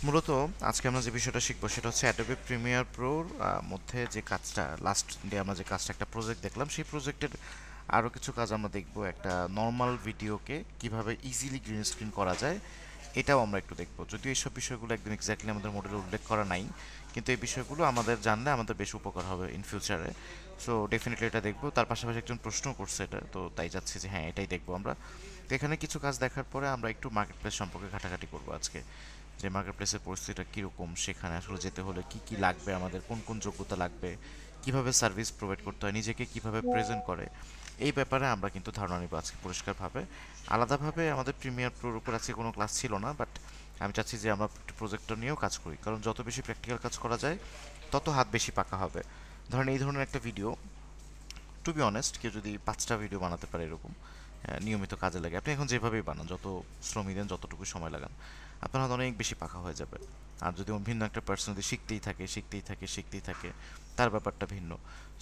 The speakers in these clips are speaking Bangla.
মূলত আজকে আমরা যে বিষয়টা শিখবো সেটা হচ্ছে অ্যাডোবি প্রিমিয়ার প্রোর মধ্যে যে কাজটা লাস্ট ডে আমরা যে কাজটা একটা প্রজেক্ট দেখলাম সেই প্রজেক্টের আরও কিছু কাজ আমরা দেখব। একটা নর্মাল ভিডিওকে কিভাবে ইজিলি গ্রিন স্ক্রিন করা যায় এটাও আমরা একটু দেখব। যদিও এইসব বিষয়গুলো একদম এক্স্যাক্টলি আমাদের মডেলে উল্লেখ করা নাই, কিন্তু এই বিষয়গুলো আমাদের জানলে আমাদের বেশ উপকার হবে ইন ফিউচারে। সো ডেফিনেটলি এটা দেখবো। তার পাশাপাশি একজন প্রশ্ন করছে এটা, তো তাই যাচ্ছে যে হ্যাঁ এটাই দেখবো আমরা। তো এখানে কিছু কাজ দেখার পরে আমরা একটু মার্কেট প্লেস সম্পর্কে ঘাটাঘাটি করবো আজকে, যে মার্কেট প্লেসের পরিস্থিতিটা কীরকম, সেখানে আসলে যেতে হলে কি কি লাগবে, আমাদের কোন কোন যোগ্যতা লাগবে, কিভাবে সার্ভিস প্রোভাইড করতে হয়, নিজেকে কিভাবে প্রেজেন্ট করে, এই ব্যাপারে আমরা কিন্তু ধারণা নিব আজকে পরিষ্কারভাবে। আলাদাভাবে আমাদের প্রিমিয়ার প্রোর উপর আজকে কোনো ক্লাস ছিল না, বাট আমি চাচ্ছি যে আমরা প্রজেক্টর নিয়েও কাজ করি, কারণ যত বেশি প্র্যাকটিক্যাল কাজ করা যায় তত হাত বেশি পাকা হবে। ধরেন এই ধরনের একটা ভিডিও, টু বি অনেস্ট, কেউ যদি 5টা ভিডিও বানাতে পারে এরকম নিয়মিত কাজে লাগে, আপনি এখন যেভাবেই বানান, যত শ্রমই দেন, যতটুকু সময় লাগান, আপনার হাত অনেক বেশি পাকা হয়ে যাবে। আর যদি ভিন্ন একটা পার্সন যদি শিখতেই থাকে, তার ব্যাপারটা ভিন্ন।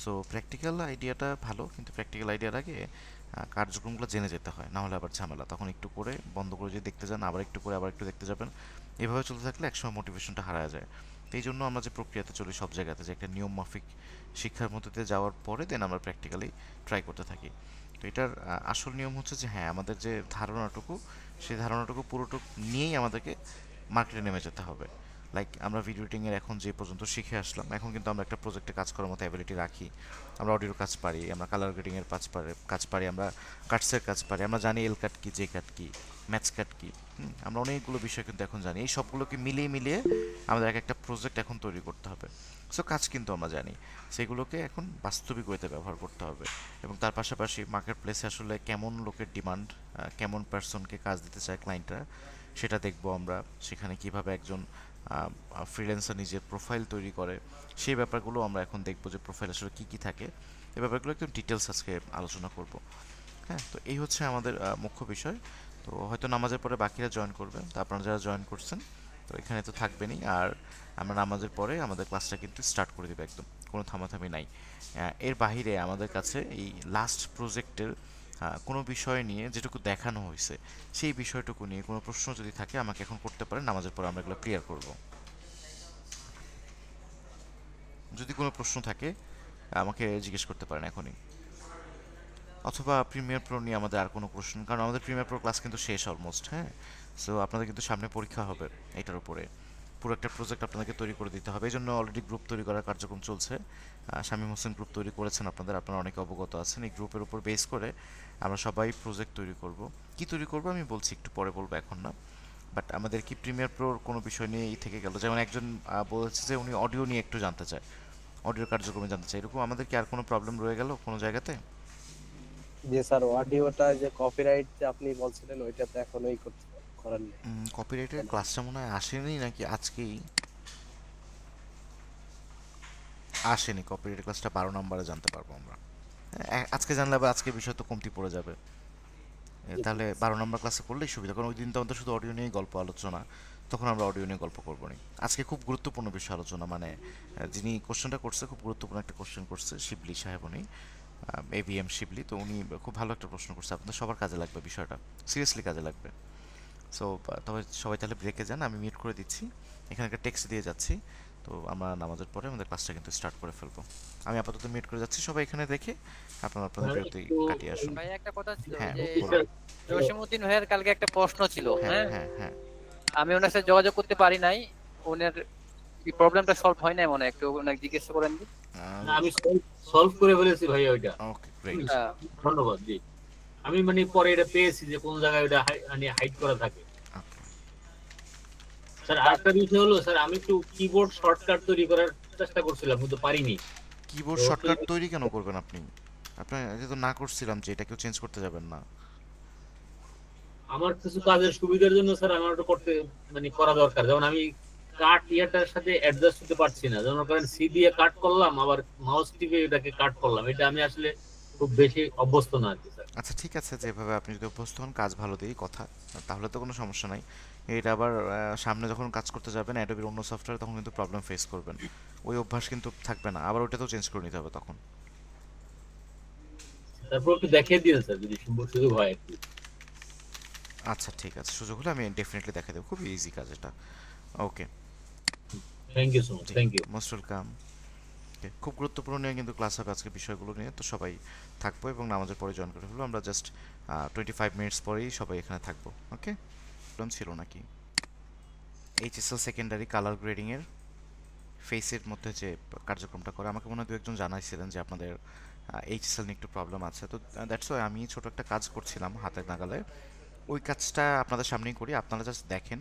সো প্র্যাকটিক্যাল আইডিয়াটা ভালো, কিন্তু প্র্যাকটিক্যাল আইডিয়ার আগে কার্যক্রমগুলো জেনে যেতে হয়, না হলে আবার ঝামেলা। তখন একটু করে বন্ধ করে যদি দেখতে যান, আবার একটু করে আবার একটু দেখতে যাবেন, এভাবে চলতে থাকলে একসময় মোটিভেশনটা হারায় যায়। তো এই জন্য আমরা যে প্রক্রিয়াতে চলি সব জায়গাতে, যে একটা নিয়ম মাফিক শিক্ষার মধ্যে দিয়ে যাওয়ার পরে দেন আমরা প্র্যাকটিক্যালি ট্রাই করতে থাকি। তো এটার আসল নিয়ম হচ্ছে যে হ্যাঁ, আমাদের যে ধারণাটুকু, সেই ধারণাটুকু পুরোটুকু নিয়েই আমাদেরকে মার্কেটে নেমে যেতে হবে। লাইক আমরা ভিডিও এডিটিংয়ের এখন যে পর্যন্ত শিখে আসলাম, এখন কিন্তু আমরা একটা প্রজেক্টে কাজ করার মতো অ্যাবিলিটি রাখি। আমরা অডিওর কাজ পারি, আমরা কালার গ্রেডিংয়ের কাজ পারি, আমরা কাটসের কাজ পারি, আমরা জানি এল কাট কি, জে কাট কি, ম্যাথস কাট কি। আমরা অনেকগুলো বিষয় কিন্তু এখন জানি। এই সবগুলোকে মিলিয়ে মিলিয়ে আমাদের এক একটা প্রজেক্ট এখন তৈরি করতে হবে। সো কাজ কিন্তু আমরা জানি, সেগুলোকে এখন বাস্তবিক ওয়েতে ব্যবহার করতে হবে। এবং তার পাশাপাশি মার্কেট প্লেসে আসলে কেমন লোকের ডিমান্ড, কেমন পার্সনকে কাজ দিতে চায় ক্লায়েন্টরা, সেটা দেখবো আমরা। সেখানে কিভাবে একজন ফ্রিল্যান্সার নিজের প্রোফাইল তৈরি করে, সেই ব্যাপারগুলো আমরা এখন দেখবো, যে প্রোফাইল আসলে কী কী থাকে। এই ব্যাপারগুলো একদম ডিটেলস আজকে আলোচনা করব। হ্যাঁ, তো এই হচ্ছে আমাদের মুখ্য বিষয়। তো হয়তো নামাজের পরে বাকিরা জয়েন করবে, তো আপনারা যারা জয়েন করছেন, তো এখানে তো থাকবেনই। আর আমরা নামাজের পরে আমাদের ক্লাসটা কিন্তু স্টার্ট করে দেবো, একদম কোনো থামাথামি নাই। এর বাহিরে আমাদের কাছে এই লাস্ট প্রজেক্টের কোনো বিষয় নিয়ে যেটুকু দেখানো হয়েছে, সেই বিষয়টুকু নিয়ে কোনো প্রশ্ন যদি থাকে আমাকে এখন করতে পারেন, নামাজের পরে আমরা এগুলো ক্লিয়ার করব। যদি কোনো প্রশ্ন থাকে আমাকে জিজ্ঞেস করতে পারেন এখনই, অথবা প্রিমিয়ার প্রো নিয়ে আমাদের আর কোনো কোশ্চেন, কারণ আমাদের প্রিমিয়ার প্রো ক্লাস কিন্তু শেষ অলমোস্ট। হ্যাঁ, সো আপনাদের কিন্তু সামনে পরীক্ষা হবে এটার উপরে, পুরো একটা প্রজেক্ট আপনাদেরকে তৈরি করে দিতে হবে। এই জন্য অলরেডি গ্রুপ তৈরি করার কার্যক্রম চলছে। শামীম হোসেন গ্রুপ তৈরি করেছেন, আপনারা অনেকে অবগত আছেন। এই গ্রুপের উপর বেস করে আমরা সবাই প্রজেক্ট তৈরি করব। কি তৈরি করব আমি বলছি, একটু পরে বলবো, এখন না। বাট আমাদের কি প্রিমিয়ার প্রোর কোনো বিষয় নিয়ে এই থেকে গেল, যেমন একজন বলেছে যে উনি অডিও নিয়ে একটু জানতে চায়, অডিওর কার্যক্রমে জানতে চায়, এরকম আমাদের কি আর কোনো প্রবলেম রয়ে গেল কোনো জায়গাতে? যে স্যার অডিওটা যে কপিরাইট যে আপনি বলছিলেন ওইটা তো এখনোই করেন নাই। কপিরাইটের ক্লাসটা মনে হয় আসেনি, নাকি আজকেই আসেনি। কপিরাইটের ক্লাসটা 12 নম্বরে জানতে পারবো আমরা। আজকে জানলে আবার আজকে বিষয় তো কমতি পড়ে যাবে। জি, তাহলে ঠিক আছে। 12 নম্বর ক্লাসে করলেই সুবিধা, কারণ ওই দিন তো আমাদের শুধু অডিও নিয়েই গল্প আলোচনা, তখন আমরা অডিও নিয়ে গল্প করবো নি। আজকে খুব গুরুত্বপূর্ণ বিষয় আলোচনা, মানে যিনি কোশ্চেনটা করছে খুব গুরুত্বপূর্ণ একটা কোশ্চেন করছে, শিবলি সাহেব উনি, এভিএম শিবলি। তো উনি খুব ভালো একটা প্রশ্ন করছে, আপনাদের সবার কাজে লাগবে বিষয়টা, সিরিয়াসলি কাজে লাগবে। সো তবে সবাই তাহলে ব্রেকে যান, আমি মিউট করে দিচ্ছি, এখানে একটা টেক্সট দিয়ে যাচ্ছি। তো আমরা নামাজের পরে আমাদের ক্লাসটা কিন্তু স্টার্ট করে ফেলবো। আমি আপাতত মিউট করে যাচ্ছি, সবাই এখানে দেখে আপনারা আপনাদের ভাই বিরতি একটু কাটিয়ে আসুন। ভাই একটা কথা ছিল, ওই হ্যাঁ, যে বলুন। জসিমউদ্দিন ভাইয়ের কালকে একটা প্রশ্ন ছিল, হ্যাঁ, হ্যাঁ। হ্যাঁ, হ্যাঁ। আমি ওনার সাথে যোগাযোগ করতে পারি নাই। ওনার প্রবলেমটা সলভ হয় নাই মনে হয়, একটু ওনাকে জিজ্ঞেস করেন দি। না, আমি সলভ করে ফেলেছি ভাই ওইটা। ওকে, হুম, গ্রেট। আহ, ধন্যবাদ জি। আমি মানে পরে এটা পেয়েছি যে কোন জায়গায় ওটা মানে হাইড করা থাকে। ওকে। স্যার আরেকটা বিষয় হলো, স্যার আমি একটু কিবোর্ড শর্টকাট তৈরি করার চেষ্টা করছিলাম কিন্তু পারিনি। কিবোর্ড তো শর্টকাট তৈরি কেন করবেন আপনি? আপনার এটা তো না করছিলাম যে এটা কেউ চেঞ্জ করতে যাবেন না। আমার কিছু কাজের সুবিধার জন্য স্যার আমার ওটা করতে মানে করা দরকার, যেমন আমি কাট ইয়াটার সাথে অ্যাডজাস্ট হতে পারছি না। যেমন করেন সি দিয়ে কাট করলাম, আবার মাউস টিপে এটাকে কাট করলাম, এটা আমি আসলে খুব বেশি অভ্যস্ত না আর কি স্যার। আচ্ছা ঠিক আছে, যেভাবে আপনি যদি অভ্যস্ত হন, কাজ ভালো দিয়েই কথা, তাহলে তো কোনো সমস্যা নাই। এটা আবার সামনে যখন কাজ করতে যাবেন অ্যাডোবির অন্য সফটওয়্যার, তখন কিন্তু প্রবলেম ফেস করবেন। ওই অভ্যাস কিন্তু থাকবে না, আবার ওইটা তো চেঞ্জ করে নিতে হবে তখন। তারপর একটু দেখিয়ে দিন স্যার যদি সুযোগ হয় একটু। আচ্ছা ঠিক আছে, সুযোগ হলে আমি ডেফিনেটলি দেখা দেবো, খুবই ইজি কাজ এটা। Okay, thank you so much, জি, thank you. Most welcome. Okay, খুব গুরুত্বপূর্ণ নিয়ে কিন্তু ক্লাস হবে আজকে বিষয়গুলো নিয়ে, তো সবাই থাকবো এবং নামাজের পরে জয়েন করে ফেলবো। আমরা জাস্ট 25 মিনিটস পরেই সবাই এখানে থাকবো। ওকে, প্রবলেম ছিল নাকি? এইচএসএল সেকেন্ডারি কালার গ্রেডিংয়ের ফেসের মধ্যে যে কার্যক্রমটা করে, আমাকে মনে হয় দু একজন জানাইছিলেন যে আপনাদের এইচএসএল নিয়ে একটু প্রবলেম আছে, তো দ্যাটস ওয়াই আমি ছোট একটা কাজ করছিলাম হাতের নাগালে, ওই কাজটা আপনাদের সামনেই করি, আপনারা জাস্ট দেখেন।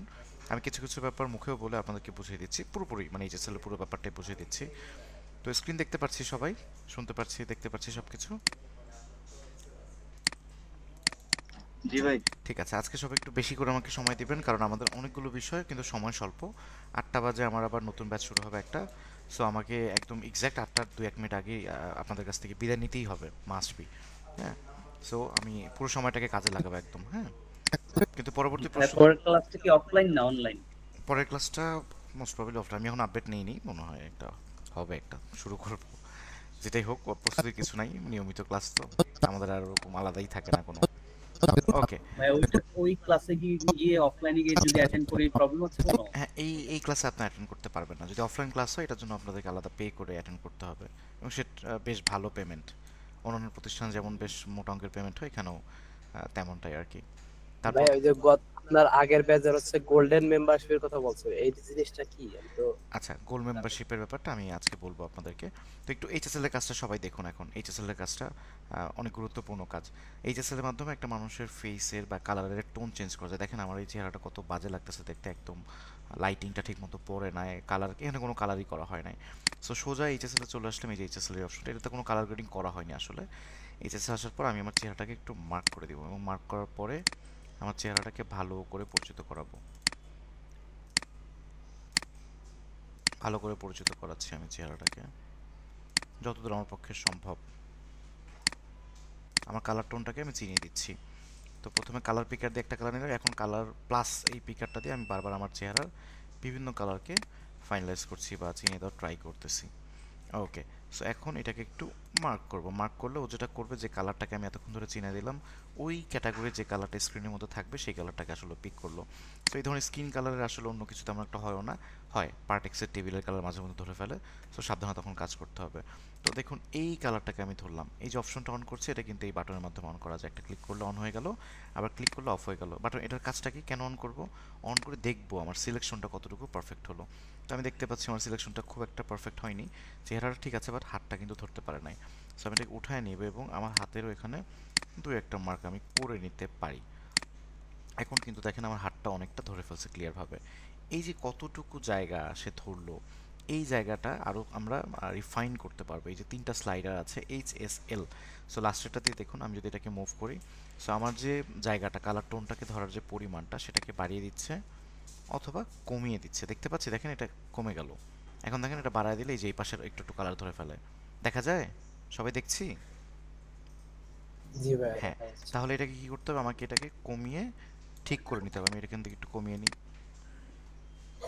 আমি কিছু কিছু ব্যাপার মুখেও বলে আপনাদেরকে বুঝিয়ে দিচ্ছি, পুরোপুরি মানে এইচএসএল এর পুরো ব্যাপারটাই বুঝিয়ে দিচ্ছি। তো স্ক্রিন দেখতে পাচ্ছি সবাই, শুনতে পাচ্ছি, দেখতে পাচ্ছি সব কিছু। জি ভাই। ঠিক আছে, আজকে সবাই একটু বেশি করে আমাকে সময় দিবেন, কারণ আমাদের অনেকগুলো বিষয় কিন্তু সময় স্বল্প। 8টা বাজে আমার আবার নতুন ব্যাচ শুরু হবে একটা, সো আমাকে একদম এক্স্যাক্ট 8টার 2-1 মিনিট আগেই আপনাদের কাছ থেকে বিদায় নিতেই হবে, মাস্ট বি। হ্যাঁ, সো আমি পুরো সময়টাকে কাজে লাগাবো একদম। হ্যাঁ, কিন্তু পরবর্তী প্রশ্ন, পরের ক্লাসটা কি অফলাইন না অনলাইন? পরের ক্লাসটা মোস্ট প্রবাবলি অফলাইন। আমি এখন আপডেট নিইনি, মনে হয় একটা হবে, একটা শুরু করব। যেটাই হোক, প্রস্তুতির কিছু নাই, নিয়মিত ক্লাস তো আমাদের আর ওরকম আলাদাই থাকে না কোনো। ওকে, ভাই ওই ক্লাসে গিয়ে অফলাইনে গিয়ে যদি অ্যাটেন্ড করি প্রবলেম হচ্ছে কোনো? হ্যাঁ, এই ক্লাসে আপনি অ্যাটেন্ড করতে পারবেন না। যদি অফলাইন ক্লাস হয় এটার জন্য আপনাদেরকে আলাদা পে করে অ্যাটেন্ড করতে হবে, এবং সেটা বেশ ভালো পেমেন্ট। অন্যান্য প্রতিষ্ঠান যেমন বেশ মোটা অঙ্কের পেমেন্ট হয়, এখানেও তেমনটাই আর কি। ভাই তারপর ওই যে আপনার আগের ব্যাচের হচ্ছে গোল্ডেন মেম্বারশিপের কথা বলছেন, এই জিনিসটা কি? আমি তো আচ্ছা, গোল্ড মেম্বারশিপের ব্যাপারটা আমি আজকে বলবো আপনাদেরকে। তো একটু এইচএসএল এর কাজটা সবাই দেখুন। এখন এইচএসএল এর কাজটা অনেক গুরুত্বপূর্ণ কাজ। এইচএসএল এর মাধ্যমে একটা মানুষের ফেসের বা কালারের টোন চেঞ্জ করা যায়। দেখেন আমার এই চেহারাটা কত বাজে লাগতেছে দেখতে, একদম লাইটিংটা ঠিক মতো পড়ে নাই, কালার এখানে কোনো কালারই করা হয় নাই। সো সোজা এইচএসএল এ চলে আসলাম, এই যে এইচএসএল এর অপশনটা, এটাতে কোনো কালার গ্রেডিং করা হয়নি আসলে। এইচএসএল আসার পর আমি আমার চেহারাটাকে একটু মার্ক করে দিব, এবং মার্ক করার পরে আমার চেহারাটাকে ভালো করে পরিচিত করাবো, ভালো করে পরিচিত করাচ্ছি আমি চেহারাটাকে যতদূর আমার পক্ষে সম্ভব। আমার কালার টোনটাকে আমি চিনিয়ে দিচ্ছি। তো প্রথমে কালার পিকার দিয়ে একটা কালার নিলাম, এখন কালার প্লাস এই পিকারটা দিয়ে আমি বারবার আমার চেহারার বিভিন্ন কালারকে ফাইনালাইজ করছি বা চিনিয়ে দেওয়ার ট্রাই করতেছি। ওকে, সো এখন এটাকে একটু মার্ক করব। মার্ক করলে ও যেটা করবে, যে কালারটাকে আমি এতক্ষণ ধরে চিনে দিলাম, ওই ক্যাটাগরির যে কালারটা স্ক্রিনের মধ্যে থাকবে সেই কালারটাকে আসলে পিক করলো। তো এই ধরনের স্কিন কালারের আসলে অন্য কিছু তেমন একটা হয়ও না, হয় পার্টেক্সের টেবিলের কালার মাঝে মধ্যে ধরে ফেলে, সো সাবধানে তখন কাজ করতে হবে। তো দেখুন এই কালারটাকে আমি ধরলাম, এই যে অপশনটা অন করছি এটা কিন্তু এই বাটনের মাধ্যমে অন করা যায়। একটা ক্লিক করলে অন হয়ে গেল, আবার ক্লিক করলে অফ হয়ে গেল। বাটন এটার কাজটা কি, কেন অন করব? অন করে দেখবো আমার সিলেকশনটা কতটুকু পারফেক্ট হলো। তো আমি দেখতে পাচ্ছি আমার সিলেকশনটা খুব একটা পারফেক্ট হয়নি, চেহারাটা ঠিক আছে বাট হাতটা কিন্তু ধরতে পারে নাই। সো আমি এটাকে উঠায় নেব এবং আমার হাতেরও এখানে দু একটা মার্ক আমি করে নিতে পারি। এখন কিন্তু দেখেন আমার হাতটা অনেকটা ধরে ফেলছে ক্লিয়ারভাবে। এই যে কতটুকু জায়গা সে ধরলো, এই জায়গাটা আরও আমরা রিফাইন করতে পারবো। এই যে 3টা স্লাইডার আছে HSL, সো লাস্টেরটাতে দেখুন আমি যদি এটাকে মুভ করি, সো আমার যে জায়গাটা কালার টোনটাকে ধরার যে পরিমাণটা সেটাকে বাড়িয়ে দিচ্ছে অথবা কমিয়ে দিচ্ছে, দেখতে পাচ্ছি। দেখেন এটা কমে গেল। এখন দেখেন এটা বাড়ায় দিলে এই যে এই পাশের একটু একটু কালার ধরে ফেলে, দেখা যায়? সবাই দেখছি? জি ভাই হ্যাঁ, দেখা যাচ্ছে। তাহলে এটাকে কি করতে হবে, আমাকে এটাকে কমিয়ে ঠিক করে নিতে হবে। আমি এখান থেকে একটু কমিয়ে নিই,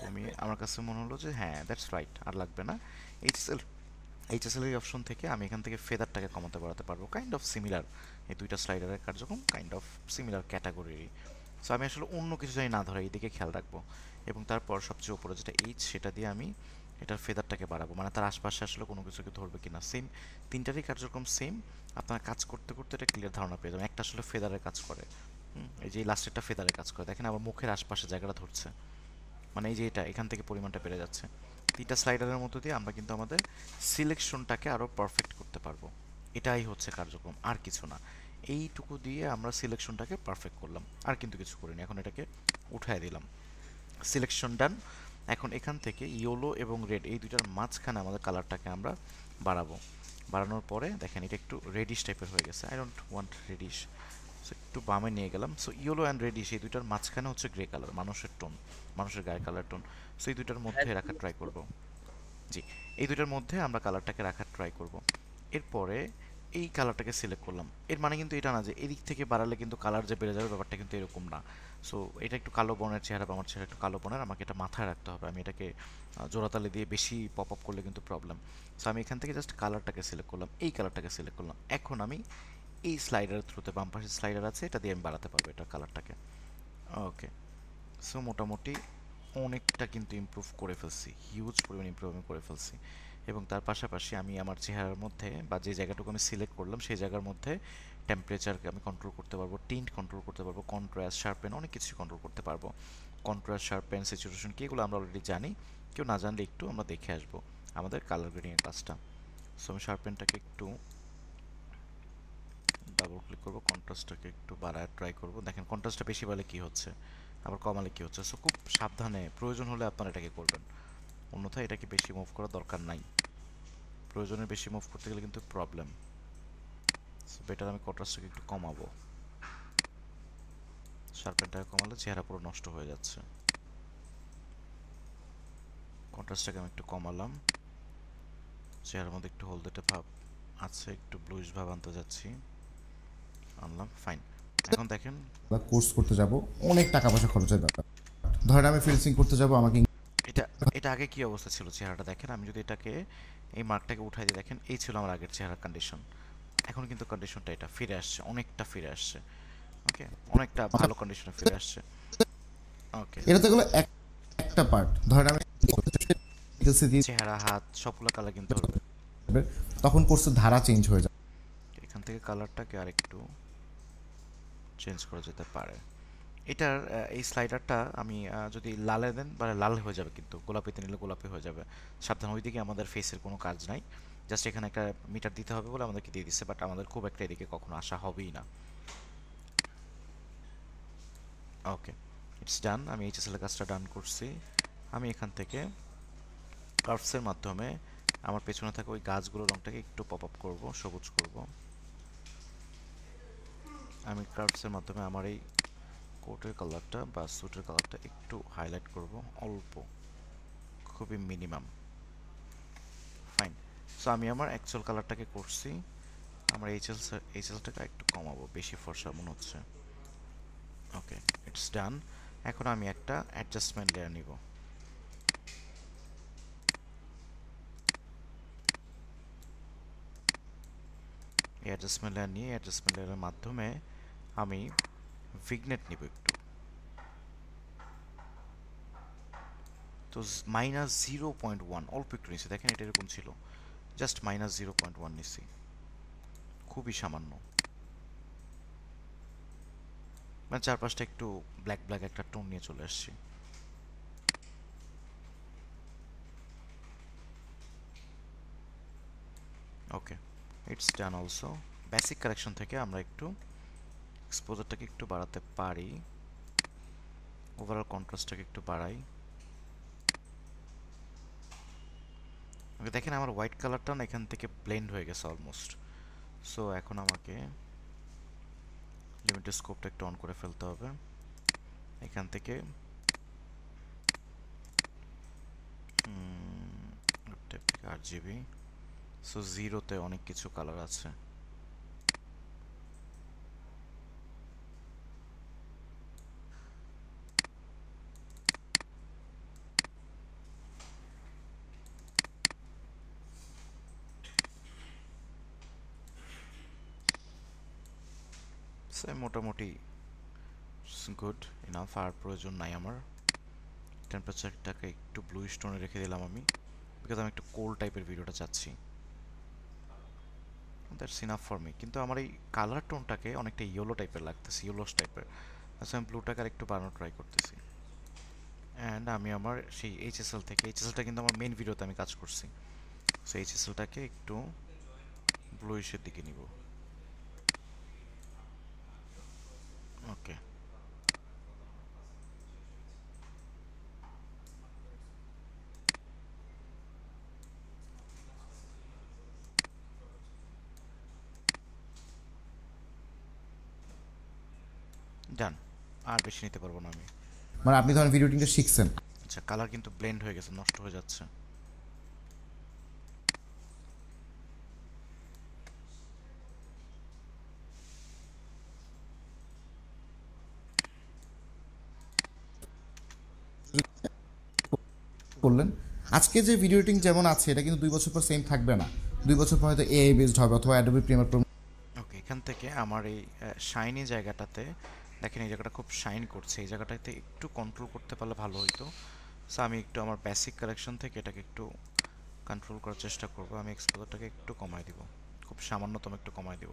কমিয়ে আমার কাছে মনে হলো যে হ্যাঁ দ্যাটস রাইট, আর লাগবে না। এইচএসএল এইচএসএল এর অপশন থেকে আমি এখান থেকে ফেদারটাকে কমাতে বাড়াতে পারবো, কাইন্ড অফ সিমিলার। এই দুইটা স্লাইডারের কার্যক্রম কাইন্ড অফ সিমিলার ক্যাটাগরিরই। সো আমি আসলে অন্য কিছু জানি না ধরে এইদিকে খেয়াল রাখবো, এবং তারপর সবচেয়ে উপরে যেটা এইচ সেটা দিয়ে আমি এটার ফেদারটাকে বাড়াবো, মানে তার আশপাশে আসলে কোনো কিছুকে ধরবে কিনা। সেম, তিনটারই কার্যক্রম সেম। আপনারা কাজ করতে করতে এটা ক্লিয়ার ধারণা পেয়ে যাবেন। একটা আসলে ফেদারের কাজ করে, এই যে লাস্টেরটা ফেদারের কাজ করে, দেখেন আবার মুখের আশপাশে জায়গাটা ধরছে, মানে এই যে এটা এখান থেকে পরিমাণটা বেড়ে যাচ্ছে। 3টা স্লাইডারের মধ্য দিয়ে আমরা কিন্তু আমাদের সিলেকশনটাকে আরও পারফেক্ট করতে পারবো। এটাই হচ্ছে কার্যক্রম, আর কিছু না। এইটুকু দিয়ে আমরা সিলেকশনটাকে পারফেক্ট করলাম, আর কিন্তু কিছু করিনি। এখন এটাকে উঠায় দিলাম, সিলেকশন ডান। এখন এখান থেকে ইয়েলো এবং রেড এই দুইটার মাঝখানে আমাদের কালারটাকে আমরা বাড়াবো। বাড়ানোর পরে দেখেন এটা একটু রেডিশ টাইপের হয়ে গেছে, I don't want reddish, so একটু বামে নিয়ে গেলাম। সো ইয়েলো অ্যান্ড রেডিশ এই দুইটার মাঝখানে হচ্ছে গ্রে কালার, মানুষের টোন, মানুষের গায়ের কালার টোন। সো এই দুইটার মধ্যে রাখার ট্রাই করব। জি, এই দুইটার মধ্যে আমরা কালারটাকে রাখার ট্রাই করব। এরপরে এই কালারটাকে সিলেক্ট করলাম। এর মানে কিন্তু এটা না যে এদিক থেকে বাড়ালে কিন্তু কালার যে বেড়ে যাবে, ব্যাপারটা কিন্তু এরকম না। সো এটা একটু কালো বর্ণের চেহারা বা আমার চেহারা একটু কালো বর্ণের, আমাকে এটা মাথায় রাখতে হবে। আমি এটাকে জোড়াতালি দিয়ে বেশি পপ আপ করলে কিন্তু প্রবলেম। সো আমি এখান থেকে জাস্ট কালারটাকে সিলেক্ট করলাম, এই কালারটাকে সিলেক্ট করলাম। এখন আমি এই স্লাইডারের থ্রুতে, বাম পাশে স্লাইডার আছে, এটা দিয়ে আমি বাড়াতে পারবো এটা কালারটাকে। ওকে, সো মোটামুটি অনেকটা কিন্তু ইমপ্রুভ করে ফেলছি, হিউজ পরিমাণ ইমপ্রুভমেন্ট করে ফেলছি। এবং তার পাশাপাশি আমি আমার চেহারার মধ্যে বা যে জায়গাটুকু আমি সিলেক্ট করলাম সেই জায়গার মধ্যে টেম্পারেচারকে আমি কন্ট্রোল করতে পারবো, টিন্ট কন্ট্রোল করতে পারবো, কন্ট্রাস্ট, শার্পেন, অনেক কিছু কন্ট্রোল করতে পারবো। কন্ট্রাস্ট, শার্পেন, স্যাচুরেশন কি এগুলো আমরা অলরেডি জানি, কেউ না জানলে একটু আমরা দেখে আসবো আমাদের কালার গ্রেডিংয়ের কাজটা। সো আমি শার্পেনটাকে একটু ডাবল ক্লিক করবো, কন্ট্রাস্টটাকে একটু বাড়ায় ট্রাই করবো। দেখেন কন্ট্রাস্টটা বেশি বাড়লে কী হচ্ছে, আবার কমালে কী হচ্ছে। সো খুব সাবধানে, প্রয়োজন হলে আপনারা এটাকে করবেন, অন্যথায় এটাকে বেশি মুভ করার দরকার নাই। প্রয়োজনের বেশি মুভ করতে গেলে কিন্তু প্রবলেম। সো বেটার আমি কন্ট্রাস্টটাকে একটু কমাবো, শার্পেনটাকে কমালে চেহারা পুরো নষ্ট হয়ে যাচ্ছে। কন্ট্রাস্টটাকে আমি একটু কমালাম, চেহারার মধ্যে একটু হলদেটে ভাব আছে, একটু ব্লুইশ ভাব আনতে যাচ্ছি, আনলাম, ফাইন। এখন দেখেন বা কোর্স করতে যাব, অনেক টাকা পয়সা খরচের ব্যাপার। ধরেন আমি ফ্রিল্যান্সিং করতে যাব, আমাকে এটা এটা আগে কি অবস্থা ছিল চেহারাটা দেখেন। আমি যদি এটাকে এই মার্কটাকে উঠাই দিয়ে দেখেন, এই ছিল আমার আগের চেহারার কন্ডিশন। এখন কিন্তু কন্ডিশনটা এটা ফিরে আসছে, অনেকটা ফিরে আসছে। ওকে, অনেকটা ভালো কন্ডিশনে ফিরে আসছে। ওকে, এটা তো গেলো একটা পার্ট। ধরেন আমি চেহারা, হাত সবগুলো কালার কিন্তু হবে। তখন কোর্সের ধারা চেঞ্জ হয়ে যায়। এখান থেকে কালারটাকে আর একটু চেঞ্জ করা যেতে পারে। এটার এই স্লাইডারটা আমি যদি লালে দেন মানে লাল হয়ে যাবে, কিন্তু গোলাপিতে নিলে গোলাপি হয়ে যাবে। সাবধান, ওইদিকে আমাদের ফেসের কোনো কাজ নাই, জাস্ট এখানে একটা মিটার দিতে হবে বলে আমাদেরকে দিয়ে দিচ্ছে, বাট আমাদের খুব একটা এদিকে কখনো আসা হবেই না। ওকে, ইটস ডান। আমি এইচএসএল এর কাজটা ডান করছি। আমি এখান থেকে কার্ভসের মাধ্যমে আমার পেছনে থাকা ওই গাছগুলোর রংটাকে একটু পপ আপ করবো, সবুজ করব। আমি কার্ভসের মাধ্যমে আমার এই কোটের কালারটা বা স্যুটের কালারটা একটু হাইলাইট করব, অল্প, খুবই মিনিমাম। ফাইন। সো আমি আমার অ্যাকচুয়াল কালারটাকে করছি, আমার এইচএলটাকে একটু কমাবো, বেশি ফর্সা মনে হচ্ছে। ওকে, ইটস ডান। এখন আমি একটা অ্যাডজাস্টমেন্ট লেয়ার নিব। এই অ্যাডজাস্টমেন্ট লেয়ার নিয়ে অ্যাডজাস্টমেন্ট লেয়ারের মাধ্যমে আমি ভিগনেট নিব একটু। তো -0.1 অল্প একটু নিচ্ছি, দেখেন এটা এরকম ছিল, জাস্ট -0.1 নিচ্ছি, খুবই সামান্য। মানে চারপাশটা একটু ব্ল্যাক ব্ল্যাক একটা টোন নিয়ে চলে আসছি। Okay, it's done also. Basic correction থেকে আমরা একটু এক্সপোজারটাকে একটু বাড়াতে পারি, ওভারঅল কন্ট্রাস্টটাকে একটু বাড়াই। দেখেন আমার হোয়াইট কালারটা না এখান থেকে ব্লেন্ড হয়ে গেছে অলমোস্ট। সো এখন আমাকে লিমিটেড স্কোপটা একটু অন করে ফেলতে হবে। এখান থেকে RGB, সো 0-তে অনেক কিছু কালার আছে। মোটামুটি গুড ইনাফ, আর প্রয়োজন নাই আমার। টেম্পারেচারটাকে একটু ব্লু স্টোনে রেখে দিলাম আমি, বিকজ আমি একটু কোল্ড টাইপের ভিডিওটা চাচ্ছি। That's enough for me. কিন্তু আমার এই কালার টোনটাকে অনেকটা ইয়েলো টাইপের লাগতেছে, ইয়েলোস টাইপের। আচ্ছা, আমি ব্লুটাকে আর একটু বাড়ানোর ট্রাই করতেছি। অ্যান্ড আমি আমার সেই এইচএসএল থেকে, এইচএসএলটা কিন্তু আমার মেন ভিডিওতে আমি কাজ করছি, সো এইচএসএলটাকে একটু ব্লুইশের দিকে নিব। ওকে, ডান। আর বেশি নিতে পারবো না আমি। মানে আপনি ধরেন ভিডিও এডিটিংটা শিখছেন, আচ্ছা, কালার কিন্তু ব্লেন্ড হয়ে গেছে, নষ্ট হয়ে যাচ্ছে। করলেন। আজকে যে ভিডিও এডিটিং যেমন আছে এটা কিন্তু 2 বছর পর সেম থাকবে না। 2 বছর পর হয়তো এআই বেসড হবে অথবা অ্যাডোবি প্রিমিয়ার প্রো। ওকে, এখান থেকে আমার এই শাইনি জায়গাটাতে দেখেন, এই জায়গাটা খুব শাইন করছে, এই জায়গাটাতে একটু কন্ট্রোল করতে পারলে ভালো হইতো। সো আমি একটু আমার বেসিক কালেকশন থেকে এটাকে একটু কন্ট্রোল করার চেষ্টা করব। আমি এক্সপোজারটাকে একটু কমায় দিব, খুব সামান্যতম একটু কমায় দিব,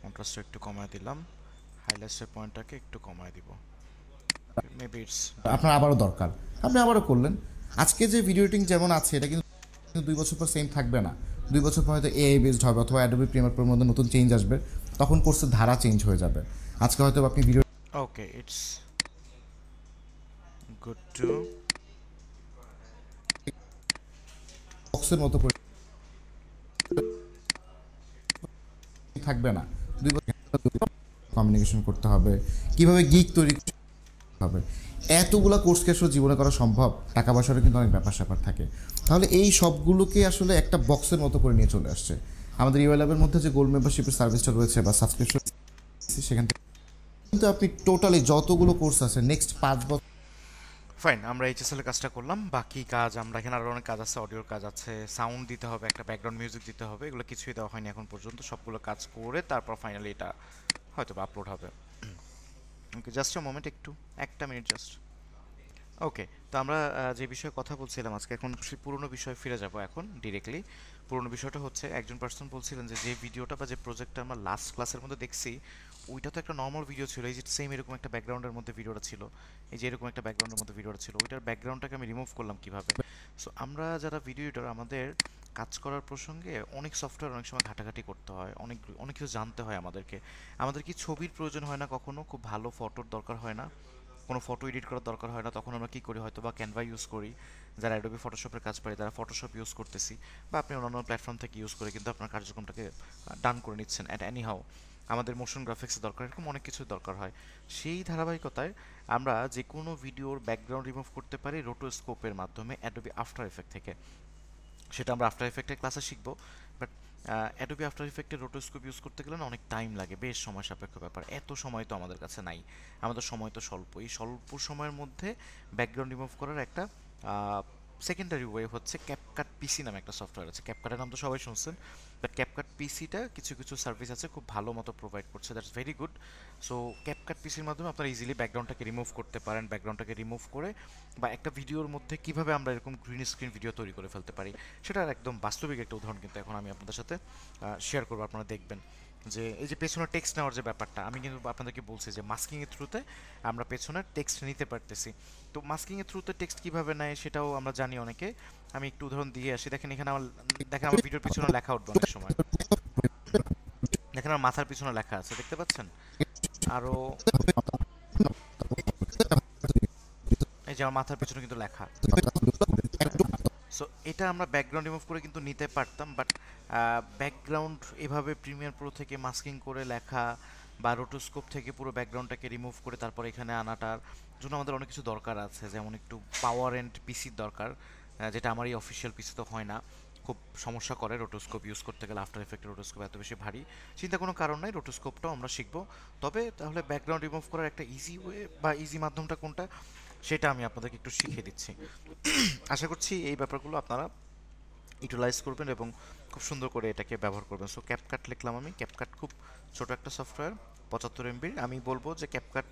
কন্ট্রাস্টটা একটু কমায় দিলাম, হাইলাইটসের পয়েন্টটাকে একটু কমায় দিব। মেবি ইটস আপনার আবারও দরকার, আপনি আবারও করলেন। আজকে যে ভিডিও এডিটিং যেমন আছে এটা কিন্তু 2 বছর পর সেম থাকবে না। 2 বছর পর হয়তো এআই বেসড হবে অথবা অ্যাডোবি প্রিমিয়ার প্রোর মধ্যে নতুন চেঞ্জ আসবে, তখন কোর্সের ধারা চেঞ্জ হয়ে যাবে। আজকে হয়তো আপনি video okay, it's good to বক্সের মতো করে থাকবে না। 2 বছর কমিউনিকেশন করতে হবে, কিভাবে গিগ তৈরি করতে হবে, এতগুলা কোর্স কি আসলে জীবনে করা সম্ভব? টাকা পয়সারও কিন্তু অনেক ব্যাপার স্যাপার থাকে। তাহলে এই সবগুলোকে আসলে একটা বক্সের মতো করে নিয়ে চলে আসছে। আমাদের ইউআই ল্যাবের মধ্যে যে গোল্ড মেম্বারশিপের সার্ভিসটা রয়েছে বা সাবস্ক্রিপশন, সেখান থেকে কিন্তু আপনি টোটালি যতগুলো কোর্স আছে নেক্সট 5 বছর ফাইন। আমরা এইচএসএল এর কাজটা করলাম, বাকি কাজ আমরা এখানে আরো অনেক কাজ আছে, অডিওর কাজ আছে, সাউন্ড দিতে হবে, একটা ব্যাকগ্রাউন্ড মিউজিক দিতে হবে, এগুলো কিছুই দেওয়া হয়নি এখন পর্যন্ত। সবগুলো কাজ করে তারপর ফাইনালি এটা হয়তো বা আপলোড হবে। ওকে, জাস্ট আ মোমেন্ট, একটু একটা মিনিট জাস্ট। ওকে, তো আমরা যে বিষয়ে কথা বলছিলাম আজকে, এখন সেই পুরনো বিষয়ে ফিরে যাব এখন ডিরেক্টলি। পুরনো বিষয়টা হচ্ছে, একজন পার্সন বলছিলেন যে যে ভিডিওটা বা যে প্রজেক্টটা আমরা লাস্ট ক্লাসের মধ্যে দেখছি, ওইটা তো একটা নর্মাল ভিডিও ছিল, এই যে সেম এরকম একটা ব্যাকগ্রাউন্ডের মধ্যে ভিডিওটা ছিল, এই যে এরকম একটা ব্যাকগ্রাউন্ডের মধ্যে ভিডিওটা ছিল, ওইটার ব্যাকগ্রাউন্ডটাকে আমি রিমুভ করলাম কিভাবে। সো আমরা যারা ভিডিও এডিটর, আমাদের কাজ করার প্রসঙ্গে অনেক সফটওয়্যার অনেক সময় ঘাটাঘাটি করতে হয়, অনেক অনেক কিছু জানতে হয় আমাদেরকে। আমাদের কি ছবির প্রয়োজন হয় না কখনো, খুব ভালো ফটোর দরকার হয় না, কোনো ফটো এডিট করার দরকার হয় না, তখন আমরা কী করি, হয়তো বা ক্যানভা ইউজ করি। যারা অ্যাডোবি ফটোশপের কাজ পারে তারা ফটোশপ ইউজ করতেছি, বা আপনি অন্যান্য প্ল্যাটফর্ম থেকে ইউজ করে কিন্তু আপনার কার্যক্রমটাকে ডান করে নিচ্ছেন অ্যাট এনি হাউ। আমাদের মোশন গ্রাফিক্সের দরকার, এরকম অনেক কিছুর দরকার হয়। সেই ধারাবাহিকতায় আমরা যে কোনো ভিডিওর ব্যাকগ্রাউন্ড রিমুভ করতে পারি রোটোস্কোপের মাধ্যমে অ্যাডোবি আফটার এফেক্ট থেকে। সেটা আমরা আফটার এফেক্টের ক্লাসে শিখবো, বাট অ্যাডোবি আফটার এফেক্টের রোটোস্কোপ ইউজ করতে গেলে না অনেক টাইম লাগে, বেশ সময় সাপেক্ষ ব্যাপার। এত সময় তো আমাদের কাছে নাই, আমাদের সময় তো স্বল্প। এই স্বল্প সময়ের মধ্যে ব্যাকগ্রাউন্ড রিমুভ করার একটা সেকেন্ডারি ওয়ে হচ্ছে ক্যাপকাট পিসি নামে একটা সফটওয়্যার আছে। ক্যাপকাটের নাম তো সবাই শুনছেন, বাট ক্যাপকাট পিসিটা কিছু কিছু সার্ভিস আছে খুব ভালো মতো প্রোভাইড করছে, that's very good. So CapCut পিসির মাধ্যমে আপনারা ইজিলি ব্যাকগ্রাউন্ডটাকে রিমুভ করতে পারেন। ব্যাকগ্রাউন্ডটাকে রিমুভ করে বা একটা ভিডিওর মধ্যে কিভাবে আমরা এরকম গ্রিন স্ক্রিন ভিডিও তৈরি করে ফেলতে পারি, সেটার একদম বাস্তবিক একটা উদাহরণ কিন্তু এখন আমি আপনাদের সাথে শেয়ার করবো। আপনারা দেখবেন যে এই যে পেছনের টেক্সট নেওয়ার যে ব্যাপারটা, আমি কিন্তু আপনাদেরকে বলছি যে মাস্কিংয়ের থ্রুতে আমরা পেছনের টেক্সট নিতে পারতেছি। তো মাস্কিংয়ের থ্রুতে টেক্সট কীভাবে নেয় সেটাও আমরা জানি অনেকে। আমি একটু উদাহরণ দিয়ে আসি। দেখেন এখানে আমার ভিডিওর পিছনে লেখা উঠবে অনেক সময়, দেখেন আমার মাথার পিছনে লেখা আছে, দেখতে পাচ্ছেন? আরও এই যে আমার মাথার পিছনে কিন্তু লেখা। সো এটা আমরা ব্যাকগ্রাউন্ড রিমুভ করে কিন্তু নিতে পারতাম, বাট ব্যাকগ্রাউন্ড এভাবে প্রিমিয়ার প্রো থেকে মাস্কিং করে লেখা বা রোটোস্কোপ থেকে পুরো ব্যাকগ্রাউন্ডটাকে রিমুভ করে তারপর এখানে আনাটার জন্য আমাদের অনেক কিছু দরকার আছে, যেমন একটু পাওয়ার অ্যান্ড পিসির দরকার, যেটা আমার এই অফিসিয়াল পিসি তো হয় না, খুব সমস্যা করে রোটোস্কোপ ইউজ করতে গেলে। আফটার এফেক্টের রোটোস্কোপ এত বেশি ভারী, চিন্তা কোনো কারণ নাই, রোটোস্কোপটাও আমরা শিখবো। তবে তাহলে ব্যাকগ্রাউন্ড রিমুভ করার একটা ইজি ওয়ে বা ইজি মাধ্যমটা কোনটা, সেটা আমি আপনাদেরকে একটু শিখিয়ে দিচ্ছি। আশা করছি এই ব্যাপারগুলো আপনারা ইউটিলাইজ করবেন এবং খুব সুন্দর করে এটাকে ব্যবহার করবেন। সো ক্যাপকাট লিখলাম আমি। ক্যাপকাট খুব ছোট একটা সফটওয়্যার, 75 MB। আমি বলবো যে ক্যাপকাট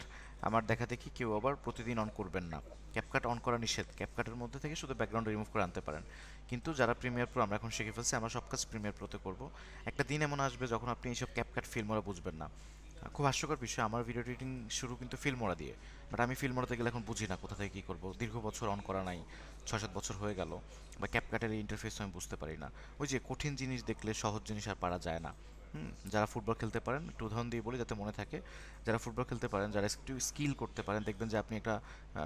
আমার দেখা দেখি কেউ আবার প্রতিদিন অন করবেন না, ক্যাপকাট অন করা নিষেধ। ক্যাপকাটের মধ্যে থেকে শুধু ব্যাকগ্রাউন্ড রিমুভ করে আনতে পারেন, কিন্তু যারা প্রিমিয়ার প্রো, আমরা এখন শিখে ফেলছি, আমরা সব কাজ প্রিমিয়ার প্রোতে করবো। একটা দিন এমন আসবে যখন আপনি এইসব ক্যাপকাট ফিল্মরা বুঝবেন না। খুব হাস্যকর বিষয়, আমার ভিডিও এডিটিং শুরু কিন্তু ফিল্মরা দিয়ে, বাট আমি ফিল্মরাতে গেলে এখন বুঝি না কোথা থেকে কী করবো। দীর্ঘ বছর অন করা নাই, 6-7 বছর হয়ে গেল, বা ক্যাপকাটের ইন্টারফেস আমি বুঝতে পারি না। ওই যে কঠিন জিনিস দেখলে সহজ জিনিস আর পারা যায় না। যারা ফুটবল খেলতে পারেন, একটু উদাহরণ দিয়ে বলি যাতে মনে থাকে, যারা ফুটবল খেলতে পারেন, যারা একটু স্কিল করতে পারেন, দেখবেন যে আপনি একটা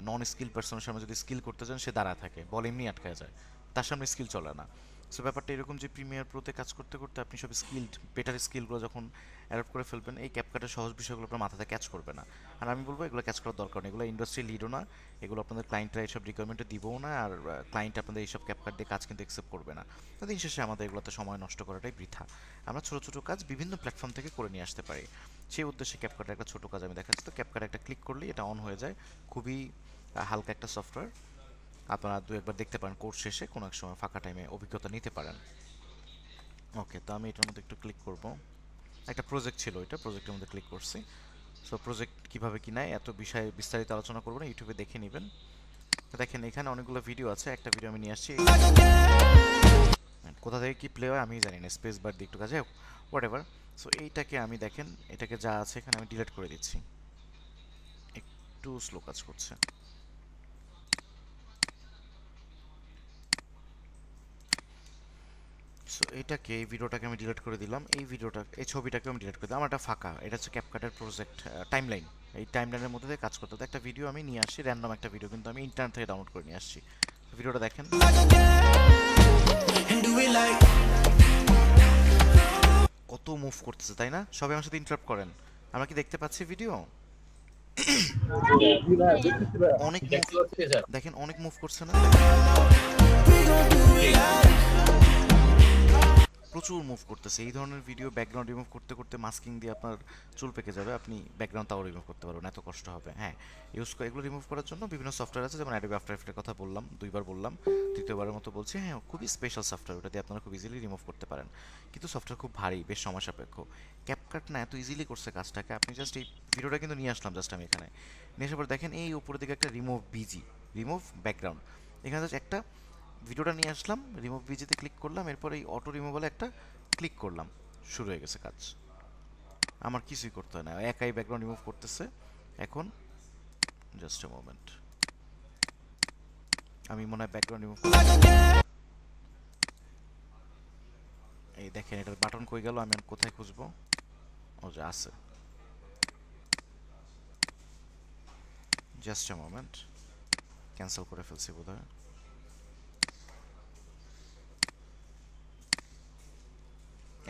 নন স্কিল পার্সনের সামনে যদি স্কিল করতে চান, সে দাঁড়া থাকে, বল এমনি আটকায় যায়, তার সামনে স্কিল চলে না। সো ব্যাপারটা এরকম যে প্রিমিয়ার প্রোতে কাজ করতে করতে আপনি সব স্কিলড বেটার স্কিলগুলো যখন অ্যাডপ্ট করে ফেলবেন, এই ক্যাপকাটের সহজ বিষয়গুলো আপনার মাথাতে ক্যাচ করবে না। আর আমি বলবো এগুলো ক্যাচ করার দরকার নেই, এগুলো ইন্ডাস্ট্রি লিডও না, এগুলো আপনাদের ক্লায়েন্টরা এইসব রিকোয়ারমেন্টে দিবও না, আর ক্লায়েন্ট আপনাদের এইসব ক্যাপকাট দিয়ে কাজ কিন্তু অ্যাকসেপ্ট করবে না। তো দিন শেষে আমাদের এগুলোতে সময় নষ্ট করাটাই বৃথা। আমরা ছোটো ছোটো কাজ বিভিন্ন প্ল্যাটফর্ম থেকে করে নিয়ে আসতে পারি, সেই উদ্দেশ্যে ক্যাপকাটের একটা ছোটো কাজ আমি দেখাচ্ছি। তো ক্যাপকাট একটা ক্লিক করলেই এটা অন হয়ে যায়, খুবই হালকা একটা সফটওয়্যার। আপনারা দু একবার দেখতে পারেন কোর্স শেষে, কোনো এক সময় ফাঁকা টাইমে অভিজ্ঞতা নিতে পারেন। ওকে, তো আমি এটার মধ্যে একটু ক্লিক করব। একটা প্রজেক্ট ছিল, এটা প্রজেক্টের মধ্যে ক্লিক করছি। সো প্রজেক্ট কিভাবে কি নেয় এত বিষয়ে বিস্তারিত আলোচনা করবো না, ইউটিউবে দেখে নেবেন। তো দেখেন এখানে অনেকগুলো ভিডিও আছে, একটা ভিডিও আমি নিয়ে আসছি, কোথা থেকে কি প্লে হয় আমি জানি না, স্পেস বার দিয়ে একটু কাজে হোয়াট এভার। সো এইটাকে আমি দেখেন এটাকে যা আছে এখানে আমি ডিলিট করে দিচ্ছি, একটু স্লো কাজ করছে। সো এইটাকে এই ভিডিওটাকে আমি ডিলিট করে দিলাম, এই ছবিটাকে আমি ডিলিট করে দিলাম। আমার একটা ফাঁকা, এটা হচ্ছে ক্যাপকাটের প্রজেক্ট টাইমলাইন, এই টাইমলাইনের মধ্যে দিয়ে কাজ করতে হতো। একটা ভিডিও আমি নিয়ে আসছি, র্যান্ডম একটা ভিডিও, কিন্তু আমি ইন্টারনেট থেকে ডাউনলোড করে নিয়ে আসছি। ভিডিওটা দেখেন, কত মুভ করতেছে তাই না? সবাই আমার সাথে ইন্টারাপ্ট করেন, আমরা কি দেখতে পাচ্ছি ভিডিও? অনেক মুভ, দেখতে পাচ্ছি স্যার। দেখেন অনেক মুভ করছে না? প্রচুর মুভ করতেছে। এই ধরনের ভিডিও ব্যাকগ্রাউন্ড রিমুভ করতে করতে মাস্কিং দিয়ে আপনার চুল পেকে যাবে, আপনি ব্যাকগ্রাউন্ড তাও রিমুভ করতে পারবেন, এত কষ্ট হবে। হ্যাঁ, এগুলো রিমুভ করার জন্য বিভিন্ন সফটওয়্যার আছে, যেমন অ্যাডোবি আফটার এফেক্টের কথা বললাম, 2বার বললাম, 3য়বারের মতো বলছি। হ্যাঁ, খুবই স্পেশাল সফটওয়্যার, ওটা দিয়ে আপনারা খুব ইজিলি রিমুভ করতে পারেন, কিন্তু সফটওয়্যার খুব ভারী, বেশ সময় সাপেক্ষ। ক্যাপকাট না এত ইজিলি করছে কাজটাকে, আপনি জাস্ট এই ভিডিওটা কিন্তু নিয়ে আসলাম জাস্ট আমি এখানে নিয়ে আসার পর দেখেন এই উপরের দিকে একটা রিমুভ ব্যাকগ্রাউন্ড, এখানে জাস্ট একটা ভিডিওটা নিয়ে আসলাম, রিমুভ বিজিতে ক্লিক করলাম, এরপর এই অটো রিমুভালে একটা ক্লিক করলাম, শুরু হয়ে গেছে কাজ। আমার কিছুই করতে হয় না, একাই ব্যাকগ্রাউন্ড রিমুভ করতেছে। এখন জাস্ট এ মোমেন্ট, আমি মনে হয় ব্যাকগ্রাউন্ড রিমুভ, এই দেখেন এটার বাটন কই গেল, আমি কোথায় খুঁজবো? ও যে আছে, জাস্ট এ মোমেন্ট, ক্যান্সেল করে ফেলছি বোধহয়।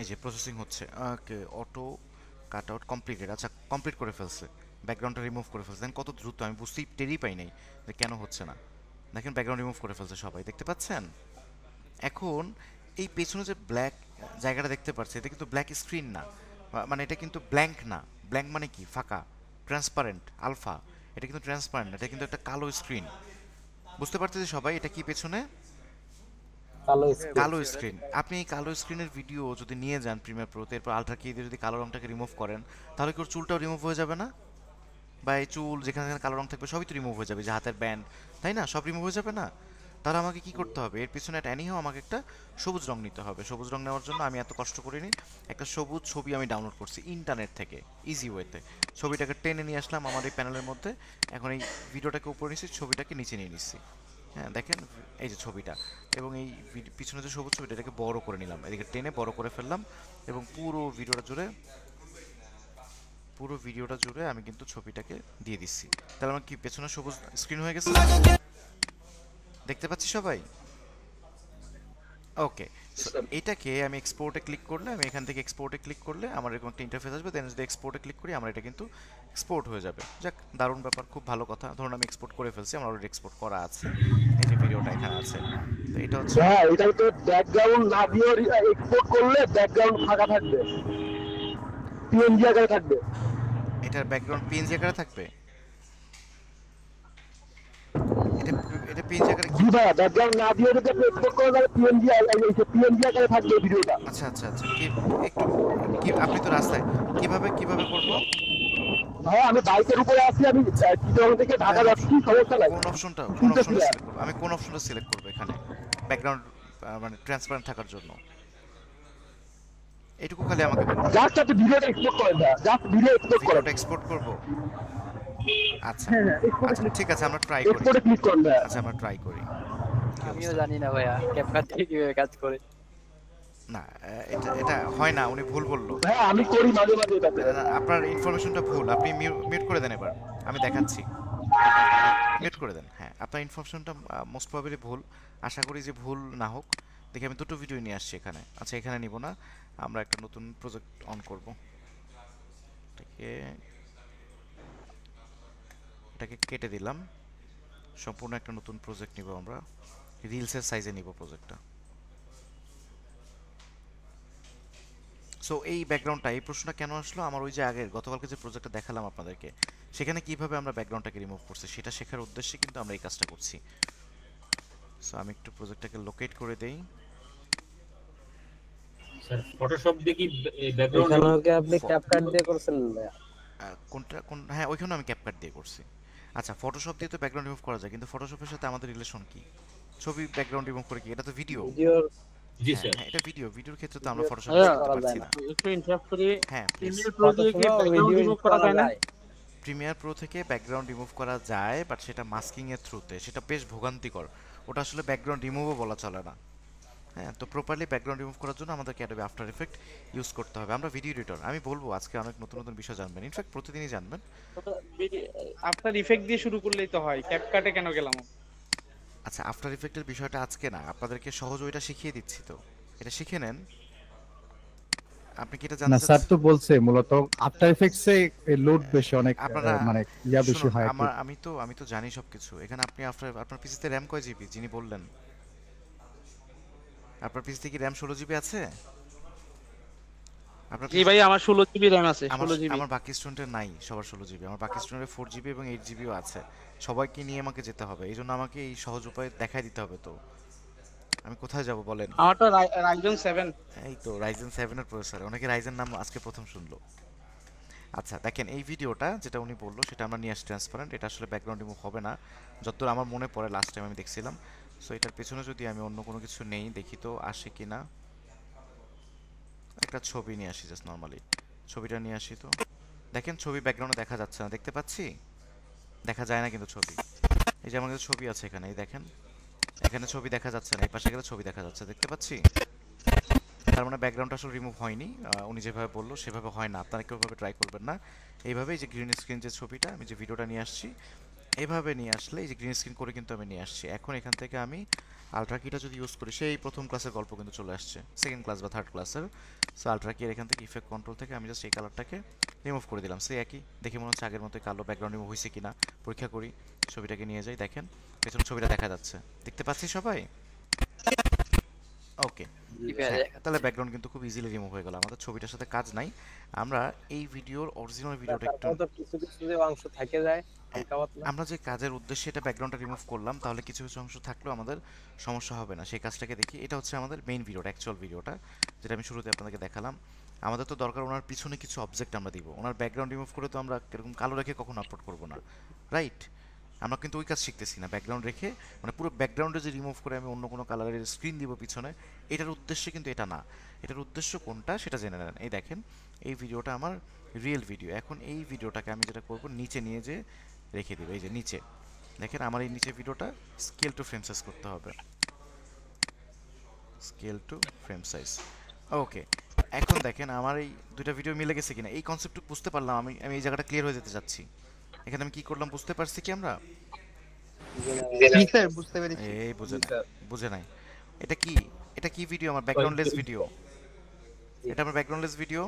এই যে প্রসেসিং হচ্ছে, ওকে, অটো কাট আউট কমপ্লিটেড, আচ্ছা কমপ্লিট করে ফেলছে, ব্যাকগ্রাউন্ডটা রিমুভ করে ফেলছে। দেন কত দ্রুত, আমি বুঝতেই টেরই পাই নাই যে কেন হচ্ছে না। দেখেন ব্যাকগ্রাউন্ড রিমুভ করে ফেলছে, সবাই দেখতে পাচ্ছেন। এখন এই পেছনে যে ব্ল্যাক জায়গাটা দেখতে পাচ্ছি, এটা কিন্তু ব্ল্যাক স্ক্রিন না, মানে এটা কিন্তু ব্ল্যাঙ্ক না। ব্ল্যাঙ্ক মানে কি? ফাঁকা, ট্রান্সপারেন্ট, আলফা। এটা কিন্তু ট্রান্সপারেন্ট, এটা কিন্তু একটা কালো স্ক্রিন। বুঝতে পারতেছি সবাই এটা কি পেছনে? কালো স্ক্রিন। আপনি এই কালো স্ক্রিনের ভিডিও যদি নিয়ে যান প্রিমিয়ার প্রোতে, এরপর আলট্রা কি দিয়ে যদি কালো রংটাকে রিমুভ করেন, তাহলে কি ওর চুলটাও রিমুভ হয়ে যাবে না? বা এই চুল যেখানে যেখানে কালো রং থাকবে সবই তো রিমুভ হয়ে যাবে, যে হাতের ব্যান্ড, তাই না? সব রিমুভ হয়ে যাবে না? তাহলে আমাকে কি করতে হবে? এর পিছনে একটা অ্যানিহাও আমাকে একটা সবুজ রং নিতে হবে। সবুজ রং নেওয়ার জন্য আমি এত কষ্ট করিনি, একটা সবুজ ছবি আমি ডাউনলোড করছি ইন্টারনেট থেকে ইজি ওয়েতে। ছবিটাকে টেনে নিয়ে আসলাম আমার এই প্যানেলের মধ্যে। এখন এই ভিডিওটাকে উপরে নিচ্ছি, ছবিটাকে নিচে নিয়ে নিচ্ছি। হ্যাঁ দেখেন এই যে ছবিটা, এবং এই পিছনে যে সবুজ ছবিটা, এটাকে বড় করে নিলাম, এদিকে টেনে বড় করে ফেললাম, এবং পুরো ভিডিওটা জুড়ে আমি কিন্তু ছবিটাকে দিয়ে দিচ্ছি। তাহলে আমার কি পেছনে সবুজ স্ক্রিন হয়ে গেছে, দেখতে পাচ্ছি সবাই? ওকে, এটাকে আমি এক্সপোর্টে ক্লিক করলে, আমি এখান থেকে এক্সপোর্টে ক্লিক করলে আমার এরকম একটা ইন্টারফেস আসবে। দেন যদি এক্সপোর্টে ক্লিক করি, আমার এটা কিন্তু এক্সপোর্ট হয়ে যাবে। যাক, দারুণ ব্যাপার, খুব ভালো কথা। ধরুন আমি এক্সপোর্ট করে ফেলছি, আমার অলরেডি এক্সপোর্ট করা আছে, এই যে ভিডিওটা এখানে আছে। তো এটা হচ্ছে, হ্যাঁ, এটা তো ব্যাকগ্রাউন্ড না দিয়ে এক্সপোর্ট করলে ব্যাকগ্রাউন্ড ফাঁকা থাকবে, পিএনজি আকারে থাকবে। এটার ব্যাকগ্রাউন্ড পিএনজি আকারে থাকবে। এটা এটা পিএনজি আকারে জি ভাইয়া, ব্যাকগ্রাউন্ড না দিয়ে যদি আপনি এক্সপোর্ট করেন তাহলে পিএনজি আকারে থাকবে ভিডিওটা। আচ্ছা আচ্ছা আচ্ছা, কি একটু কি, আপনি তো রাস্তায়, কিভাবে করব? ভাইয়া আমি বাইকের উপরে আছি, আমি চিটাগং থেকে ঢাকা যাচ্ছি, সমস্যা নাই। কোন অপশনটা সিলেক্ট করব? আমি কোন অপশনটা সিলেক্ট করব এখানে ব্যাকগ্রাউন্ড মানে ট্রান্সপারেন্ট থাকার জন্য? এটুকু খালি আমাকে বলুন। জাস্ট আপনি ভিডিওটা এক্সপোর্ট করেন না, জাস্ট ভিডিও এক্সপোর্ট করেন। ভিডিওটা এক্সপোর্ট করব? আচ্ছা হ্যাঁ হ্যাঁ, আচ্ছা, ঠিক আছে, আমরা ট্রাই করি। এক্সপোর্টে ক্লিক করেন ভাইয়া। আচ্ছা আমরা ট্রাই করি। আমিও জানি না ভাইয়া ক্যাপকাট থেকে কিভাবে কাজ করে। না, এটা হয় না, উনি ভুল বললো। হ্যাঁ, আমি করি মাঝে মাঝে এটাতে। আপনার ইনফরমেশনটা ভুল, আপনি মিউট করে দেন, এবার আমি দেখাচ্ছি, মিউট করে দেন। হ্যাঁ, আপনার ইনফরমেশনটা মোস্ট প্রবাবলি ভুল, আশা করি যে ভুল না হোক। দেখি আমি দুটো ভিডিও নিয়ে আসছি এখানে। আচ্ছা, এখানে নিব না, আমরা একটা নতুন প্রজেক্ট অন করব। এটাকে কেটে দিলাম, সম্পূর্ণ একটা নতুন প্রজেক্ট নিব আমরা, রিলসের সাইজে নিব প্রজেক্টটা। সো এই ব্যাকগ্রাউন্ডটা, এই প্রশ্নটা কেন আসলো আমার, ওই যে আগের গতকালকে যে প্রজেক্টটা দেখালাম আপনাদেরকে, সেখানে কিভাবে আমরা ব্যাকগ্রাউন্ডটাকে রিমুভ করছি সেটা শেখার উদ্দেশ্যে কিন্তু আমরা এই কাজটা করছি। সো আমি একটু প্রজেক্টটাকে লোকেট করে দেই। স্যার ফটোশপ দিয়ে কি ব্যাকগ্রাউন্ড এখানেও কি আপনি ক্যাপকাট দিয়ে করছেন ভাইয়া? হ্যাঁ, ওইখানে আমি ক্যাপকাট দিয়ে করছি। আচ্ছা, ফটোশপ দিয়ে তো ব্যাকগ্রাউন্ড রিমুভ করা যায়, কিন্তু ফটোশপের সাথে আমাদের রিলেশন কি? ছবি ব্যাকগ্রাউন্ড রিমুভ করে কি? এটা তো ভিডিও। ভিডিওর জি হ্যাঁ স্যার। হ্যাঁ, এটা ভিডিওর ক্ষেত্রে তো আমরা ভিডিও ফটোশপ ইউজ ভাইয়া করতে করা পারছি যায় না। না। একটু ইন্টারাপ্ট করি, হ্যাঁ প্লিজ। প্রিমিয়ার প্রো ফটো দিয়ে কি শুনো ব্যাকগ্রাউন্ড ভিডিও রিমুভ করা করা যায় না? যায়। প্রিমিয়ার প্রো থেকে ব্যাকগ্রাউন্ড রিমুভ করা যায়, বাট সেটা মাস্কিং এর থ্রুতে, সেটা বেশ ভোগান্তিকর। ওটা আসলে ব্যাকগ্রাউন্ড রিমুভও বলা চলে না। হ্যাঁ, তো প্রপারলি ব্যাকগ্রাউন্ড রিমুভ করার জন্য আমাদেরকে অ্যাডোবি আফটার ইফেক্ট ইউজ করতে হবে। আমরা ভিডিও এডিটর, আমি বলবো আজকে অনেক নতুন নতুন বিষয় জানবেন, ইনফ্যাক্ট প্রতিদিনই জানবেন। আফটার ইফেক্ট দিয়ে শুরু করলেই তো হয়, ক্যাপকাটে কেন গেলাম? আচ্ছা, আফটার ইফেক্টের বিষয়টা আজকে না, আপনাদেরকে সহজ ওইটা শিখিয়ে দিচ্ছি, তো এটা শিখে নেন। আপনি কি এটা না জানতে স্যার চাচ্ছেন? তো বলছে মূলত আফটার ইফেক্টসে লোড বেশি অনেক আপনারা মানে ইয়া বেশি শুনুন, হয় আর কি। আমি তো জানি সবকিছু। এখানে আপনি আপনার পিসিতে র্যাম কয় জিবি যিনি বললেন? আপনার পিসিতে কি র্যাম 16 জিবি আছে? আপনার জি ভাই, আমার 16 জিবি র্যাম আছে, আমার 16 জিবি। আমার বাকি স্টুডেন্টের নাই সবার 16 জিবি, আমার বাকি স্টুডেন্টের 4 জিবি এবং 8 জিবিও আছে। সবাইকে নিয়ে আমাকে যেতে হবে, এই জন্য আমাকে এই সহজ উপায় দেখাই দিতে হবে। তো আমি কোথায় যাব বলেন? আমারটা রাইজন 7। এই তো রাইজেন 7-এর প্রসেসর, অনেকে রাইজেন নাম আজকে প্রথম শুনলো। আচ্ছা দেখেন, এই ভিডিওটা যেটা উনি বললো সেটা আমরা নিয়ে আসি ট্রান্সপারেন্ট। এটা আসলে ব্যাকগ্রাউন্ড রিমুভ হবে না, যতদূর আমার মনে পড়ে, লাস্ট টাইম আমি দেখছিলাম। সো এটার পেছনে যদি আমি অন্য কোনো কিছু নেই, দেখি তো আসে কি না। একটা ছবি নিয়ে আসি, জাস্ট নর্মালি ছবিটা নিয়ে আসি। তো দেখেন, ছবি ব্যাকগ্রাউন্ডে দেখা যাচ্ছে না, দেখতে পাচ্ছি? দেখা যায় না কিন্তু ছবি। এই যে আমার কাছে ছবি আছে এখানে, এই দেখেন, এখানে ছবি দেখা যাচ্ছে না, এই পাশে গেলে ছবি দেখা যাচ্ছে, দেখতে পাচ্ছি? তার মানে ব্যাকগ্রাউন্ডটা আসলে রিমুভ হয়নি। উনি যেভাবে বললো সেভাবে হয় না, আপনারা কেউ ভাবে ট্রাই করবেন না। এইভাবেই যে গ্রিন স্ক্রিন যে ছবিটা, আমি যে ভিডিওটা নিয়ে আসছি, এইভাবে নিয়ে আসলে এই যে গ্রিন স্ক্রিন করে কিন্তু আমি নিয়ে আসছি। এখন এখান থেকে আমি আলট্রা কিটা যদি ইউজ করি, সেই প্রথম ক্লাসের গল্প কিন্তু চলে আসছে, সেকেন্ড ক্লাস বা থার্ড ক্লাসের। সো আলট্রা কির এখান থেকে ইফেক্ট কন্ট্রোল থেকে আমি জাস্ট এই কালারটাকে রিমুভ করে দিলাম। সে একই দেখে মনে হচ্ছে আগের মতোই কালো। ব্যাকগ্রাউন্ড রিমুভ হয়েছে কিনা পরীক্ষা করি, ছবিটাকে নিয়ে যাই, দেখেন পেছনে ছবিটা দেখা যাচ্ছে, দেখতে পাচ্ছি সবাই? ওকে, তাহলে ব্যাকগ্রাউন্ড কিন্তু খুব ইজিলি রিমুভ হয়ে গেল, আমাদের ছবিটার সাথে কাজ নাই। আমরা এই ভিডিওর অরিজিনাল ভিডিওটা একটু, তারপর তো কিছু কিছু যে অংশ থেকে যায় হালকা পাতলা। আমরা যে কাজের উদ্দেশ্যে এটা ব্যাকগ্রাউন্ডটা রিমুভ করলাম, তাহলে কিছু কিছু অংশ থাকলেও আমাদের সমস্যা হবে না, সেই কাজটাকে দেখি। এটা হচ্ছে আমাদের মেইন ভিডিওটা, অ্যাকচুয়াল ভিডিওটা, যেটা আমি শুরুতে আপনাদেরকে দেখালাম। আমাদের তো দরকার ওনার পিছনে কিছু অবজেক্ট আমরা দিব, ওনার ব্যাকগ্রাউন্ড রিমুভ করে তো আমরা এরকম কালো রেখে কখনো আপলোড করবো না, রাইট? আমরা কিন্তু ওই কাজ শিখতেছি না, ব্যাকগ্রাউন্ড রেখে, মানে পুরো ব্যাকগ্রাউন্ডে যে রিমুভ করে আমি অন্য কোনো কালারের স্ক্রিন দিব পিছনে, এটার উদ্দেশ্য কিন্তু এটা না। এটার উদ্দেশ্য কোনটা সেটা জেনে নেন। এই দেখেন, এই ভিডিওটা আমার রিয়েল ভিডিও। এখন এই ভিডিওটাকে আমি যেটা করব, নিচে নিয়ে যে রেখে দিব, এই যে নিচে দেখেন, আমার এই নিচে ভিডিওটা স্কেল টু ফ্রেম সাইজ করতে হবে, স্কেল টু ফ্রেম সাইজ। ওকে, এখন দেখেন আমার এই দুইটা ভিডিও মিলে গেছে কিনা, এই কনসেপ্টটুকু বুঝতে পারলাম। আমি আমি এই জায়গাটা ক্লিয়ার হয়ে যেতে চাচ্ছি। এখানে আমি কি করলাম বুঝতে পারছি কি আমরা? জি স্যার, বুঝতে পেরেছি। এই বুঝে জি নাই, স্যার। বুঝে নাই। এটা কি, এটা কি ভিডিও আমার? ব্যাকগ্রাউন্ডলেস ভিডিও। এটা আমার ব্যাকগ্রাউন্ডলেস ভিডিও।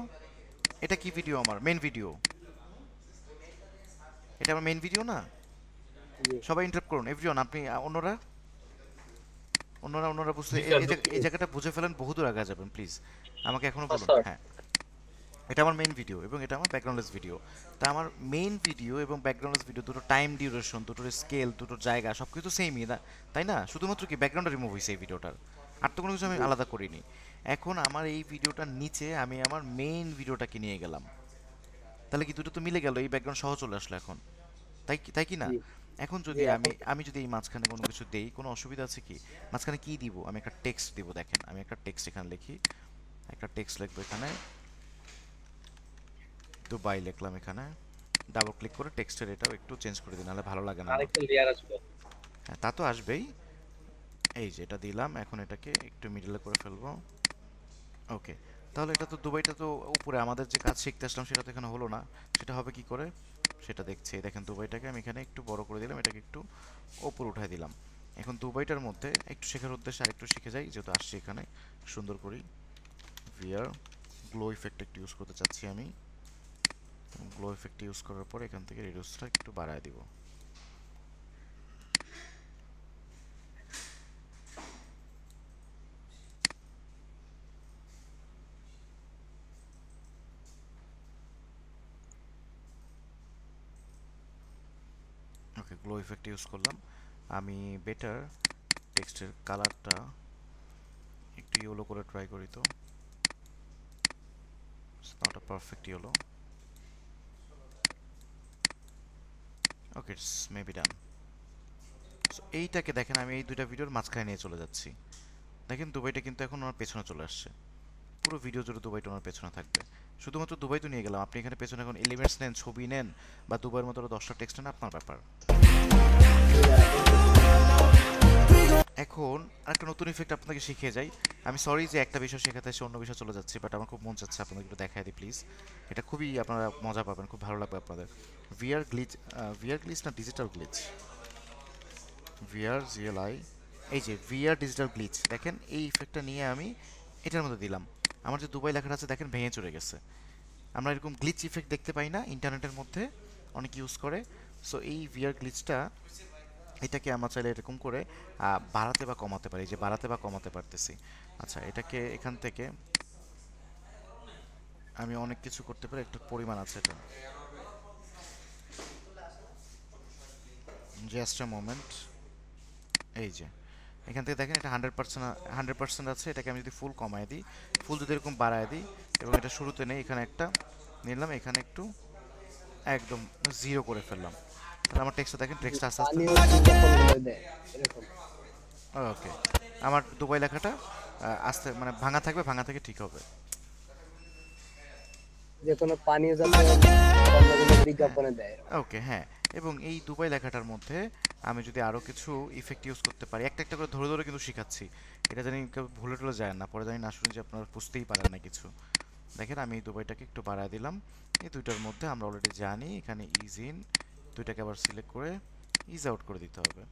এটা কি ভিডিও? আমার মেইন ভিডিও। এটা আমার মেইন ভিডিও না? জি। সবাই ইন্টারাপ্ট করুন, এভরিওয়ান। আপনি অন্যরা অন্যরা অন্যরা বুঝতে জি স্যার, এই জায়গাটা বুঝে ফেলেন, বহুদূর আগে যাবেন প্লিজ। আমাকে এখনো বলুন। স্যার। হ্যাঁ, এটা আমার মেইন ভিডিও এবং এটা আমার ব্যাকগ্রাউন্ডলেস ভিডিও। তা আমার মেইন ভিডিও এবং ব্যাকগ্রাউন্ডলেস ভিডিও দুটো টাইম ডিউরেশন, দুটোর স্কেল, দুটোর জায়গা সব কিছু সেমই না, তাই না? শুধুমাত্র কি ব্যাকগ্রাউন্ডটা রিমুভ হয়েছে এই ভিডিওটার, আর তো কোনো কিছু আমি আলাদা করিনি। এখন আমার এই ভিডিওটার নিচে আমি আমার মেইন ভিডিওটাকে নিয়ে গেলাম, তাহলে কি দুটো তো মিলে গেল, এই ব্যাকগ্রাউন্ড সহ চলে আসলো এখন, তাই কি না? জি। এখন যদি জি, আমি যদি এই মাঝখানে কোনো কিছু দেই, কোনো অসুবিধা আছে কি? মাঝখানে কি দিব? আমি একটা টেক্সট দিব, দেখেন আমি একটা টেক্সট এখানে লিখি, একটা টেক্সট লিখবো এখানে, দুবাই লিখলাম এখানে, ডাবল ক্লিক করে টেক্সটের এটাও একটু চেঞ্জ করে দিই, নাহলে ভালো লাগে না আমার। আরেকটা লেয়ার আসবে। হ্যাঁ, তা তো আসবেই। এই যে এটা দিলাম, এখন এটাকে একটু মিডলে করে ফেলবো। ওকে, তাহলে এটা তো দুবাইটা তো উপরে, আমাদের যে কাজ শিখতে আসলাম সেটা তো এখানে হলো না, সেটা হবে কি করে সেটা দেখছি। দেখেন, দুবাইটাকে আমি এখানে একটু বড় করে দিলাম, এটাকে একটু ওপর উঠাই দিলাম। এখন দুবাইটার মধ্যে একটু শেখার উদ্দেশ্যে আরেকটু শিখে যাই, যেহেতু আসছি এখানে, সুন্দর করি ভিআর গ্লো ইফেক্ট একটু ইউজ করতে চাচ্ছি আমি। গ্লো ইফেক্ট ইউজ করার পর এখান থেকে রেডিউসটা একটু বাড়ায় দিব। ওকে, গ্লো ইফেক্ট ইউজ করলাম আমি। বেটার টেক্সটের কালারটা একটু ইয়েলো করে ট্রাই করি, তো it's not a perfect yellow. Okay, it's maybe done. So এইটাকে দেখেন, আমি এই দুইটা ভিডিওর মাঝখানে নিয়ে চলে যাচ্ছি। দেখেন দুবাইটা কিন্তু এখন ওনার পেছনে চলে আসছে, পুরো ভিডিও জুড়ে দুবাইটা ওনার পেছনে থাকবে। শুধুমাত্র দুবাই তো নিয়ে গেলাম, আপনি এখানে পেছনে এখন এলিমেন্টস নেন, ছবি নেন, বা দুবাইয়ের মতো 10টা টেক্সট নেন, আপনার ব্যাপার। এখন আরেকটা নতুন ইফেক্ট আপনাকে শিখিয়ে যাই। আমি সরি যে একটা বিষয় শেখাতে এসে অন্য বিষয় চলে যাচ্ছি, বাট আমার খুব মন চাচ্ছে আপনাদের একটু দেখায় দিই প্লিজ। এটা খুবই আপনারা মজা পাবেন, খুব ভালো লাগবে আপনাদের। ভিআর গ্লিচ না ডিজিটাল গ্লিচ, ভিআর জিএলআই, এই যে ভিআর ডিজিটাল গ্লিচ। দেখেন এই ইফেক্টটা নিয়ে আমি এটার মধ্যে দিলাম, আমার যে দুবাই লেখাটা আছে দেখেন ভেঙে চলে গেছে। আমরা এরকম গ্লিচ ইফেক্ট দেখতে পাই না, ইন্টারনেটের মধ্যে অনেক ইউজ করে। সো এই ভিআর গ্লিচটা, এটাকে আমরা চাইলে এরকম করে বাড়াতে বা কমাতে পারি, যে বাড়াতে বা কমাতে পারতেছি। আচ্ছা, এটাকে এখান থেকে আমি অনেক কিছু করতে পারি, একটা পরিমাণ আছে এটা। জাস্ট আ মোমেন্ট, এই যে এখান থেকে দেখেন এটা 100% আছে। এটাকে আমি যদি ফুল কমায় দিই, ফুল যদি এরকম বাড়ায় দিই, এবং এটা শুরুতে নেই, এখানে একটা নিলাম, এখানে একটু একদম 0 করে ফেললাম, তাহলে আমার টেক্সটটা দেখেন, টেক্সটটা আস্তে আস্তে, ওকে, আমার দুবাই লেখাটা আস্তে মানে ভাঙা থাকবে, ভাঙা থেকে ঠিক হবে। যে কোনো পানীয় জাতীয় পণ্যগুলো বিজ্ঞাপনে দেয়। ওকে, হ্যাঁ। এবং এই দুবাই লেখাটার মধ্যে আমি যদি আরও কিছু ইফেক্ট ইউজ করতে পারি, একটা একটা করে ধরে ধরে কিন্তু শিখাচ্ছি, এটা জানি কেউ ভুলে টুলে যায় না, পরে জানি না শুনি যে আপনারা বুঝতেই পারেন না কিছু। দেখেন আমি এই দুবাইটাকে একটু বাড়ায় দিলাম, এই দুইটার মধ্যে আমরা অলরেডি জানি এখানে ইজ ইন, দুইটাকে আবার সিলেক্ট করে ইজ আউট করে দিতে হবে।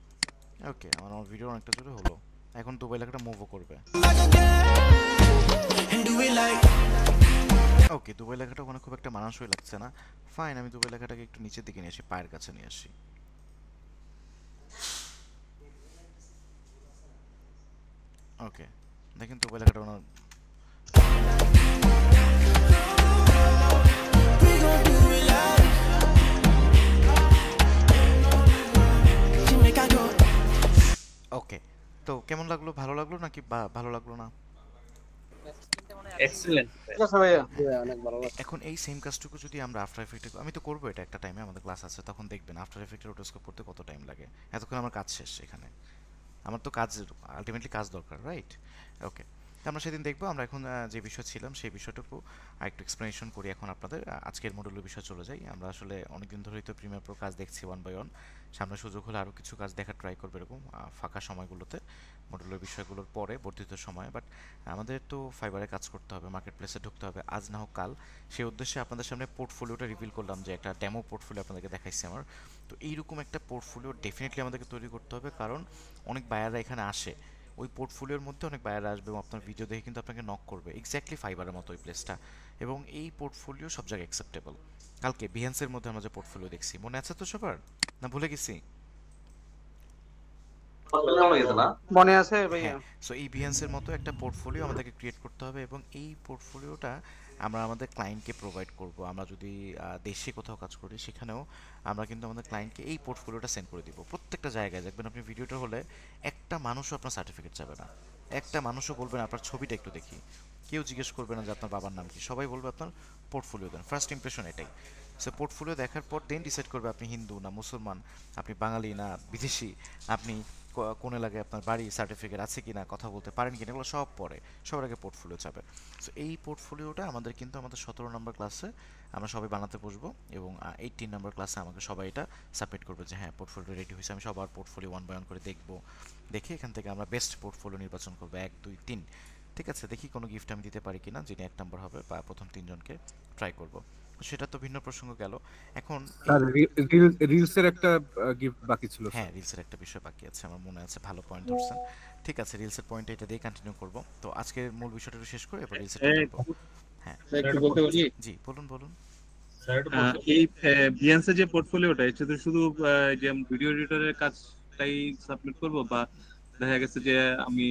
ওকে, আমার ভিডিও অনেকটা জোরে হলো। এখন দুবাই লেখাটা মুভও করবে। ওকে, দুবাই লেখাটা ওখানে খুব একটা মানানসই লাগছে না, ফাইন। আমি দুবাই লেখাটাকে একটু নিচের দিকে নিয়ে আসি, পায়ের কাছে নিয়ে আসি। ওকে, দেখেন দুবাই লেখাটা ওনার ওকে। তো কেমন লাগলো, ভালো লাগলো নাকি ভালো লাগলো না? এক্সেলেন্ট। অনেক ভালো লাগছে। এখন এই সেম কাজটুকু যদি আমরা আফটার এফেক্টে, আমি তো করবো এটা একটা টাইমে, আমাদের ক্লাস আছে তখন দেখবেন আফটার এফেক্টের রোটোস্কোপ করতে কত টাইম লাগে। এতক্ষণ আমার কাজ শেষ, এখানে আমার তো কাজ, আলটিমেটলি কাজ দরকার, রাইট? ওকে, আমরা সেদিন দেখবো। আমরা এখন যে বিষয় ছিলাম সেই বিষয়টুকু একটু এক্সপ্লেনেশন করি এখন আপনাদের। আজকের মডেলের বিষয় চলে যাই। আমরা আসলে অনেকদিন ধরেই তো প্রিমিয়ার প্রো কাজ দেখছি 1 বাই 1, সামনে সুযোগ হলে আরও কিছু কাজ দেখার ট্রাই করবে এরকম ফাঁকা সময়গুলোতে, মডেলের বিষয়গুলোর পরে বর্ধিত সময়ে। বাট আমাদের তো ফাইবারে কাজ করতে হবে, মার্কেট প্লেসে ঢুকতে হবে, আজ না হোক কাল। সেই উদ্দেশ্যে আপনাদের সামনে পোর্টফোলিওটা রিভিল করলাম, যে একটা ডেমো পোর্টফোলিও আপনাদেরকে দেখাইছি আমার। তো এইরকম একটা পোর্টফোলিও ডেফিনেটলি আমাদেরকে তৈরি করতে হবে, কারণ অনেক বায়াররা এখানে আসে, ওই পোর্টফোলিওর মধ্যে অনেক বায়ার আসবে এবং আপনার ভিডিও দেখে কিন্তু আপনাকে নক করবে, এক্স্যাক্টলি ফাইবারের মতো ওই প্লেসটা। এবং এই পোর্টফোলিও সব জায়গায় অ্যাকসেপ্টেবল। কালকে বিহেন্সের মধ্যে আমরা যে পোর্টফোলিও দেখছি, মনে আছে তো সবার, না ভুলে গেছি? মনে আছে ভাইয়া? সো এই বিহেন্সের মতো একটা পোর্টফোলিও আমাদেরকে ক্রিয়েট করতে হবে, এবং এই পোর্টফোলিওটা আমরা আমাদের ক্লায়েন্টকে প্রোভাইড করব। আমরা যদি দেশে কোথাও কাজ করি, সেখানেও আমরা কিন্তু আমাদের ক্লায়েন্টকে এই পোর্টফোলিওটা সেন্ড করে দিব। প্রত্যেকটা জায়গায় দেখবেন আপনি ভিডিওটা হলে একটা মানুষও আপনার সার্টিফিকেট চাবে না, একটা মানুষও বলবেন আপনার ছবিটা একটু দেখি, কেউ জিজ্ঞেস করবে না যে আপনার বাবার নাম কি, সবাই বলবে আপনার পোর্টফোলিও দেন। ফার্স্ট ইমপ্রেশন এটাই। সো পোর্টফোলিও দেখার পর দেন ডিসাইড করবে আপনি হিন্দু না মুসলমান, আপনি বাঙালি না বিদেশি, আপনি কোন এলাকায় আপনার বাড়ি, সার্টিফিকেট আছে কিনা, কথা বলতে পারেন কিনা, এগুলো সব পরে, সবার আগে পোর্টফোলিও চাবে। সো এই পোর্টফোলিওটা আমাদের কিন্তু আমাদের 17 নম্বর ক্লাসে আমরা সবাই বানাতে বসবো, এবং 18 নম্বর ক্লাসে আমাকে সবাই এটা সাবমিট করবে যে হ্যাঁ পোর্টফোলিও রেডি হয়েছে। আমি সবার পোর্টফোলিও 1 বাই 1 করে দেখবো, দেখে এখান থেকে আমরা বেস্ট পোর্টফোলিও নির্বাচন করবো 1 2 3। ঠিক আছে, দেখি কোনো গিফট আমি দিতে পারি কিনা, যিনি 1 নম্বর হবে বা প্রথম 3 জনকে ট্রাই করব। সেটা তো ভিন্ন প্রসঙ্গ গেল। এখন রিলসের একটা গিফট বাকি ছিল। হ্যাঁ, রিলসের একটা বিষয় বাকি আছে, আমার মনে আছে, ভালো পয়েন্ট ধরছেন। ঠিক আছে, রিলসের পয়েন্ট এটা দিয়ে কন্টিনিউ করব। তো আজকের মূল বিষয়টা শেষ করে এবার রিলসের করব। হ্যাঁ, একটু বলতে বলি। জি বলুন বলুন। এই বিয়ান্সের যে পোর্টফোলিওটা, এটা তো শুধু যে ভিডিও এডিটরের কাজটাই সাবমিট করব, বা দেখা গেছে যে আমি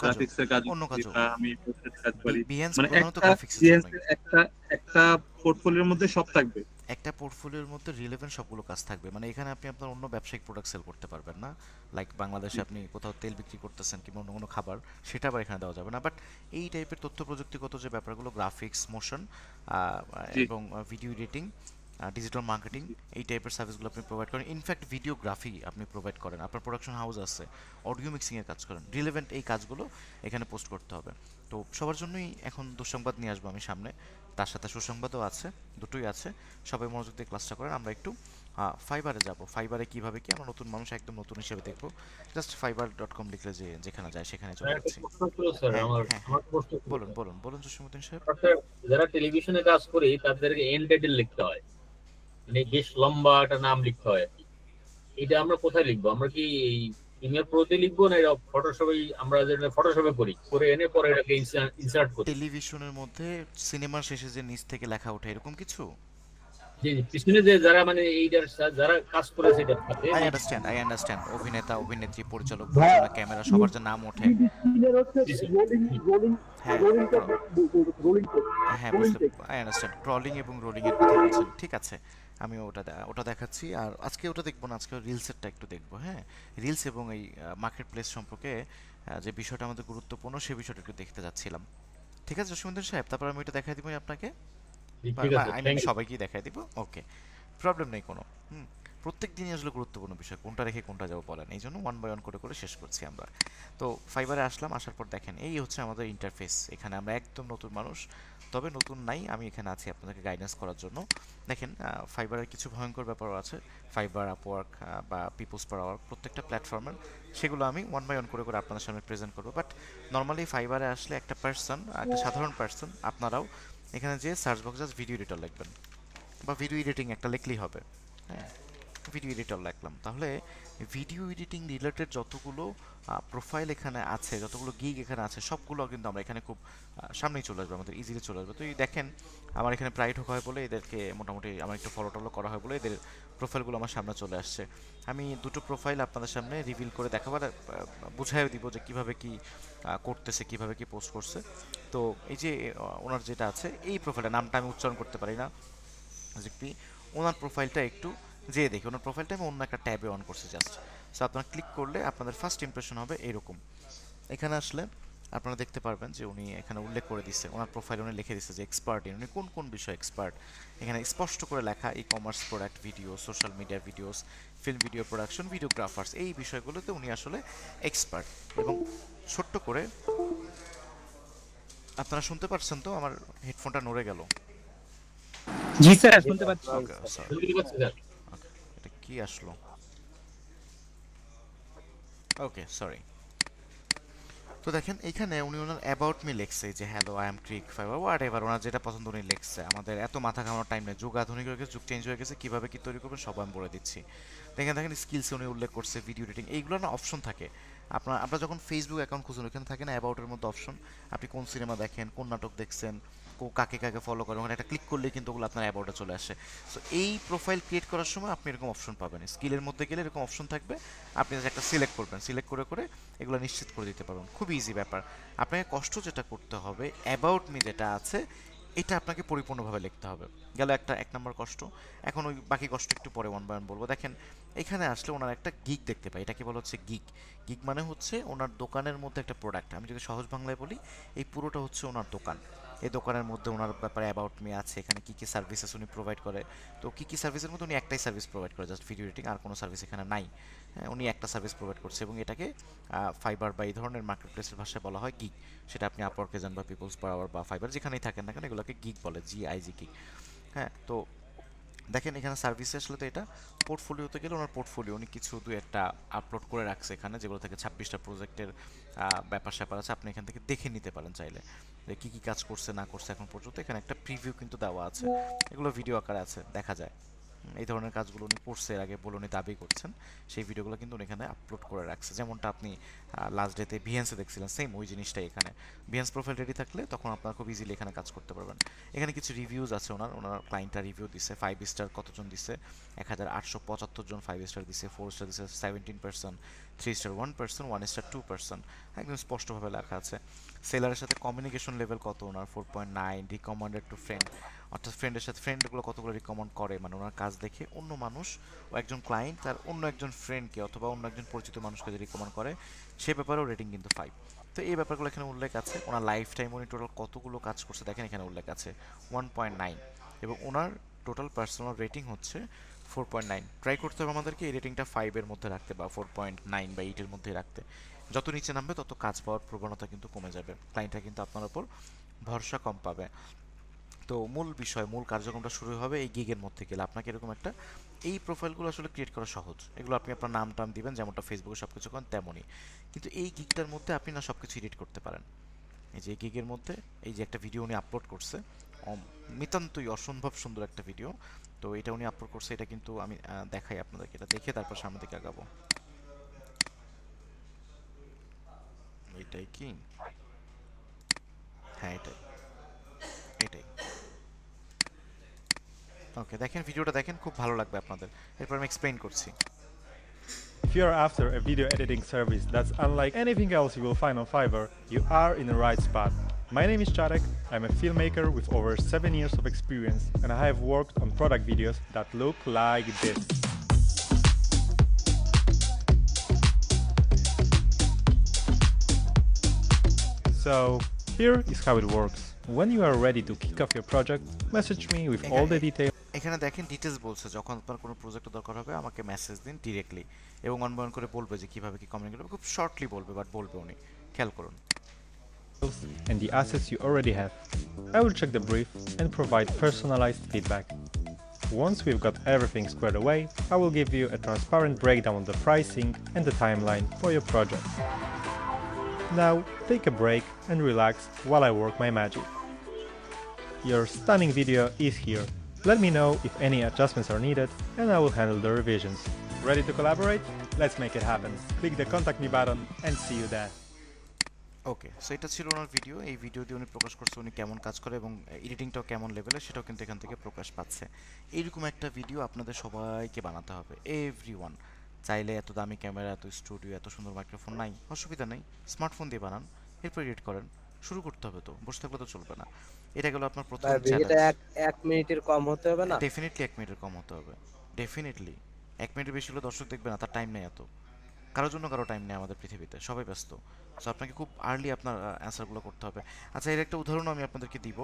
গ্রাফিক্সের কাজ, আমি কাজ করি, মানে একটা পোর্টফোলিওর মধ্যে সব থাকবে, একটা পোর্টফোলিওর মধ্যে রিলেভেন্ট সবগুলো কাজ থাকবে। মানে এখানে আপনি আপনার অন্য ব্যবসায়িক প্রোডাক্ট সেল করতে পারবেন না, লাইক বাংলাদেশে আপনি কোথাও তেল বিক্রি করতেছেন কিংবা অন্য কোনো খাবার, সেটা আবার এখানে দেওয়া যাবে না। বাট এই টাইপের তথ্য প্রযুক্তিগত যে ব্যাপারগুলো, গ্রাফিক্স, মোশন এবং ভিডিও এডিটিং, ডিজিটাল মার্কেটিং, এই টাইপের সার্ভিসগুলো আপনি প্রোভাইড করেন। ইনফ্যাক্ট ভিডিওগ্রাফি আপনি প্রোভাইড করেন, আপনার প্রোডাকশন হাউস আছে, অডিও মিক্সিংয়ের কাজ করেন, রিলেভেন্ট এই কাজগুলো এখানে পোস্ট করতে হবে। তো সবার জন্যই এখন দুঃসংবাদ নিয়ে আসবো আমি সামনে, তার সাথে সুসংবাদও আছে, দুটোই আছে। সবাই মনোযোগ দিয়ে ক্লাসটা করেন। আমরা একটু ফাইবারে যাব। ফাইবারে কীভাবে কি আমরা নতুন মানুষ একদম নতুন হিসেবে দেখবো। জাস্ট fiverr.com লিখলে যে যেখানে যায় সেখানে চলে যাচ্ছি। হ্যাঁ হ্যাঁ হ্যাঁ, বলুন বলুন বলুন জসীমউদ্দিন সাহেব। যারা টেলিভিশনে কাজ করি তাদেরকে এন্ড টাইটেল লিখতে হয়, মানে বেশ লম্বা একটা নাম লিখতে হয়। এটা আমরা কোথায় লিখবো? আমরা কি প্রিমিয়ার প্রোতে লিখবো, না এটা ফটোশপে? আমরা যেটা ফটোশপে করি, করে এনে পরে এটাকে ইনসার্ট করি। টেলিভিশনের মধ্যে সিনেমার শেষে যে নিচ থেকে লেখা ওঠে এরকম কিছু? যে পিছনে যে যারা মানে এইটার যারা কাজ করেছে এটার সাথে, আই আন্ডারস্ট্যান্ড অভিনেতা, অভিনেত্রী, পরিচালক, পরিচালনা, ক্যামেরা, সবার যে নাম ওঠে। হ্যাঁ বুঝতে, আই আন্ডারস্ট্যান্ড। ক্রলিং এবং রোলিং এর কথা বলছেন, ঠিক আছে। আমি ওটা দেখাচ্ছি। আর আজকে ওটা দেখবো না, আজকে রিলসেরটা একটু দেখবো। হ্যাঁ, রিলস এবং এই মার্কেট প্লেস সম্পর্কে যে বিষয়টা আমাদের গুরুত্বপূর্ণ সেই বিষয়টা একটু দেখতে যাচ্ছিলাম। ঠিক আছে জসীমউদ্দিন সাহেব, তারপর আমি ওটা দেখাই দিব আপনাকে, সবাইকে দেখাই দিব। ওকে, প্রবলেম নেই কোনো। প্রত্যেক দিনই আসলে গুরুত্বপূর্ণ বিষয়, কোনটা রেখে কোনটা যাবো বলেন, এই জন্য 1 বাই 1 করে করে শেষ করছি আমরা। তো ফাইবারে আসলাম, আসার পর দেখেন এই হচ্ছে আমাদের ইন্টারফেস। এখানে আমরা একদম নতুন মানুষ, তবে নতুন নাই, আমি এখানে আছি আপনাদেরকে গাইডেন্স করার জন্য। দেখেন ফাইবারের কিছু ভয়ঙ্কর ব্যাপারও আছে। ফাইবার, আপওয়ার্ক বা পিপলস পার আওয়ার, প্রত্যেকটা প্ল্যাটফর্মের, সেগুলো আমি 1 বাই 1 করে করে আপনাদের সামনে প্রেজেন্ট করবো। বাট নর্মালি ফাইবারে আসলে একটা পার্সন, একটা সাধারণ পার্সন, আপনারাও এখানে যে সার্চ বক্সে ভিডিও এডিটর লিখবেন বা ভিডিও এডিটিং একটা লিখলেই হবে। হ্যাঁ, ভিডিও এডিটর লিখলাম, তাহলে ভিডিও এডিটিং রিলেটেড যতগুলো প্রোফাইল এখানে আছে, যতগুলো গিগ এখানে আছে, সবগুলো কিন্তু আমরা এখানে খুব সামনেই চলে আসবে, আমাদের ইজিলি চলে আসবে। তো এই দেখেন আমার এখানে প্রায় ঢোকা হয় বলে এদেরকে মোটামুটি আমার একটু ফলো টলো করা হয় বলে এদের প্রোফাইলগুলো আমার সামনে চলে আসছে। আমি দুটো প্রোফাইল আপনাদের সামনে রিভিল করে দেখাবার, বুঝাই দিব যে কীভাবে কি করতেছে, কীভাবে কি পোস্ট করছে। তো এই যে ওনার যেটা আছে এই প্রোফাইলের নামটা আমি উচ্চারণ করতে পারি না, ওনার প্রোফাইলটা একটু যে দেখি, ওনার প্রোফাইলটা আমি অন্য একটা ট্যাবে অন করছি জাস্ট। সো আপনারা ক্লিক করলে আপনাদের ফার্স্ট ইমপ্রেশন হবে এরকম। এখানে আসলে আপনারা দেখতে পারবেন যে উনি এখানে উল্লেখ করে দিচ্ছে, ওনার প্রোফাইলে উনি লিখে দিচ্ছে যে এক্সপার্ট ইন, উনি কোন কোন বিষয়ে এক্সপার্ট। এখানে স্পষ্ট করে লেখা e commerce product, video, social media videos, film video production, videographers, এই বিষয়গুলোতে উনি আসলে এক্সপার্ট। এবং ছোট্ট করে আপনারা শুনতে পাচ্ছেন তো? আমার হেডফোনটা নড়ে গেল। জি স্যার, শুনতে পাচ্ছি। ওকে এটা কি আসলো? Okay sorry. তো দেখেন এখানে উনি ওনার অ্যাবাউট মি লিখছে যে হ্যালো আই এম ক্রিক ফাইবার, হোয়াট এভার, ওনার যেটা পছন্দ উনি লিখছে। আমাদের এত মাথা ঘামানোর টাইম নেই, যুগ আধুনিক হয়ে গেছে, যুগ চেঞ্জ হয়ে গেছে, কীভাবে কী তৈরি করবেন সব আমি বলে দিচ্ছি। দেখেন দেখেন স্কিলস উনি উল্লেখ করছে, ভিডিও এডিটিং, এইগুলো না অপশন থাকে। আপনারা যখন ফেসবুক অ্যাকাউন্ট খুঁজুন ওখানে থাকে না অ্যাবাউটের মধ্যে অপশন, আপনি কোন সিনেমা দেখেন, কোন নাটক দেখছেন, কাকে কাকে ফলো করেন, ওখানে একটা ক্লিক করলেই কিন্তু ওগুলো আপনার অ্যাবাউটে চলে আসে। সো এই প্রোফাইল ক্রিয়েট করার সময় আপনি এরকম অপশন পাবেন, স্কিলের মধ্যে গেলে এরকম অপশন থাকবে, আপনি একটা সিলেক্ট করবেন, সিলেক্ট করে করে এগুলো নিশ্চিত করে দিতে পারবেন। খুব ইজি ব্যাপার। আপনাকে কষ্ট যেটা করতে হবে, অ্যাবাউট মি যেটা আছে এটা আপনাকে পরিপূর্ণভাবে লিখতে হবে। গেল এক নম্বর কষ্ট। এখন ওই বাকি কষ্ট একটু পরে 1 বাই 1 বলবো। দেখেন এখানে আসলে ওনার একটা গিগ দেখতে পাই, এটাকে বলা হচ্ছে গিগ। গিগ মানে হচ্ছে ওনার দোকানের মধ্যে একটা প্রোডাক্ট। আমি যদি সহজ বাংলায় বলি, এই পুরোটা হচ্ছে ওনার দোকান। এই দোকানের মধ্যে ওনার ব্যাপারে অ্যাবাউট মি আছে, এখানে কী কী সার্ভিসেস উনি প্রোভাইড করে। তো কী কী সার্ভিসের মধ্যে উনি একটাই সার্ভিস প্রোভাইড করে, জাস্ট ভিডিও এডিটিং, আর কোনো সার্ভিস এখানে নাই। হ্যাঁ, উনি একটা সার্ভিস প্রোভাইড করছে এবং এটাকে ফাইবার বা এই ধরনের মার্কেট প্লেসের ভাষায় বলা হয় গিগ। সেটা আপনি আপওয়ার্কে যান বা পিপলস পার আওয়ার বা ফাইবার যেখানেই থাকেন না কেন, এগুলোকে গিগ বলে, GIG গিগ। হ্যাঁ, তো দেখেন এখানে সার্ভিসে আসলে তো এটা পোর্টফোলিওতে গেলে ওনার পোর্টফোলিও উনি কিছু দু একটা আপলোড করে রাখছে এখানে, যেগুলো থেকে 26টা প্রজেক্টের ব্যাপার স্যাপার আছে। আপনি এখান থেকে দেখে নিতে পারেন চাইলে যে কী কী কাজ করছে না করছে এখন পর্যন্ত। এখানে একটা প্রিভিউ কিন্তু দেওয়া আছে, এগুলো ভিডিও আকারে আছে, দেখা যায়। এই ধরনের কাজগুলো উনি করছে এর আগে বলে উনি দাবি করছেন, সেই ভিডিওগুলো কিন্তু উনি এখানে আপলোড করে রাখছে। যেমনটা আপনি লাস্ট ডেতে বিহেন্সে দেখছিলেন, সেম ওই জিনিসটাই এখানে। বিহেন্স প্রোফাইল রেডি থাকলে তখন আপনারা খুব ইজিলি এখানে কাজ করতে পারবেন। এখানে কিছু রিভিউজ আছে ওনার ক্লায়েন্টরা রিভিউ দিচ্ছে। 5 স্টার কতজন দিচ্ছে? 1875 জন 5 স্টার দিচ্ছে, 4 স্টার দিচ্ছে 17%, 3 স্টার 1%, 1 স্টার 2%, একদম স্পষ্টভাবে লেখা আছে। সেলারের সাথে কমিউনিকেশন লেভেল কত ওনার? 4.9। রিকমেন্ডেড টু ফ্রেন্ড, অর্থাৎ ফ্রেন্ডের সাথে ফ্রেন্ডগুলো কতগুলো রিকমেন্ড করে, মানে ওনার কাজ দেখে অন্য মানুষ ও একজন ক্লায়েন্ট তার অন্য একজন ফ্রেন্ডকে অথবা অন্য একজন পরিচিত মানুষকে যে রিকমেন্ড করে সে ব্যাপারেও রেটিং কিন্তু 5। তো এই ব্যাপারগুলো এখানে উল্লেখ আছে। ওনার লাইফ টাইম উনি টোটাল কতগুলো কাজ করছে দেখেন এখানে উল্লেখ আছে 1.9। এবং ওনার টোটাল পার্সোনাল রেটিং হচ্ছে 4.9। ট্রাই করতে হবে আমাদেরকে এই রেটিংটা 5 এর মধ্যে রাখতে বা 4.9 বা 8 এর মধ্যে রাখতে। যত নিচে নামবে তত কাজ পাওয়ার প্রবণতা কিন্তু কমে যাবে, ক্লায়েন্টরা কিন্তু আপনার উপর ভরসা কম পাবে। তো মূল বিষয়, মূল কার্যক্রমটা শুরু হবে এই গিগের মধ্যে গেলে। আপনাকে এরকম একটা, এই প্রোফাইলগুলো আসলে ক্রিয়েট করা সহজ, এগুলো আপনি আপনার নাম টাম দিবেন যেমনটা ফেসবুকে সব কিছু করেন তেমনই, কিন্তু এই গিগটার মধ্যে আপনি না সব কিছু এডিট করতে পারেন। এই যে গিগের মধ্যে এই যে একটা ভিডিও উনি আপলোড করছে, নিতান্তই অসম্ভব সুন্দর একটা ভিডিও, তো এটা উনি আপলোড করছে, এটা কিন্তু আমি দেখাই আপনাদেরকে, এটা দেখে তারপর সামনে দিকে আগাবো। এটাই কি? হ্যাঁ এটাই, এটাই। ওকে, দেখেন ভিডিওটা দেখেন, খুব ভালো লাগবে আপনাদের। এরপর আমি এক্সপ্লেইন করছি। If you're after a video editing service that's unlike anything else you will find on Fiverr, you are in the right spot. My name is Czarek, I'm a filmmaker with over 7 years of experience, and I have worked on product videos that look like this. So, here is how it works. When you are ready to kick off your project, message me with all the details. এখানে দেখেন ডিটেইলস বলছে, যখন আপনার কোনো প্রজেক্টের দরকার হবে আমাকে মেসেজ দিন ডিরেক্টলি, এবং অনবয়ন করে বলবে যে কিভাবে কি কমিউনিকেট করবে, খুব শর্টলি বলবে, বাট বলবে উনি, খেয়াল করুন। And the assets you already have. I will check the brief and provide personalized feedback. Once we've got everything squared away, I will give you a transparent breakdown of the pricing and the timeline for your project. Now, take a break and relax while I work my magic. Your stunning video is here. Let me know if any adjustments are needed and I will handle the revisions. Ready to collaborate? Let's make it happen. Click the contact me button and see you there. Okay, so এটা ছিল ওনার ভিডিও। এই ভিডিও দিয়ে উনি প্রকাশ করছে উনি কেমন কাজ করে এবং এডিটিংটাও কেমন লেভেলে, সেটাও কিন্তু এখান থেকে প্রকাশ পাচ্ছে। এইরকম একটা ভিডিও আপনাদের সবাইকে বানাতে হবে, এভরিওয়ান। চাইলে এত দামি ক্যামেরা, এত স্টুডিও, এত সুন্দর মাইক্রোফোন নাই, অসুবিধা নেই, স্মার্টফোন দিয়ে বানান, এরপর এডিট করেন। শুরু করতে হবে, তো বসে থাকলে তো চলবে না। এটা গেল আপনার প্রথম চ্যালেঞ্জ। এটা 1 মিনিটের কম হতে হবে না? ডেফিনেটলি 1 মিনিটের কম হতে হবে, ডেফিনেটলি। 1 মিনিটের বেশি হলে দর্শক দেখবে না, তার টাইম নেই এত, কারোর জন্য কারো টাইম নেই আমাদের পৃথিবীতে, সবাই ব্যস্ত। সো আপনাকে খুব আর্লি আপনার অ্যান্সারগুলো করতে হবে। আচ্ছা, এর একটা উদাহরণ আমি আপনাদেরকে দিব।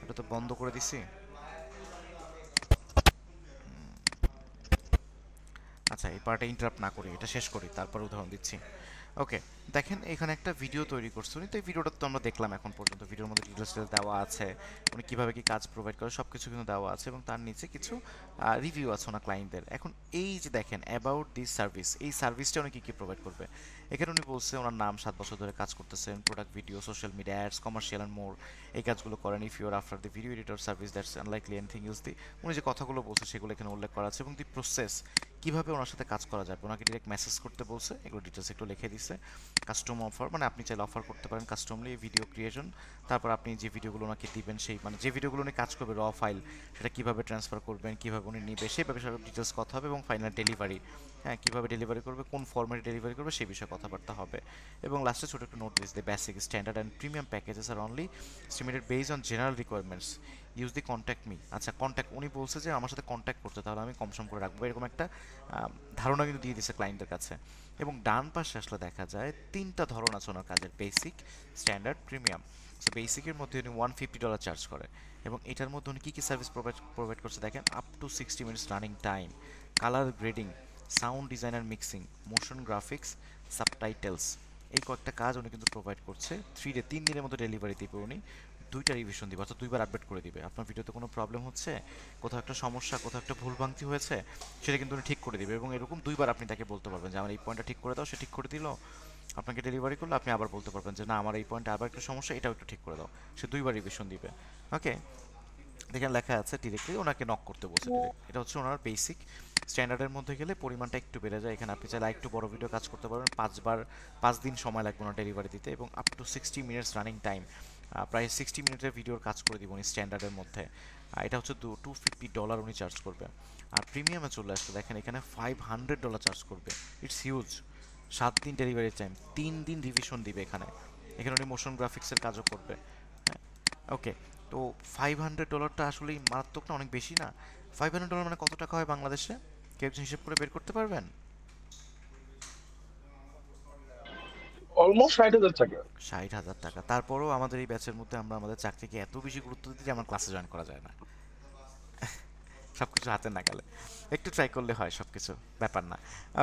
এটা তো বন্ধ করে দিছি। আচ্ছা, এই পার্টে ইন্টারাপ্ট না করি, এটা শেষ করি, তারপর উদাহরণ দিচ্ছি। ওকে, দেখেন এখানে একটা ভিডিও তৈরি করছে উনি, তো এই ভিডিওটা তো আমরা দেখলাম এখন পর্যন্ত। ভিডিওর মধ্যে ডিটেলস দেওয়া আছে, উনি কীভাবে কি কাজ প্রোভাইড করে সব কিছু কিন্তু দেওয়া আছে, এবং তার নিচে কিছু রিভিউ আছে ওনার ক্লায়েন্টদের। এখন এই যে দেখেন অ্যাবাউট দিস সার্ভিস, এই সার্ভিসটা উনি কী কী প্রোভাইড করবে। এখানে উনি বলছে ওনার নাম, 7 বছর ধরে কাজ করতেছেন, product video, social media, ads, commercial and more, এই কাজগুলো করেন। If your after the video editor service that's unlikely anything use the, উনি যে কথাগুলো বলছে সেগুলো এখানে উল্লেখ করা আছে, এবং দি প্রসেস কীভাবে ওনার সাথে কাজ করা যাবে। ওনাকে ডিরেক্ট মেসেজ করতে বলছে, এগুলো ডিটেলস একটু লিখে দিচ্ছে। কাস্টম অফার, মানে আপনি চাইলে অফার করতে পারেন কাস্টমলি ভিডিও ক্রিয়েশন। তারপর আপনি যে ভিডিওগুলো ওনাকে দিবেন, সেই মানে যে ভিডিওগুলো উনি কাজ করবে, র ফাইল, সেটা কীভাবে ট্রান্সফার করবেন, কীভাবে উনি নেবে, সেই ব্যাপারে সব ডিটেলস কথা হবে। এবং ফাইনাল ডেলিভারি, হ্যাঁ, কীভাবে ডেলিভারি করবে, কোন ফর্মেটে ডেলিভারি করবে, সেই বিষয়ে কথাবার্তা হবে। এবং লাস্টে ছোটো একটু note this, the basic, standard and premium packages are only estimated based on general requirements, use the contact me. আচ্ছা, কন্ট্যাক্ট, উনি বলছে যে আমার সাথে কন্ট্যাক্ট করতে, তাহলে আমি কম সম করে রাখবো, এরকম একটা ধারণা কিন্তু দিয়ে দিচ্ছে ক্লায়েন্টের কাছে। এবং ডান পাশে আসলে দেখা যায় 3টা ধরন আছে ওনার কাজের, বেসিক, স্ট্যান্ডার্ড, প্রিমিয়াম। সো বেসিকের মধ্যে উনি $150 চার্জ করে, এবং এটার মধ্যে উনি কী কী সার্ভিস প্রোভাইড করছে দেখেন। Up to 60 minutes running time, colour grading, sound designer, mixing, motion graphics, subtitles, এই কয়েকটা কাজ উনি কিন্তু প্রোভাইড করছে। 3 দিনের মধ্যে ডেলিভারি দিবে উনি, 2টা রিভিশন দিবে, অর্থাৎ 2বার আপডেট করে দিবে। আপনার ভিডিওতে কোনো প্রবলেম হচ্ছে, কোথাও একটা সমস্যা, কোথাও একটা ভুলভ্রান্তি হয়েছে, সেটা কিন্তু উনি ঠিক করে দিবে। এবং এরকম 2বার আপনি তাকে বলতে পারবেন যে আমার এই পয়েন্টটা ঠিক করে দাও, সে ঠিক করে দিল, আপনাকে ডেলিভারি করলো, আপনি আবার বলতে পারবেন যে না আমার এই পয়েন্টে আবার একটু সমস্যা, এটাও একটু ঠিক করে দাও, সে 2বার রিভিশন দিবে। ওকে, দেখেন লেখা আছে ডিরেক্টলি ওনাকে নক করতে বলছে ডিরেক্ট। এটা হচ্ছে ওনার বেসিক। স্ট্যান্ডার্ডের মধ্যে গেলে পরিমাণটা একটু বেড়ে যায়, এখানে আপনি চাইলে একটু বড় ভিডিও কাজ করতে পারবেন, 5 দিন সময় লাগবে ওনার ডেলিভারি দিতে, এবং up to 60 minutes running time, প্রায় 60 মিনিটের ভিডিওর কাজ করে দিব উনি স্ট্যান্ডার্ডের মধ্যে। এটা হচ্ছে $250 উনি চার্জ করবে। আর প্রিমিয়ামে চলে আসলে দেখেন এখানে $500 চার্জ করবে, ইটস হিউজ। 7 দিন ডেলিভারি টাইম, 3 দিন রিভিশন দিবে এখানে। এখানে উনি মোশন গ্রাফিক্সের কাজও করবে। হ্যাঁ, ওকে, তো $500টা আসলেই মারাত্মক না, অনেক বেশি না? $500 মানে কত টাকা হয় বাংলাদেশে, কেউ হিসেব করে বের করতে পারবেন? অলমোস্ট 60,000 টাকা। 60,000 টাকা। তারপরেও আমাদের এই ব্যাচের মধ্যে আমরা আমাদের চাকরিকে এত বেশি গুরুত্ব দিই যে আমার ক্লাসে জয়েন করা যায় না। সবকিছু হাতের নাগালে, একটু ট্রাই করলে হয়, সবকিছু ব্যাপার না।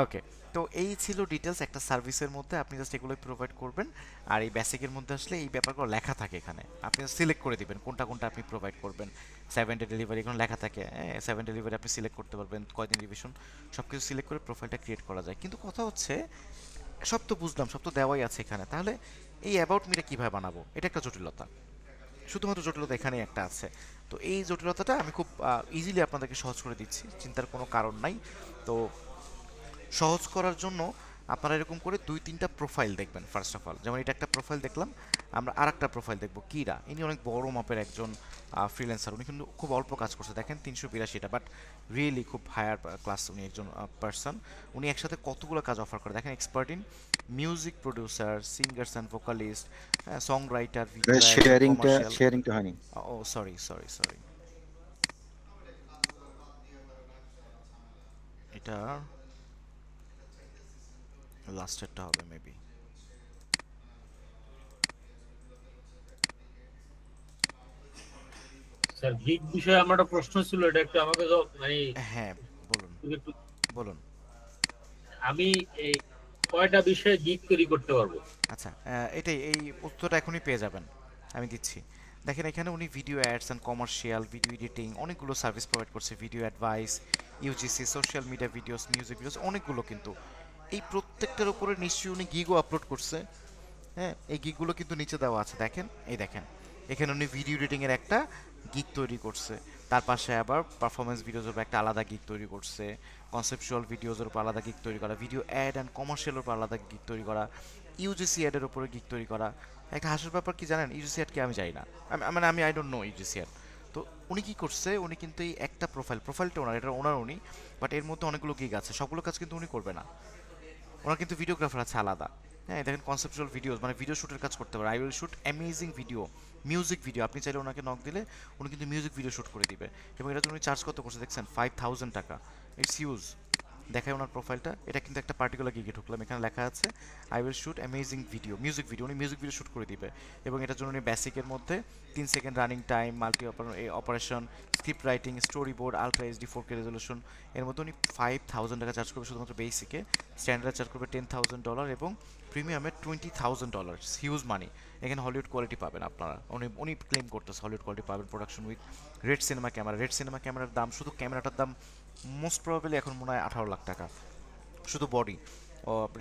ওকে, তো এই ছিল ডিটেলস একটা সার্ভিসের মধ্যে, আপনি জাস্ট এগুলোই প্রোভাইড করবেন। আর এই বেসিকের মধ্যে আসলে এই ব্যাপারগুলো লেখা থাকে এখানে, আপনি সিলেক্ট করে দিবেন কোনটা কোনটা আপনি প্রোভাইড করবেন। 7 ডে ডেলিভারি এখানে লেখা থাকে, 7 ডেলিভারি আপনি সিলেক্ট করতে পারবেন, কয়দিন রিভিশন, সব কিছু সিলেক্ট করে প্রোফাইলটা ক্রিয়েট করা যায়। কিন্তু কথা হচ্ছে, সব তো বুঝলাম, সব তো দেওয়াই আছে এখানে, তাহলে এই অ্যাবাউট মিটা কীভাবে বানাবো, এটা একটা জটিলতা। শুধুমাত্র জটিলতা এখানেই একটা আছে। তো এই জটিলতাটা আমি খুব ইজিলি আপনাদেরকে সহজ করে দিচ্ছি, চিন্তার কোনো কারণ নাই। তো সহজ করার জন্য আপনারা এরকম করে 2-3টা প্রোফাইল দেখবেন। ফার্স্ট অফ অল, যেমন এটা একটা প্রোফাইল দেখলাম, আমরা আর একটা প্রোফাইল দেখবো কিরা। ইনি অনেক বড় মাপের একজন ফ্রিল্যান্সার, উনি কিন্তু খুব অল্প কাজ করছে, দেখেন 382টা, বাট রিয়েলি খুব হায়ার ক্লাস উনি একজন পার্সন। উনি একসাথে কতগুলো কাজ অফার করে দেখেন, expert in music producer, singers and vocalist, song writer, শেয়ারিংটা হয়নি। ও সরি, এটা লাস্টেরটা হবে মেবি। স্যার গিগ বিষয়ে আমার একটা প্রশ্ন ছিল, এটা একটু আমাকে মানে হ্যাঁ বলুন। আমি এই কয়টা বিষয়ে গিগ তৈরি করতে পারবো? আচ্ছা, এটাই, এই উত্তরটা এখনই পেয়ে যাবেন, আমি দিচ্ছি। দেখেন এখানে উনি video ads and commercial, video editing, অনেকগুলো সার্ভিস প্রোভাইড করছে, video advice, UGC, social media videos, music videos, অনেকগুলো। কিন্তু এই প্রত্যেকটার উপরে নিশ্চয়ই উনি গিগও আপলোড করছে। হ্যাঁ, এই গিগগুলো কিন্তু নিচে দেওয়া আছে, দেখেন, এই দেখেন এখানে উনি ভিডিও এডিটিংয়ের একটা গিগ তৈরি করছে, তার পাশে আবার পারফরমেন্স ভিডিওজের উপর একটা আলাদা গিগ তৈরি করছে, কনসেপচুয়াল ভিডিওজের উপর আলাদা গিগ তৈরি করা, ভিডিও অ্যাড অ্যান্ড কমার্শিয়ালের উপর আলাদা গিগ তৈরি করা, ইউজিসি অ্যাডের উপরে গিগ তৈরি করা। একটা হাসির ব্যাপার কি জানেন, ইউজিসি অ্যাড কি আমি জানি না, আমি I don't know UGC add. তো উনি কি করছে, উনি কিন্তু এই একটা প্রোফাইলটা ওনার, এটা ওনার উনি, বাট এর মধ্যে অনেকগুলো গিগ আছে, সবগুলো কাজ কিন্তু উনি করবে না, ওনার কিন্তু ভিডিওগ্রাফার আছে আলাদা। হ্যাঁ, দেখেন কনসেপচুয়াল ভিডিওস, মানে ভিডিও শ্যুটের কাজ করতে পারে, I will shoot amazing video, music video, আপনি চাইলে ওনাকে নক দিলে উনি কিন্তু মিউজিক ভিডিও শ্যুট করে দিবে। এবং এটা উনি চার্জ কত করছে দেখছেন, 5,000 টাকা। ইটস ইউজ, দেখায় ওনার প্রোফাইলটা, এটা কিন্তু একটা পার্টিকুলার গিগে ঢুকলাম, এখানে লেখা আছে I will shoot amazing video, music video, উনি মিউজিক ভিডিও শ্যুট করে দিবে। এবং এটার জন্য উনি বেসিকের মধ্যে 3 second running time, multi operation, script writing, story board, ultra HD 4K resolution, এর মধ্যে উনি 5,000 টাকা চার্জ করবে শুধুমাত্র বেসিকে। স্ট্যান্ডার্ড চার্জ করবে $10,000 এবং প্রিমিয়ামে $20,000, হিউজ মানি। এখানে হলিউড কোয়ালিটি পাবেন আপনারা, উনি ক্লেম করতেছে হলিউড কোয়ালিটি পাবেন, production with red cinema camera. Red cinema ক্যামেরার দাম, শুধু ক্যামেরাটার দাম মোস্ট প্রবাবলি এখন মনে হয় 18 লাখ টাকা, শুধু বডি।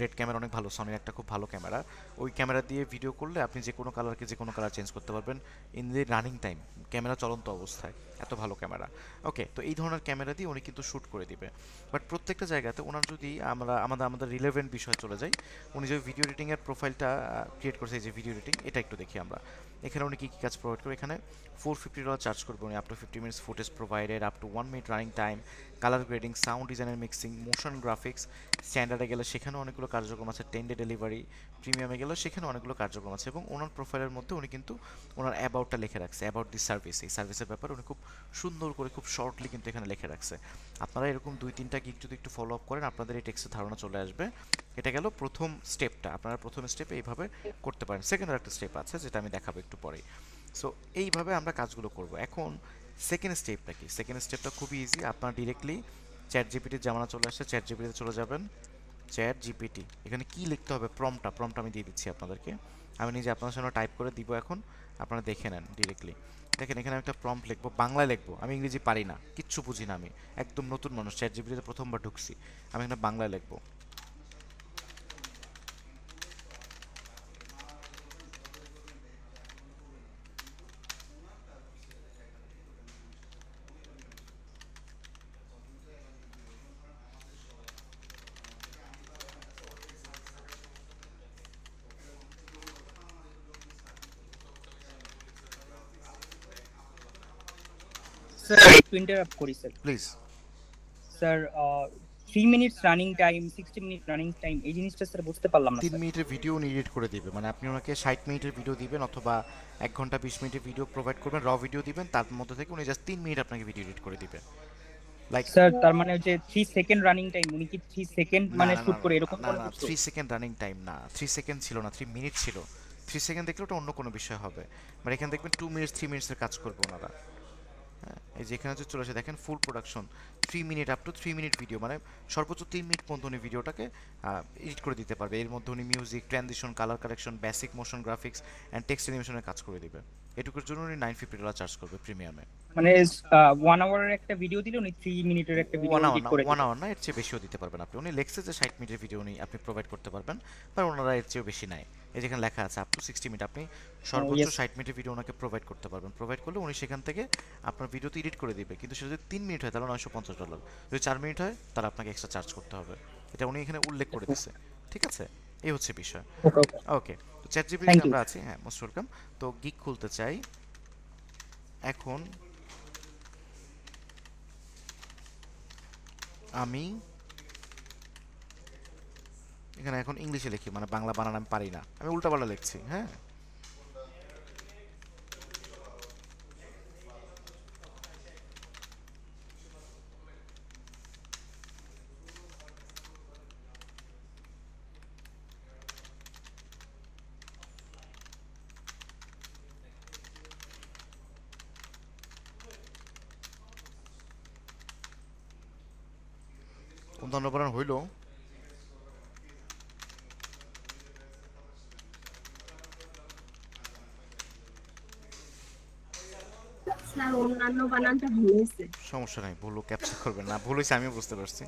রেড ক্যামেরা অনেক ভালো, সনির একটা খুব ভালো ক্যামেরা, ওই ক্যামেরা দিয়ে ভিডিও করলে আপনি যে কোনো কালারকে যে কোনো কালার চেঞ্জ করতে পারবেন in the running time, camera চলন্ত অবস্থায়, এত ভালো ক্যামেরা। ওকে, তো এই ধরনের ক্যামেরা দিয়ে উনি কিন্তু শ্যুট করে দিবে। বাট প্রত্যেকটা জায়গাতে ওনার যদি আমরা আমাদের রিলেভেন্ট বিষয়ে চলে যাই, উনি যে ভিডিও এডিটিংয়ের প্রোফাইলটা ক্রিয়েট করছে, এই যে ভিডিও এডিটিং, এটা একটু দেখি আমরা। এখানে উনি কী কী কাজ প্রোভাইড করে, এখানে $450 চার্জ করবে উনি, up to 50 minutes footage provided, up to 1 minute running time, colour grading, sound design and mixing, motion graphics. স্ট্যান্ডার্ডে গেলে সেখানে অনেকগুলো কার্যক্রম আছে, 10 ডে ডেলিভারি। প্রিমিয়ামে গেলে সেখানে অনেকগুলো কার্যক্রম আছে। এবং ওনার প্রোফাইলের মধ্যে উনি কিন্তু ওনার অ্যাবাউটটা লিখে রাখছে, অ্যাবাউট দিস সার্ভিস, এই সার্ভিসের ব্যাপারে উনি খুব সুন্দর করে, খুব শর্টলি কিন্তু এখানে লিখে রাখছে। আপনারা এরকম 2-3টা গিগ যদি একটু ফলো আপ করেন, আপনাদের এই টেক্সটের ধারণা চলে আসবে। এটা গেল প্রথম স্টেপটা, আপনারা প্রথম স্টেপে এইভাবে করতে পারেন। সেকেন্ড আর একটা স্টেপ আছে যেটা আমি দেখাবো একটু পরেই। সো এইভাবে আমরা কাজগুলো করব। এখন সেকেন্ড স্টেপটা কি? সেকেন্ড স্টেপটা খুবই ইজি, আপনারা ডিরেক্টলি চ্যাট জিপিটির জামানা চলে আসছে, চ্যাট জিপিটিতে চলে যাবেন। চ্যাট জিপিটি, এখানে কি লিখতে হবে, প্রম্পট আমি দিয়ে দিচ্ছি আপনাদেরকে, আমি নিজে আপনাদের সামনে টাইপ করে দিব, এখন আপনারা দেখে নেন ডিরেক্টলি। দেখেন এখানে আমি একটা প্রম্পট লিখবো, বাংলায় লিখবো, আমি ইংরেজি পারি না, কিচ্ছু বুঝি না, আমি একদম নতুন মানুষ, চ্যাট জিপিটিতে প্রথমবার ঢুকছি, আমি এখানে বাংলায় লিখবো। স্যার একটু ইন্টারাপ্ট করি sir please. Sir 3 minutes running time, 60 minute running time, এই জিনিসটা স্যার বুঝতে পারলাম না। 3 মিনিটের ভিডিও এডিট করে দিবে, মানে আপনি ওনাকে 60 মিনিটের ভিডিও দিবেন অথবা 1 ঘন্টা 20 মিনিটের ভিডিও প্রোভাইড করবেন, র ভিডিও দিবেন, তার মধ্যে থেকে উনি জাস্ট 3 মিনিট আপনাকে ভিডিও এডিট করে দিবে। লাইক স্যার তার মানে হচ্ছে 3 সেকেন্ড রানিং টাইম, উনি কি 3 সেকেন্ড মানে শুট করে এরকম না কোনো না কিছু? 3 সেকেন্ড রানিং টাইম না, 3 সেকেন্ড ছিল না, 3 মিনিট ছিল। 3 সেকেন্ড দেখলে ওটা অন্য কোনো বিষয় হবে, মানে এখানে দেখবেন 2 মিনিটস 3 মিনিটসের কাজ করবে ওনারা। হ্যাঁ, এই যে এখানে হচ্ছে চলে আসে দেখেন full production 3 minute up to 3 minute video, মানে সর্বোচ্চ 3 মিনিট পর্যন্ত উনি ভিডিওটাকে এডিট করে দিতে পারবে। এর মধ্যে উনি music, transition, colour correction, basic motion graphics and text অ্যানিমেশনের কাজ করে দিবে। এটুকুর জন্য উনি $950 চার্জ করবে প্রিমিয়ামে। মানে 1 আওয়ারের একটা ভিডিও দিলে উনি 3 মিনিটের একটা ভিডিও এডিট করে 1 আওয়ার না, এর চেয়ে বেশিও দিতে পারবেন আপনি। উনি লেখছে যে 60 মিনিটের ভিডিও উনি আপনি প্রোভাইড করতে পারবেন, বাট ওনারা এর চেয়েও বেশি নেয়। এই যেখানে লেখা আছে আপ টু 60 মিনিট, আপনি সর্বোচ্চ 60 মিনিটের ভিডিও ওনাকে প্রোভাইড করতে পারবেন। প্রোভাইড করলে উনি সেখান থেকে আপনার ভিডিওতে এডিট করে দিবে, কিন্তু সেটা যদি 3 মিনিট হয় তাহলে $950, যদি 4 মিনিট হয় তাহলে আপনাকে এক্সট্রা চার্জ করতে হবে। এটা উনি এখানে উল্লেখ করে দিচ্ছে, ঠিক আছে? এই হচ্ছে বিষয়। ওকে, তো চ্যাটজিপিটি আমরা আছি, হ্যাঁ মোস্ট ওয়েলকাম। তো গিগ খুলতে চাই এখন আমি, এখানে এখন ইংলিশে লিখি, মানে বাংলা বানান আমি পারি না, আমি উল্টাপাল্টা লিখছি। হ্যাঁ, কোন ধন্যবাদ হইল? স্যার অন্যান্য বানানটা ভুল হয়েছে। সমস্যা নাই, ভুলও ক্যাপচার করবেন না, ভুল হয়েছে আমিও বুঝতে পারছি।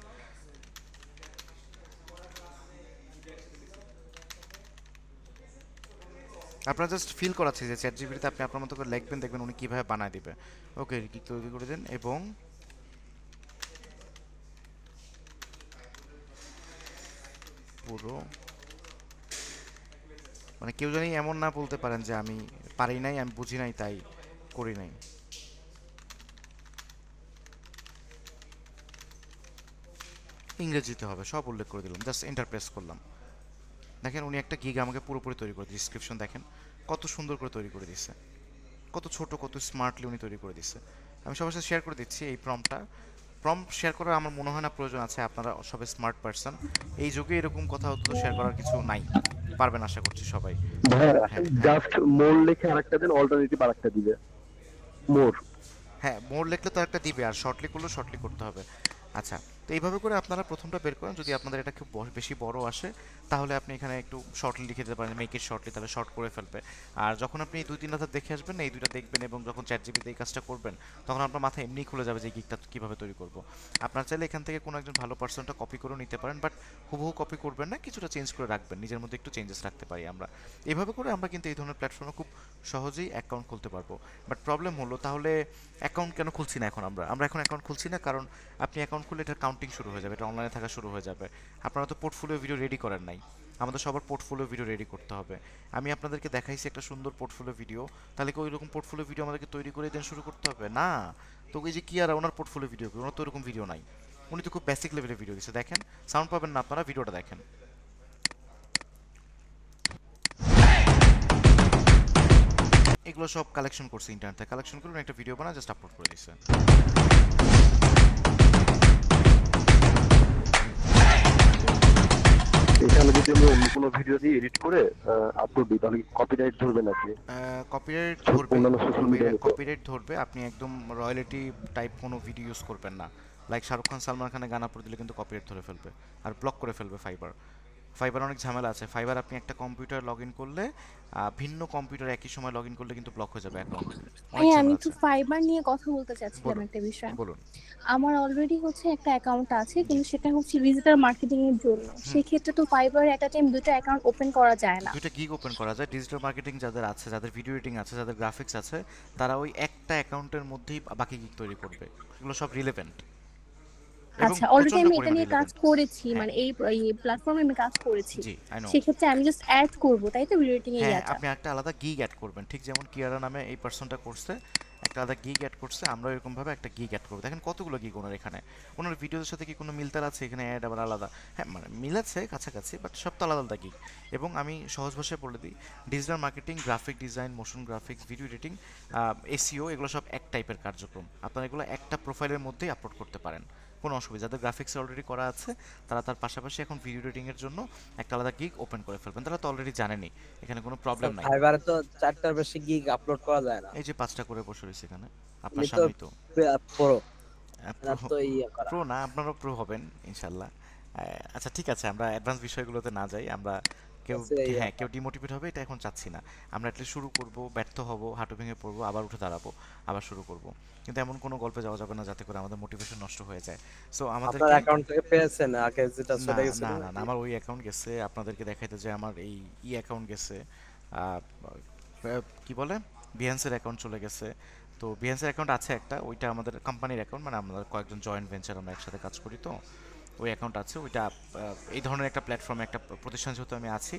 আপনারা জাস্ট ফিল করাচ্ছি যে চ্যাট জিপিটিতে আপনি আপনার মতো করে লিখবেন, দেখবেন উনি কীভাবে বানায় দিবে। ওকে, কি তৈরি করে দেন, এবং পুরো মানে কেউ জানি এমন না বলতে পারেন যে আমি পারি নাই, আমি বুঝি নাই, তাই করি নাই। ইংরেজিতে হবে, সব উল্লেখ করে দিলাম, জাস্ট এন্টার প্রেস করলাম। দেখেন উনি একটা গিগ আমাকে পুরোপুরি তৈরি করে দিয়েছে। ডিসক্রিপশন দেখেন কত সুন্দর করে তৈরি করে দিচ্ছে, কত ছোট, কত স্মার্টলি উনি তৈরি করে দিচ্ছে। আমি সবার সাথে শেয়ার করে দিচ্ছি এই প্রম্পট শেয়ার করার আমার মনে হয় না প্রয়োজন আছে। আপনারা সবাই স্মার্ট পারসন, এই যুগে এরকম কথা তো শেয়ার করার কিছু নাই, পারবেন আশা করছি সবাই। জাস্ট মোর লিখে আরেকটা দেন, অল্টারনেটিভ আরেকটা দিবে মোর। হ্যাঁ, মোর লিখলে তো একটা দিবে, আর শর্টলি করলেও শর্টলি করতে হবে। আচ্ছা, তো এইভাবে করে আপনারা প্রথমটা বের করেন। যদি আপনাদের এটা খুব বেশি বড় আসে তাহলে আপনি এখানে একটু শর্টলি লিখে দিতে পারেন, মেক ইট শর্টলি, তাহলে শর্ট করে ফেলবে। আর যখন আপনি এই 2-3 ধাপ দেখে আসবেন, এই দুইটা দেখবেন এবং যখন চ্যাট জিপিতে এই কাজটা করবেন, তখন আপনার মাথায় এমনি খুলে যাবে যে গিগটা কীভাবে তৈরি করব। আপনার চাইলে এখান থেকে কোনো একজন ভালো পার্সনটা কপি করে নিতে পারেন, বাট হুবহু কপি করবেন না, কিছুটা চেঞ্জ করে রাখবেন, নিজের মধ্যে একটু চেঞ্জেস রাখতে পারি আমরা। এইভাবে করে আমরা কিন্তু এই ধরনের প্ল্যাটফর্মে খুব সহজেই অ্যাকাউন্ট খুলতে পারবো। বাট প্রবলেম হলো তাহলে অ্যাকাউন্ট কেন খুলছি না এখন আমরা এখন অ্যাকাউন্ট খুলছি না, কারণ আপনি অ্যাকাউন্ট খুললে এটা কাউন্টিং শুরু হয়ে যাবে, এটা অনলাইনে থাকা শুরু হয়ে যাবে। আপনারা তো পোর্টফোলিও ভিডিও রেডি করেন নাই, আমাদের সবার পোর্টফোলিও ভিডিও রেডি করতে হবে। আমি আপনাদেরকে দেখাইছি একটা সুন্দর পোর্টফোলিও ভিডিও, তাহলে কি ওই রকম পোর্টফোলিও ভিডিও আমাদেরকে তৈরি করে দেন শুরু করতে হবে না? তো ওই যে কি আর ওনার পোর্টফোলিও ভিডিও, ওনার তো ওরকম ভিডিও নাই, উনি তো খুব বেসিক লেভেলের ভিডিও দিচ্ছে। দেখেন, সাউন্ড পাবেন না আপনারা, ভিডিওটা দেখেন। এগুলো সব কালেকশন করছে ইন্টারনেট থেকে, কালেকশন করে একটা ভিডিও বানা জাস্ট আপলোড করে দিচ্ছে। এখানে যদি আমি অন্য কোনো ভিডিও দিয়ে এডিট করে আপলোড দিই তাহলে কপিরাইট ধরবে নাকি? কপিরাইট ধরবে, কপিরাইট ধরবে। আপনি একদম রয়্যালিটি টাইপ কোনো ভিডিও ইউজ করবেন না, লাইক শাহরুখ খান, সালমান খানের গান আপলোড দিলে কিন্তু কপিরাইট ধরে ফেলবে আর ব্লক করে ফেলবে। ফাইবার অনেক ঝামেলা আছে। ফাইবার আপনি একটা কম্পিউটার লগ ইন করলে ভিন্ন কম্পিউটার একই সময় লগ ইন করলে কিন্তু ব্লক হয়ে যাবে অ্যাকাউন্ট। হ্যাঁ, আমি একটু ফাইবার নিয়ে কথা বলতে চাচ্ছিলাম একটা বিষয়। বলুন। আমার অলরেডি হচ্ছে একটা অ্যাকাউন্ট আছে, কিন্তু সেটা হচ্ছে ডিজিটাল মার্কেটিং এর জন্য। সেই ক্ষেত্রে তো ফাইবার একটা টাইম দুটো অ্যাকাউন্ট ওপেন করা যায় না। দুটো গিগ ওপেন করা যায়। ডিজিটাল মার্কেটিং যাদের আছে, যাদের ভিডিও এডিটিং আছে, যাদের গ্রাফিক্স আছে, তারা ওই একটা অ্যাকাউন্টের মধ্যেই বাকি গিগ তৈরি করবে। এগুলো সব রিলেভেন্ট। আচ্ছা, অলরেডি আমি এটা নিয়ে কাজ করেছি, মানে এই প্ল্যাটফর্মে আমি কাজ করেছি। সেই ক্ষেত্রে আমি জাস্ট অ্যাড করব, তাই তো ভিডিও এডিটিং এ হ্যাঁ, আপনি একটা আলাদা গিগ অ্যাড করবেন, ঠিক যেমন কিয়ারা নামে এই পারসনটা করছে। একটা আলাদা গিগ অ্যাড করছে, আমরা এরকমভাবে একটা গিগ অ্যাড করবো। দেখেন কতগুলো গিগ ওনার এখানে, ওনার ভিডিওর সাথে কি কোনো মিলতাল আছে? এখানে অ্যাড আবার আলাদা, হ্যাঁ মানে মিল আছে কাছাকাছি, বাট সব তো আলাদা আলাদা গিগ। এবং আমি সহজ ভাষায় বলে দিই, digital marketing, graphic design, motion graphics, video editing, SEO, এগুলো সব এক টাইপের কার্যক্রম। আপনারা এগুলো একটা প্রোফাইলের মধ্যেই আপলোড করতে পারেন, কোনো অসুবিধা। যাদের গ্রাফিক্স অলরেডি করা আছে তারা তার পাশাপাশি এখন ভিডিও এডিটিংয়ের জন্য একটা আলাদা গিগ ওপেন করে ফেলবেন, তারা তো অলরেডি জানেনি, এখানে কোনো প্রবলেম নাই। ফাইবারে তো 4টার বেশি গিগ আপলোড করা যায় না। এই যে 5টা করে বসে রয়েছে এখানে আপনার সামনেই তো প্রো প্রো না, আপনারাও প্রো হবেন ইনশাল্লাহ। আচ্ছা ঠিক আছে, আমরা অ্যাডভান্স বিষয়গুলোতে না যাই। আমরা কেউ কেউ ডিমোটিভেট হবে এটা এখন চাচ্ছি না। আমরা অ্যাটলিস্ট শুরু করব, ব্যর্থ হব, হাঁটু ভেঙে পড়বো, আবার উঠে দাঁড়াবো, আবার শুরু করব। কিন্তু এমন কোনো গল্পে যাওয়া যাবে না যাতে করে আমাদের মোটিভেশন নষ্ট হয়ে যায়। সো আমাদের অ্যাকাউন্ট থেকে পেয়েছেন আগে যেটা চলে গেছে? না না, আমার ওই অ্যাকাউন্ট গেছে, আপনাদেরকে দেখাইতে যে আমার এই অ্যাকাউন্ট গেছে, কি বলে বিহান্সের অ্যাকাউন্ট চলে গেছে। তো বিহান্সের অ্যাকাউন্ট আছে একটা, ওইটা আমাদের কোম্পানির অ্যাকাউন্ট, মানে আমরা কয়েকজন জয়েন্ট ভেঞ্চার আমরা একসাথে কাজ করি, তো ওই অ্যাকাউন্ট আছে। ওইটা এই ধরনের একটা প্ল্যাটফর্মে, একটা প্রতিষ্ঠান যেহেতু আমি আছি,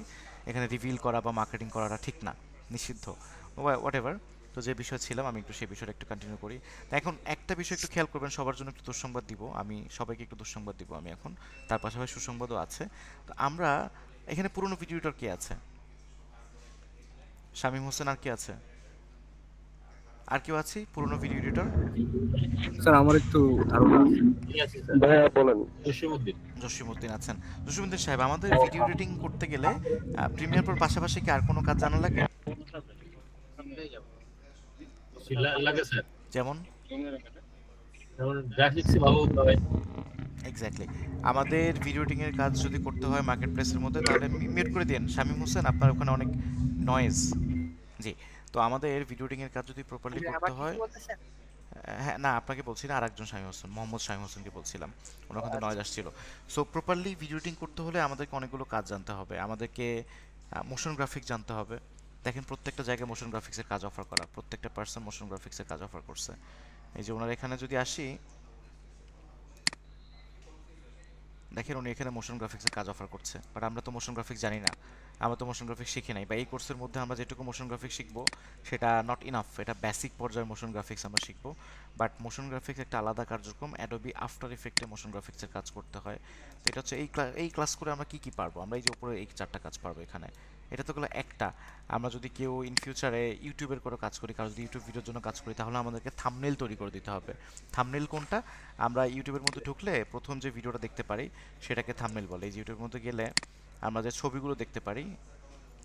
এখানে রিভিল করা বা মার্কেটিং করাটা ঠিক না, নিষিদ্ধ, হোয়াট এভার। তো যে বিষয় ছিলাম আমি একটু সেই বিষয়টা একটু কন্টিনিউ করি। এখন একটা বিষয় একটু খেয়াল করবেন, সবার জন্য একটু দুঃসংবাদ দিব আমি, সবাইকে একটু দুঃসংবাদ দিব আমি এখন, তার পাশাপাশি সুসংবাদও আছে। তো আমরা এখানে পুরনো ভিডিও এডিটর কে আছে? শামীম হোসেন, আর কে আছে? আর কেউ আছে পুরনো ভিডিও এডিটর? স্যার আমার একটু ধারণা আছে ভাইয়া বলেন। জসিমউদ্দিন আছেন। জসিমউদ্দিন সাহেব, আমাদের ভিডিও এডিটিং করতে গেলে প্রিমিয়ার প্রোর পাশাপাশি কি আর কোনো কাজ জানা লাগে? লাগে স্যার। যেমন গ্রাফিক্স ভালো হতে হবে। এক্স্যাক্টলি, আমাদের ভিডিও এডিটিং এর কাজ যদি করতে হয় মার্কেট প্লেসের মধ্যে, তাহলে মিউট করে দেন শামীম হোসেন, আপনার ওখানে অনেক নয়েজ। জি, তো আমাদের ভিডিও এডিটিং এর কাজ যদি প্রপারলি করতে হয়, হ্যাঁ না আপনাকে বলছি না, আরেকজন শামীম হোসেন, মোহাম্মদ শামীম হোসেনকে বলছিলাম, ওনার ওখানে নয়েজ আসছিল। সো প্রপারলি ভিডিও এডিটিং করতে হলে আমাদেরকে অনেকগুলো কাজ জানতে হবে। আমাদেরকে মোশন গ্রাফিক্স জানতে হবে। দেখেন প্রত্যেকটা জায়গায় মোশন গ্রাফিক্সের কাজ অফার করা, প্রত্যেকটা পার্সন মোশন গ্রাফিক্সের কাজ অফার করছে। এই যে ওনার এখানে যদি আসি, দেখেন উনি এখানে মোশন গ্রাফিক্সের কাজ অফার করছে, বাট আমরা তো মোশন গ্রাফিক্স জানি না, আমরা তো মোশন গ্রাফিক্স শিখি নাই, বা এই কোর্সের মধ্যে আমরা যেটুকু মোশন গ্রাফিক্স শিখবো সেটা নট ইনাফ, এটা বেসিক পর্যায়ের মোশন গ্রাফিক্স আমরা শিখবো। বাট মোশন গ্রাফিক্স একটা আলাদা কার্যক্রম, অ্যাডোবি আফটার ইফেক্টে মোশন গ্রাফিক্সের কাজ করতে হয়। তো এটা হচ্ছে এই ক্লাস করে আমরা কি পারবো, আমরা এই যে উপরে এই 4টা কাজ পারবো এখানে, এটা তো গেলো একটা। আমরা যদি কেউ ইন ফিউচারে ইউটিউবের করে কাজ করি, কারো যদি ইউটিউব ভিডিওর জন্য কাজ করি, তাহলে আমাদেরকে থাম্বনেল তৈরি করে দিতে হবে। থাম্বনেল কোনটা? আমরা ইউটিউবের মধ্যে ঢুকলে প্রথম যে ভিডিওটা দেখতে পারি সেটাকে থাম্বনেল বলে। এই যে ইউটিউবের মধ্যে গেলে আমরা যে ছবিগুলো দেখতে পারি,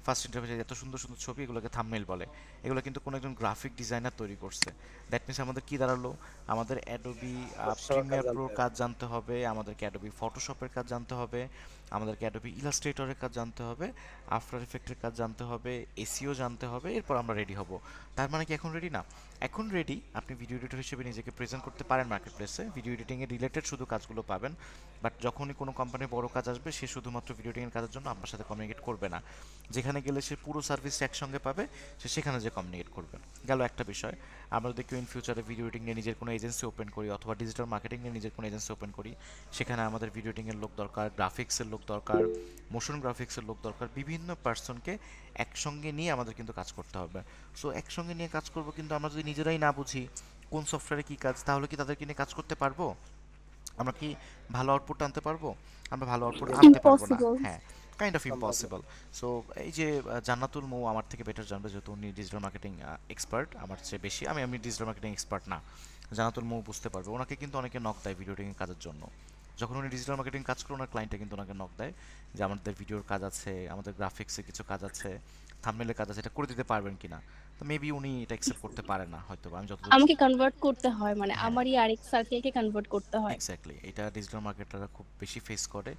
ফার্স্ট ইন্টারফেসে এত সুন্দর সুন্দর ছবি, এগুলোকে থাম্বনেল বলে। এগুলো কিন্তু কোনো একজন গ্রাফিক ডিজাইনার তৈরি করছে। দ্যাট মিনস আমাদের কি দাঁড়ালো, আমাদের অ্যাডোবি প্রিমিয়ার প্রোর কাজ জানতে হবে, আমাদেরকে অ্যাডোবি ফটোশপের কাজ জানতে হবে, আমাদেরকে অ্যাডোবি ইলাস্ট্রেটরের কাজ জানতে হবে, আফটার ইফেক্টের কাজ জানতে হবে, এসইও জানতে হবে, এরপর আমরা রেডি হব। তার মানে কি এখন রেডি না? এখন রেডি। আপনি ভিডিও এডিটর হিসেবে নিজেকে প্রেজেন্ট করতে পারেন মার্কেট প্লেসে, ভিডিও এডিটিংয়ের রিলেটেড শুধু কাজগুলো পাবেন। বাট যখনই কোনো কোম্পানির বড় কাজ আসবে, সে শুধুমাত্র ভিডিও এডিটিংয়ের কাজের জন্য আপনার সাথে কমিউনিকেট করবে না। যেখানে গেলে সে পুরো সার্ভিস একসঙ্গে পাবে, সে সেখানে যে কমিউনিকেট করবে। গেল একটা বিষয়। আমরা যদি কেউ ইন ফিউচারে ভিডিও এডিটিং নিয়ে নিজের কোনো এজেন্সি ওপেন করি, অথবা ডিজিটাল মার্কেটিং নিয়ে নিজের কোনো এজেন্সি ওপেন করি, সেখানে আমাদের ভিডিও এডিটিংয়ের লোক দরকার, গ্রাফিক্সের লোক দরকার, মোশন গ্রাফিক্সের লোক দরকার, বিভিন্ন পার্সনকে একসঙ্গে নিয়ে আমাদের কিন্তু কাজ করতে হবে। সো একসঙ্গে নিয়ে কাজ করব, কিন্তু আমরা যদি নিজেরাই না বুঝি কোন সফটওয়্যারে কী কাজ, তাহলে কি তাদেরকে নিয়ে কাজ করতে পারবো? আমরা কি ভালো আউটপুট আনতে পারবো? আমরা ভালো আউটপুট আনতে পারবো না। হ্যাঁ, কাইন্ড অফ ইম্পসিবল। সো এই যে জান্নাতুল মৌ আমার থেকে বেটার জানবে, যেহেতু উনি ডিজিটাল মার্কেটিং এক্সপার্ট আমার চেয়ে বেশি। আমি ডিজিটাল মার্কেটিং এক্সপার্ট না, জান্নাতুল মৌ বুঝতে পারবে। ওনাকে কিন্তু অনেকে নক দেয় ভিডিও এডিটিং কাজের জন্য। যখন উনি ডিজিটাল মার্কেটিং কাজ করে, ওনার ক্লায়েন্টে কিন্তু ওনাকে নক দেয় যে আমাদের ভিডিওর কাজ আছে, আমাদের গ্রাফিক্সে কিছু কাজ আছে, থাম্বনেলের কাজ আছে, এটা করে দিতে পারবেন কিনা। তো মেবি উনি এটা অ্যাকসেপ্ট করতে পারে না হয়তো, আমি যতদূর আমাকে কনভার্ট করতে হয়, মানে আমারই আরেক সার্কেলকে কনভার্ট করতে হয়। এক্স্যাক্টলি, এটা ডিজিটাল মার্কেটাররা খুব বেশি ফেস করে।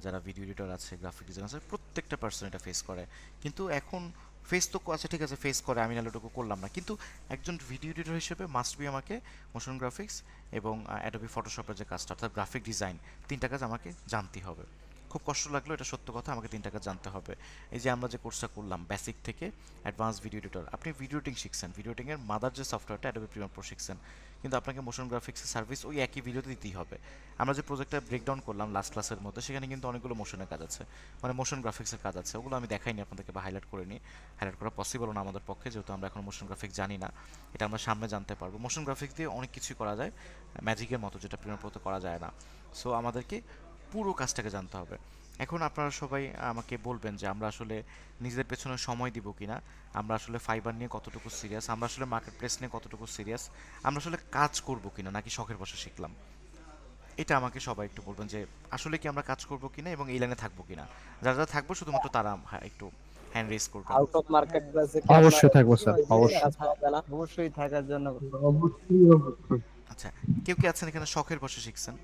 যারা ভিডিও এডিটর আছে, গ্রাফিক ডিজাইনার আছে, প্রত্যেকটা পার্সন এটা ফেস করে। কিন্তু এখন ফেস তো আছে, ঠিক আছে ফেস করে, আমি নাহলে ওটুকু করলাম না। কিন্তু একজন ভিডিও এডিটর হিসেবে মাস্ট বি আমাকে মোশন গ্রাফিক্স এবং অ্যাডোবি ফটোশপের যে কাজটা, অর্থাৎ গ্রাফিক ডিজাইন, 3টা কাজ আমাকে জানতেই হবে। খুব কষ্ট লাগলো, এটা সত্য কথা, আমাকে 3টা কাজ জানতে হবে। এই যে আমরা যে কোর্সটা করলাম বেসিক থেকে অ্যাডভান্স ভিডিও এডিটর, আপনি ভিডিও এডিটিং শিখছেন, ভিডিও এডিটিংয়ের মাদার যে সফটওয়্যারটা অ্যাডোবি প্রিমিয়ার প্রো শিখছেন, কিন্তু আপনাকে মোশন গ্রাফিক্সের সার্ভিস ওই একই ভিডিওতে দিতেই হবে। আমরা যে প্রজেক্টটা ব্রেকডাউন করলাম লাস্ট ক্লাসের মধ্যে, সেখানে কিন্তু অনেকগুলো মোশনের কাজ আছে, মানে মোশন গ্রাফিক্সের কাজ আছে। ওগুলো আমি দেখাইনি আপনাদেরকে বা হাইলাইট করিনি, হাইলাইট করা পসিবল না আমাদের পক্ষে, যেহেতু আমরা এখন মোশন গ্রাফিক্স জানি না। এটা আমরা সামনে জানতে পারবো। মোশন গ্রাফিক্স দিয়ে অনেক কিছুই করা যায় ম্যাজিকের মতো, যেটা প্রিমিয়ার প্রোতে করা যায় না। সো আমাদেরকে পুরো কাজটাকে জানতে হবে। এখন আপনারা সবাই আমাকে বলবেন যে আমরা আসলে নিজেদের পেছনে সময় দিব কিনা, আমরা আসলে ফাইবার নিয়ে কতটুকু সিরিয়াস, আমরা আসলে মার্কেট প্লেস নিয়ে কতটুকু সিরিয়াস, আমরা আসলে কাজ করব কিনা নাকি শখের বসে শিখলাম। এটা আমাকে সবাই একটু বলবেন যে আসলে কি আমরা কাজ করব কিনা এবং এই লাইনে থাকবো কিনা। যারা যারা থাকবো শুধুমাত্র তারা একটু হ্যান্ড রেজ করবেন। আউট অফ মার্কেট প্লেসে অবশ্যই থাকবো স্যার, অবশ্যই। অবশ্যই থাকার জন্য আচ্ছা, কেউ কি আছেন এখানে শখের বসে শিখছেন,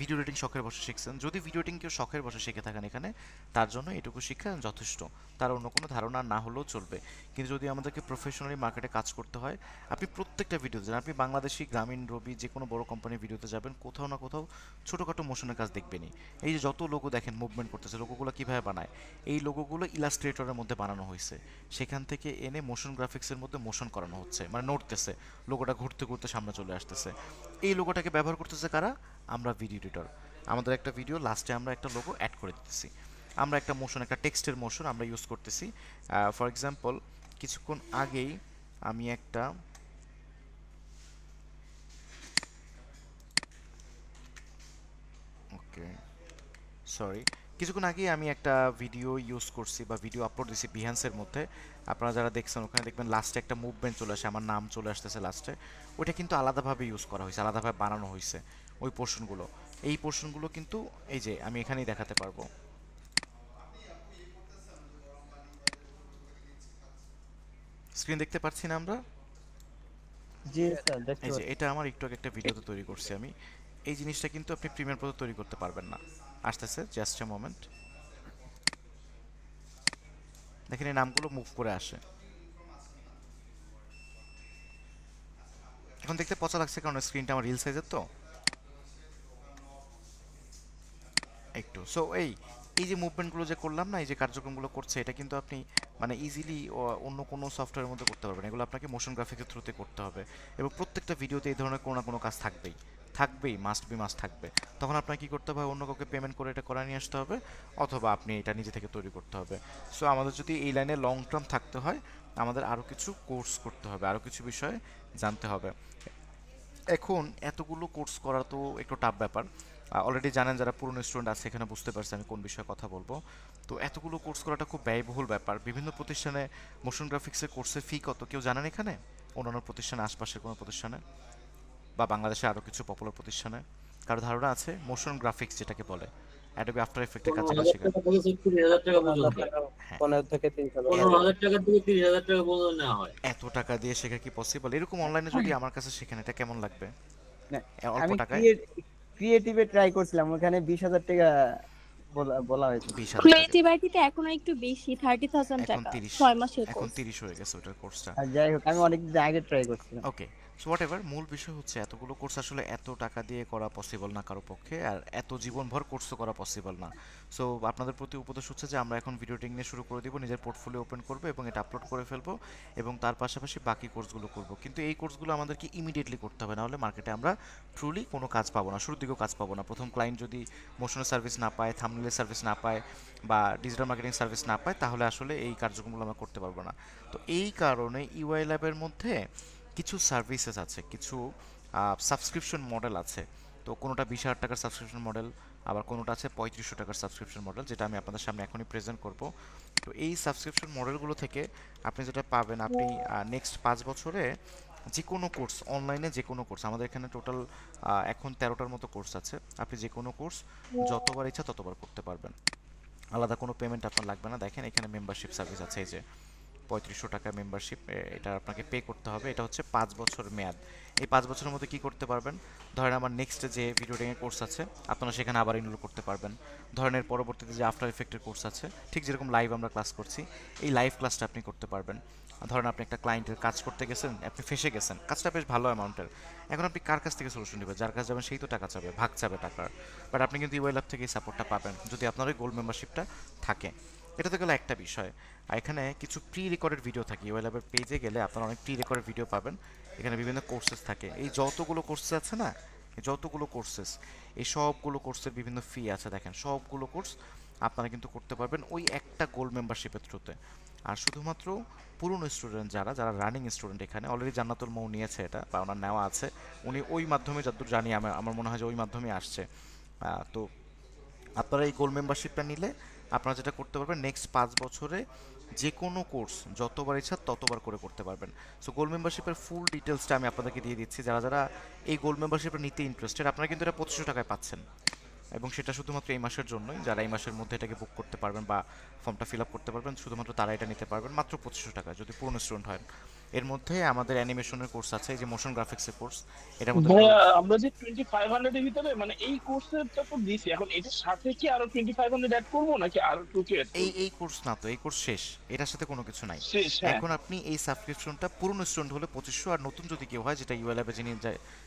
ভিডিও এডিটিং শখের বসে শিখছেন? যদি ভিডিও এডিটিং কেউ শখের বসে শিখে থাকেন এখানে, তার জন্য এটুকু শিক্ষা যথেষ্ট, তার অন্য কোনো ধারণা না হলেও চলবে। কিন্তু যদি আমাদেরকে প্রফেশনালি মার্কেটে কাজ করতে হয়, আপনি প্রত্যেকটা ভিডিওতে যান, আপনি বাংলাদেশি, গ্রামীণ, রবি, যে কোনো বড় কোম্পানির ভিডিওতে যাবেন, কোথাও না কোথাও ছোটোখাটো মোশনের কাজ দেখবেনই। এই যে যত লোগো দেখেন মুভমেন্ট করতেছে, লোগোগুলো কীভাবে বানায়, এই লোগোগুলো ইলাস্ট্রেটরের মধ্যে বানানো হয়েছে, সেখান থেকে এনে মোশন গ্রাফিক্সের মধ্যে মোশন করানো হচ্ছে, মানে নড়তেছে, লোগোটা ঘুরতে ঘুরতে সামনে চলে আসতেছে। এই লোগোটাকে ব্যবহার করতেছে কারা? আমরা ভিডিও এডিটর। আমাদের একটা ভিডিও লাস্টে আমরা একটা লোগো অ্যাড করে দিতেছি, আমরা একটা মোশন, একটা টেক্সটের মোশন আমরা ইউজ করতেছি। ফর এক্সাম্পল কিছুক্ষণ আগেই আমি একটা কিছুক্ষণ আগেই আমি একটা ভিডিও ইউজ করছি বা ভিডিও আপলোড দিছি বিহান্সের মধ্যে। আপনারা যারা দেখছেন ওখানে দেখবেন লাস্টে একটা মুভমেন্ট চলে আসে, আমার নাম চলে আসতেছে লাস্টে। ওইটা কিন্তু আলাদাভাবে ইউজ করা হয়েছে, আলাদাভাবে বানানো হয়েছে ওই পোর্শনগুলো। এই পোর্শনগুলো কিন্তু এই যে আমি এখানেই দেখাতে পারবো। স্ক্রিন দেখতে পাচ্ছি না আমরা? জি স্যার, এই যে এটা আমার একটু আগে একটা ভিডিওতে তৈরি করছি আমি। এই জিনিসটা কিন্তু আপনি প্রিমিয়ার প্রোতে তৈরি করতে পারবেন না। আসতেছে, জাস্ট এ মোমেন্ট। দেখেন এই নামগুলো মুভ করে আসে। এখন দেখতে পচা লাগছে কারণ স্ক্রিনটা আমার রিল সাইজের তো একটু। সো এই যে মুভমেন্টগুলো যে করলাম না, এই যে কার্যক্রমগুলো করছে, এটা কিন্তু আপনি মানে ইজিলি অন্য কোনো সফটওয়্যারের মধ্যে করতে পারবেন। এগুলো আপনাকে মোশন গ্রাফিক্সের থ্রুতে করতে হবে এবং প্রত্যেকটা ভিডিওতে এই ধরনের কোনো না কোনো কাজ থাকবেই, মাস্ট থাকবে। তখন আপনাকে কী করতে হবে? অন্য কাউকে পেমেন্ট করে এটা করা নিয়ে আসতে হবে, অথবা আপনি এটা নিজে থেকে তৈরি করতে হবে। সো আমাদের যদি এই লাইনে লং টার্ম থাকতে হয়, আমাদের আরও কিছু কোর্স করতে হবে, আরও কিছু বিষয়ে জানতে হবে। এখন এতগুলো কোর্স করা তো একটু টাফ ব্যাপার। অলরেডি জানেন যারা পুরনো স্টুডেন্ট আছে এখানে বুঝতে পারছে আমি কোন বিষয়ে কথা বলবো। তো এতগুলো কোর্স করাটা খুব ব্যয়বহুল ব্যাপার। বিভিন্ন প্রতিষ্ঠানে মোশন গ্রাফিক্সের কোর্সের ফি কত কেউ জানেন এখানে? অন্যান্য প্রতিষ্ঠানে, আশপাশের কোনো প্রতিষ্ঠানে বা বাংলাদেশে আরও কিছু পপুলার প্রতিষ্ঠানে কারো ধারণা আছে? মোশন গ্রাফিক্স যেটাকে বলে, অ্যাডোবি আফটার এফেক্টের কাছে শেখা। 15 থেকে 30,000 টাকা পর্যন্ত নেওয়া হয়। এত টাকা দিয়ে শেখা কি পসিবল? এরকম অনলাইনে যদি আমার কাছে শেখেন এটা কেমন লাগবে? অল্প আমি টাকায় ক্রিয়েটিভে ট্রাই করছিলাম, ওখানে 20,000 টাকা বলা হয়েছে। ক্রিয়েটিভিটিতে এখন একটু বেশি, 30,000 টাকা 6 মাসের কোর্স। এখন 30 হয়ে গেছে ওটার কোর্সটা। যাই হোক, আমি অনেক দিন আগে ট্রাই করছিলাম। ওকে, সো হোয়াটএভার, মূল বিষয় হচ্ছে এতগুলো কোর্স আসলে এত টাকা দিয়ে করা পসিবল না কারো পক্ষে, আর এত জীবনভর কোর্স করা পসিবল না। সো আপনাদের প্রতি উপদেশ হচ্ছে যে আমরা এখন ভিডিও এডিটিং নিয়ে শুরু করে দিব, নিজের পোর্টফোলিও ওপেন করবো এবং এটা আপলোড করে ফেলবো এবং তার পাশাপাশি বাকি কোর্সগুলো করব। কিন্তু এই কোর্সগুলো আমাদেরকে ইমিডিয়েটলি করতে হবে, নাহলে মার্কেটে আমরা ট্রুলি কোনো কাজ পাবো না, শুরুর দিকেও কাজ পাবো না। প্রথম ক্লায়েন্ট যদি মোশনের সার্ভিস না পায়, থাম্বনেলের সার্ভিস না পায় বা ডিজিটাল মার্কেটিং সার্ভিস না পায়, তাহলে আসলে এই কার্যক্রমগুলো আমরা করতে পারবো না। তো এই কারণে ইউআই ল্যাবের মধ্যে কিছু সার্ভিসেস আছে, কিছু সাবস্ক্রিপশন মডেল আছে। তো কোনোটা 20,000 টাকার সাবস্ক্রিপশন মডেল, আবার কোনোটা আছে 3500 টাকার সাবস্ক্রিপশন মডেল, যেটা আমি আপনাদের সামনে এখনই প্রেজেন্ট করব। তো এই সাবস্ক্রিপশন মডেলগুলো থেকে আপনি যেটা পাবেন, আপনি নেক্সট 5 বছরে যে কোনো কোর্স, অনলাইনে যে কোনো কোর্স, আমাদের এখানে টোটাল এখন 13টার মতো কোর্স আছে, আপনি যে কোনো কোর্স যতবার ইচ্ছা ততবার করতে পারবেন, আলাদা কোনো পেমেন্ট আপনার লাগবে না। দেখেন এখানে মেম্বারশিপ সার্ভিস আছে, এই যে 3500 টাকা মেম্বারশিপ, এটা আপনাকে পে করতে হবে। এটা হচ্ছে 5 বছর মেয়াদ। এই 5 বছরের মধ্যে কী করতে পারবেন? ধরেন আমার নেক্সট যে ভিডিও এডিটিংয়ের কোর্স আছে আপনারা সেখানে আবার এনরোল করতে পারবেন। ধরেন পরবর্তীতে যে আফটার এফেক্টের কোর্স আছে, ঠিক যেরকম লাইভ আমরা ক্লাস করছি, এই লাইভ ক্লাসটা আপনি করতে পারবেন। ধরেন আপনি একটা ক্লায়েন্টের কাজ করতে গেছেন, আপনি ফেসে গেছেন, কাজটা বেশ ভালো অ্যামাউন্টের, এখন আপনি কার কাছ থেকে সলিউশন নেবেন? যার কাছ যাবেন সেই তো টাকা চাবে, ভাগ চাবে টাকার। বাট আপনি কিন্তু ইউআই ল্যাব থেকে এই সাপোর্টটা পাবেন যদি আপনার ওই গোল্ড মেম্বারশিপটা থাকে। এটা তো গেলো একটা বিষয়। আর এখানে কিছু প্রি রেকর্ডেড ভিডিও থাকে, ইউএলএবের পেজে গেলে আপনারা অনেক প্রি রেকর্ডেড ভিডিও পাবেন। এখানে বিভিন্ন কোর্সেস থাকে, এই যতগুলো কোর্সেস আছে না, যতগুলো কোর্সেস, এই সবগুলো কোর্সের বিভিন্ন ফি আছে, দেখেন সবগুলো কোর্স আপনারা কিন্তু করতে পারবেন ওই একটা গোল্ড মেম্বারশিপের থ্রুতে। আর শুধুমাত্র পুরনো স্টুডেন্ট যারা যারা রানিং স্টুডেন্ট, এখানে অলরেডি জান্নাতুল মৌ নিয়েছে এটা, বা ওনার নেওয়া আছে, উনি ওই মাধ্যমে যতদূর জানি আমার মনে হয় যে ওই মাধ্যমে আসছে। তো আপনারা এই গোল্ড মেম্বারশিপটা নিলে আপনারা যেটা করতে পারবেন, নেক্সট 5 বছরে যে কোনো কোর্স যতবার ইচ্ছা ততবার করে করতে পারবেন। সো গোল্ড মেম্বারশিপের ফুল ডিটেলসটা আমি আপনাদেরকে দিয়ে দিচ্ছি। যারা যারা এই গোল্ড মেম্বারশিপটা নিতে ইন্টারেস্টেড, আপনারা কিন্তু এটা 2500 টাকায় পাচ্ছেন, এবং সেটা শুধুমাত্র এই মাসের জন্যই। যারা এই মাসের মধ্যে এটাকে বুক করতে পারবেন বা ফর্মটা ফিল আপ করতে পারবেন, শুধুমাত্র তারা এটা নিতে পারবেন মাত্র 2500 টাকা যদি পুরনো স্টুডেন্ট হয়। এর মধ্যে আমাদের অ্যানিমেশনের কোর্স আছে, এই যে মোশন গ্রাফিক্সের কোর্স, এটার মধ্যে আমরা যে 2500 এর ভিতরে মানে এই কোর্সটা তো দিছি, এখন এটার সাথে কি আরো 2500 অ্যাড করব নাকি আরো 2k অ্যাড করব? এই কোর্স না, তো এই কোর্স শেষ, এটার সাথে কোনো কিছু নাই। হ্যাঁ। এখন আপনি এই সাবস্ক্রিপশনটা পুরনো স্টুডেন্ট হলে 2500, আর নতুন যদি কেউ হয়, যেটা ইউএলএবে যিনি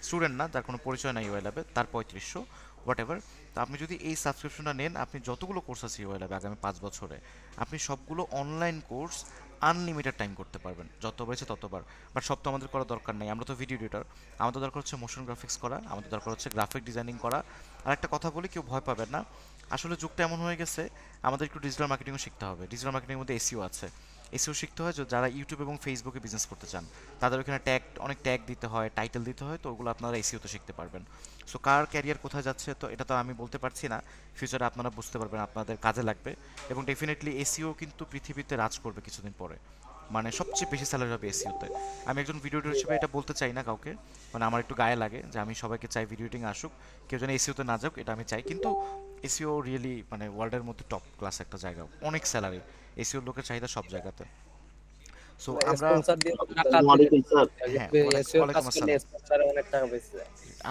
স্টুডেন্ট না, যার কোনো পরিচয় নাই ইউএলএবে, তার 3500 হোয়াটএভার। তো আপনি যদি এই সাবস্ক্রিপশনটা নেন, আপনি যতগুলো কোর্স আছে ইউএলএবে আগামী 5 বছরে, আপনি সবগুলো অনলাইন কোর্স আনলিমিটেড টাইম করতে পারবেন, যতবার ইচ্ছে ততবার। বাট সব তো আমাদের করা দরকার নেই, আমরা তো ভিডিও এডিটর, আমাদের দরকার হচ্ছে মোশন গ্রাফিক্স করা, আমাদের দরকার হচ্ছে গ্রাফিক ডিজাইনিং করা। আর একটা কথা বলি, কেউ ভয় পাবেন না, আসলে যুগটা এমন হয়ে গেছে আমাদের একটু ডিজিটাল মার্কেটিংও শিখতে হবে। ডিজিটাল মার্কেটিংয়ের মধ্যে এসইও আছে, এসইও শিখতে হয়। যারা ইউটিউব এবং ফেসবুকে বিজনেস করতে চান, তাদের ওখানে অনেক ট্যাগ দিতে হয়, টাইটেল দিতে হয়, তো ওগুলো আপনারা এসইওতে শিখতে পারবেন। সো কার ক্যারিয়ার কোথায় যাচ্ছে তো এটা তো আমি বলতে পারছি না, ফিউচারে আপনারা বুঝতে পারবেন, আপনাদের কাজে লাগবে। এবং ডেফিনেটলি এসইও কিন্তু পৃথিবীতে রাজ করবে কিছুদিন পরে, মানে সবচেয়ে বেশি স্যালারি হবে এসইওতে। আমি একজন ভিডিও এডিটর হিসেবে এটা বলতে চাই না কাউকে, মানে আমার একটু গায়ে লাগে যে আমি সবাইকে চাই ভিডিও এডিটিং আসুক, কেউ যেন এসইওতে না যাক, এটা আমি চাই। কিন্তু এসইও রিয়েলি মানে ওয়ার্ল্ডের মধ্যে টপ ক্লাস একটা জায়গা, অনেক স্যালারি, এসইওর লোকের চাহিদা সব জায়গাতে। সো আমরা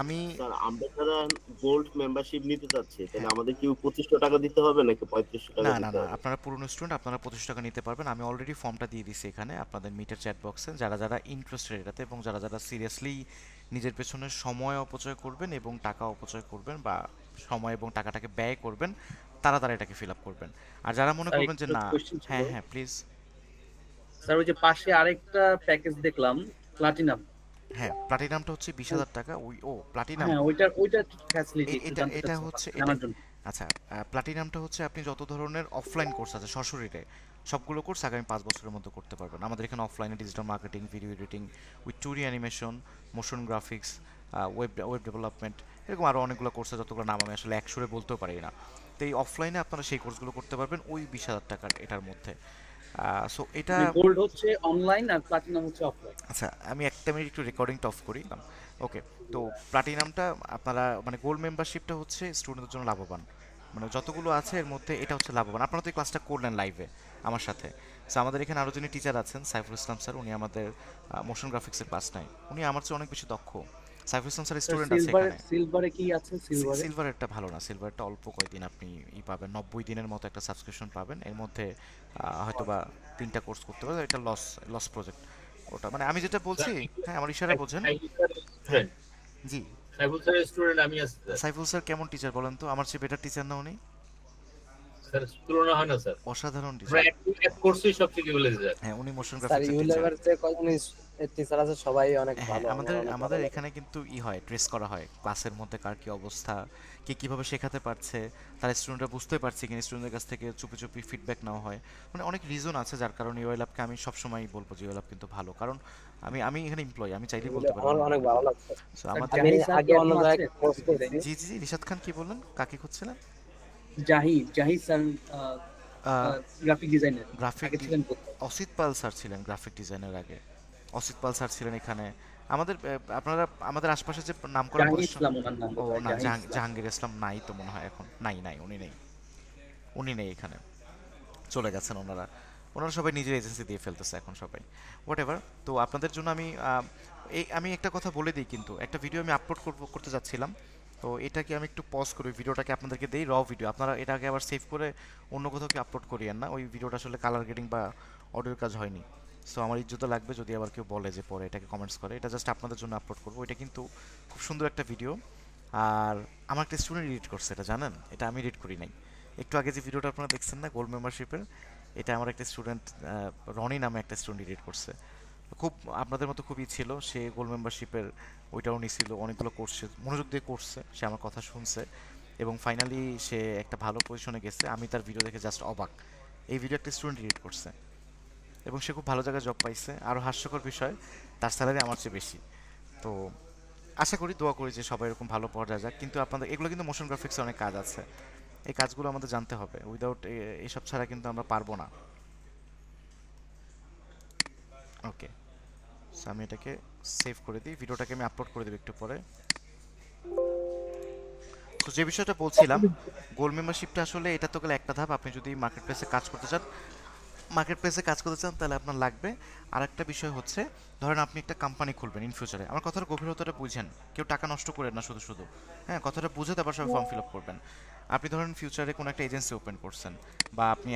আমি আমরা যারা গোল্ড মেম্বারশিপ নিতে চাচ্ছি, তাহলে আমাদের কি 2500 টাকা দিতে হবে নাকি 3500 টাকা? না, আপনারা পুরনো স্টুডেন্ট, আপনারা 2500 টাকা নিতে পারবেন। আমি অলরেডি ফর্মটা দিয়ে দিছি এখানে আপনাদের মিটার চ্যাট বক্সে। যারা যারা ইন্টারেস্টেড এটাতে, এবং যারা যারা সিরিয়াসলি নিজের পেছনে সময় অপচয় করবেন এবং টাকা অপচয় করবেন, বা সময় এবং টাকাটাকে ব্যয় করবেন, তারা এটাকে ফিল আপ করবেন। আর যারা মনে করবেন যে না, হ্যাঁ প্লিজ স্যার, ওই যে পাশে আরেকটা প্যাকেজ দেখলাম প্লাটিনাম, হ্যাঁ প্লাটিনামটা হচ্ছে 20000 টাকা। প্লাটিনাম, হ্যাঁ ওইটা ফ্যাসিলিটি এটা হচ্ছে আচ্ছা, প্লাটিনামটা হচ্ছে আপনি যত ধরনের অফলাইন কোর্স আছে সশরীরে, সবগুলো কোর্স আগামী 5 বছরের মধ্যে করতে পারবেন। আমাদের এখানে অফলাইনে digital marketing, video editing with 2D animation, motion graphics, web development, এরকম আরও অনেকগুলো কোর্স আছে, যতগুলো নাম আমি আসলে একসুরে বলতেও পারি না। তো এই অফলাইনে আপনারা সেই কোর্সগুলো করতে পারবেন ওই 20000 টাকার এটার মধ্যে। সো এটা গোল্ড হচ্ছে অনলাইন আর প্লাটিনাম হচ্ছে অফলাইন। আচ্ছা, আমি একটা মিনিট একটু রেকর্ডিংটা অফ করি। ওকে, তো প্লাটিনামটা আপনারা মানে গোল্ড মেম্বারশিপটা হচ্ছে স্টুডেন্টদের জন্য লাভবান, মানে যতগুলো আছে এর মধ্যে এটা হচ্ছে লাভবান। আপনারা তো এই ক্লাসটা করলেন লাইভে আমার সাথে। সো আমাদের এখানে আরও যিনি টিচার আছেন, সাইফুল ইসলাম স্যার, উনি আমাদের মোশন গ্রাফিক্সের ক্লাস নেয়, উনি আমার চেয়ে অনেক বেশি দক্ষ। সাইফুল ইসলাম স্যার স্টুডেন্ট আছে এখানে। সিলভারে কি আছে? সিলভারেরটা ভালো না, সিলভারটা অল্প কয়েকদিন আপনি পাবেন, 90 দিনের মতো একটা সাবস্ক্রিপশন পাবেন, এর মধ্যে হয়তো বা 3টা কোর্স করতে পারবেন। এটা লস প্রজেক্ট ওটা, মানে আমি যেটা বলছি, হ্যাঁ আমার ইশারা বোঝেন। জি, সাইফুল স্যার স্টুডেন্ট আমি আছি। সাইফুল স্যার কেমন টিচার বলেন তো? আমার চেয়ে বেটার টিচার না উনি? স্যার তুলনা হয় না স্যার, অসাধারণ টিচার। এক কোর্সই সব থেকে বলে যায়। হ্যাঁ উনি মোশন স্যার ইউলেভার যে কয়জন টিচার আছে সবাই অনেক ভালো। আমাদের এখানে কিন্তু হয় ট্রেস করা হয় ক্লাসের মধ্যে কার কি অবস্থা, কে কিভাবে শেখাতে পারছে, তার স্টুডেন্টরা বুঝতে পারছে কিনা, স্টুডেন্টের কাছ থেকে চুপি চুপি ফিডব্যাক নেওয়া হয়। মানে অনেক রিজন আছে যার কারণে ইউএলএবকে আমি সবসময় বলবো যে ইউএলএব কিন্তু ভালো, কারণ আমি এখানে এমপ্লয়ি, আমি চাইলেই বলতে পারি। আমার অনেক ভালো লাগছে। সো আমাদের আগে অন্য জায়গায় কোর্স করছি। জি রিশাদ খান কি বললেন, কাকে খুঁজছিলেন? Zahid sir, graphic designer. Asit Pal sir ছিলেন গ্রাফিক ডিজাইনের আগে, অসিত পাল স্যার ছিলেন এখানে। আপনারা আমাদের আশপাশে যে নাম করা, ও না জাহাঙ্গীর ইসলাম নাই তো মনে হয় এখন, নাই উনি নেই এখানে, চলে গেছেন ওনারা সবাই নিজের এজেন্সি দিয়ে ফেলতেছে এখন সবাই, হোয়াটএভার। তো আপনাদের জন্য আমি একটা কথা বলে দিই, কিন্তু একটা ভিডিও আমি আপলোড করতে যাচ্ছিলাম, তো এটাকে আমি একটু পজ করি, ভিডিওটাকে আপনাদেরকে দেই র ভিডিও, আপনারা এটাকে আবার সেভ করে অন্য কোথাও কি আপলোড করিয়েন না, ওই ভিডিওটা আসলে কালার গ্রেডিং বা অডিওর কাজ হয়নি। সো আমার ইজ্জত লাগবে যদি আবার কেউ বলে যে পরে এটাকে কমেন্টস করে, এটা জাস্ট আপনাদের জন্য আপলোড করবো। এটা কিন্তু খুব সুন্দর একটা ভিডিও, আর আমার একটা স্টুডেন্ট এডিট করছে, এটা জানেন, এটা আমি এডিট করি নাই, একটু আগে যে ভিডিওটা আপনারা দেখছেন না গোল্ড মেম্বারশিপের, এটা আমার একটা স্টুডেন্ট রনি নামে একটা স্টুডেন্ট এডিট করছে। খুব আপনাদের মতো খুবই ছিল, সে গোল্ড মেম্বারশিপের ওইটাও নিছিল, অনেকগুলো কোর্সে মনোযোগ দিয়ে করছে, সে আমার কথা শুনছে এবং ফাইনালি সে একটা ভালো পজিশনে গেছে। আমি তার ভিডিও দেখে জাস্ট অবাক, এই ভিডিও একটা স্টুডেন্ট এডিট করছে এবং সে খুব ভালো জায়গায় জব পাইছে। আরও হাস্যকর বিষয়, তার স্যালারি আমার চেয়ে বেশি। তো আশা করি, দোয়া করি যে সবাই এরকম ভালো পর্যায়ে যাক। কিন্তু আপনাদের এগুলো কিন্তু মোশন গ্রাফিক্সে অনেক কাজ আছে, এই কাজগুলো আমাদের জানতে হবে, উইদাউট এসব ছাড়া কিন্তু আমরা পারবো না। ওকে, আমি এটাকে সেভ করে দিই, ভিডিওটাকে আমি আপলোড করে দেব একটু পরে। তো যে বিষয়টা বলছিলাম, গোল্ড মেম্বারশিপটা আসলে এটা তো গেলে একটা ধাপ। আপনি যদি মার্কেট প্লেসে কাজ করতে চান তাহলে আপনার লাগবে। আর একটা বিষয় হচ্ছে, ধরেন আপনি একটা কোম্পানি খুলবেন ইন ফিউচারে, আমার কথার গভীরতাটা বুঝেন, কেউ টাকা নষ্ট করেন না শুধু শুধু, হ্যাঁ কথাটা বুঝে তারপর সব ফর্ম ফিল আপ করবেন। আপনি ধরেন ফিউচারে কোনো একটা এজেন্সি ওপেন করছেন, বা আপনি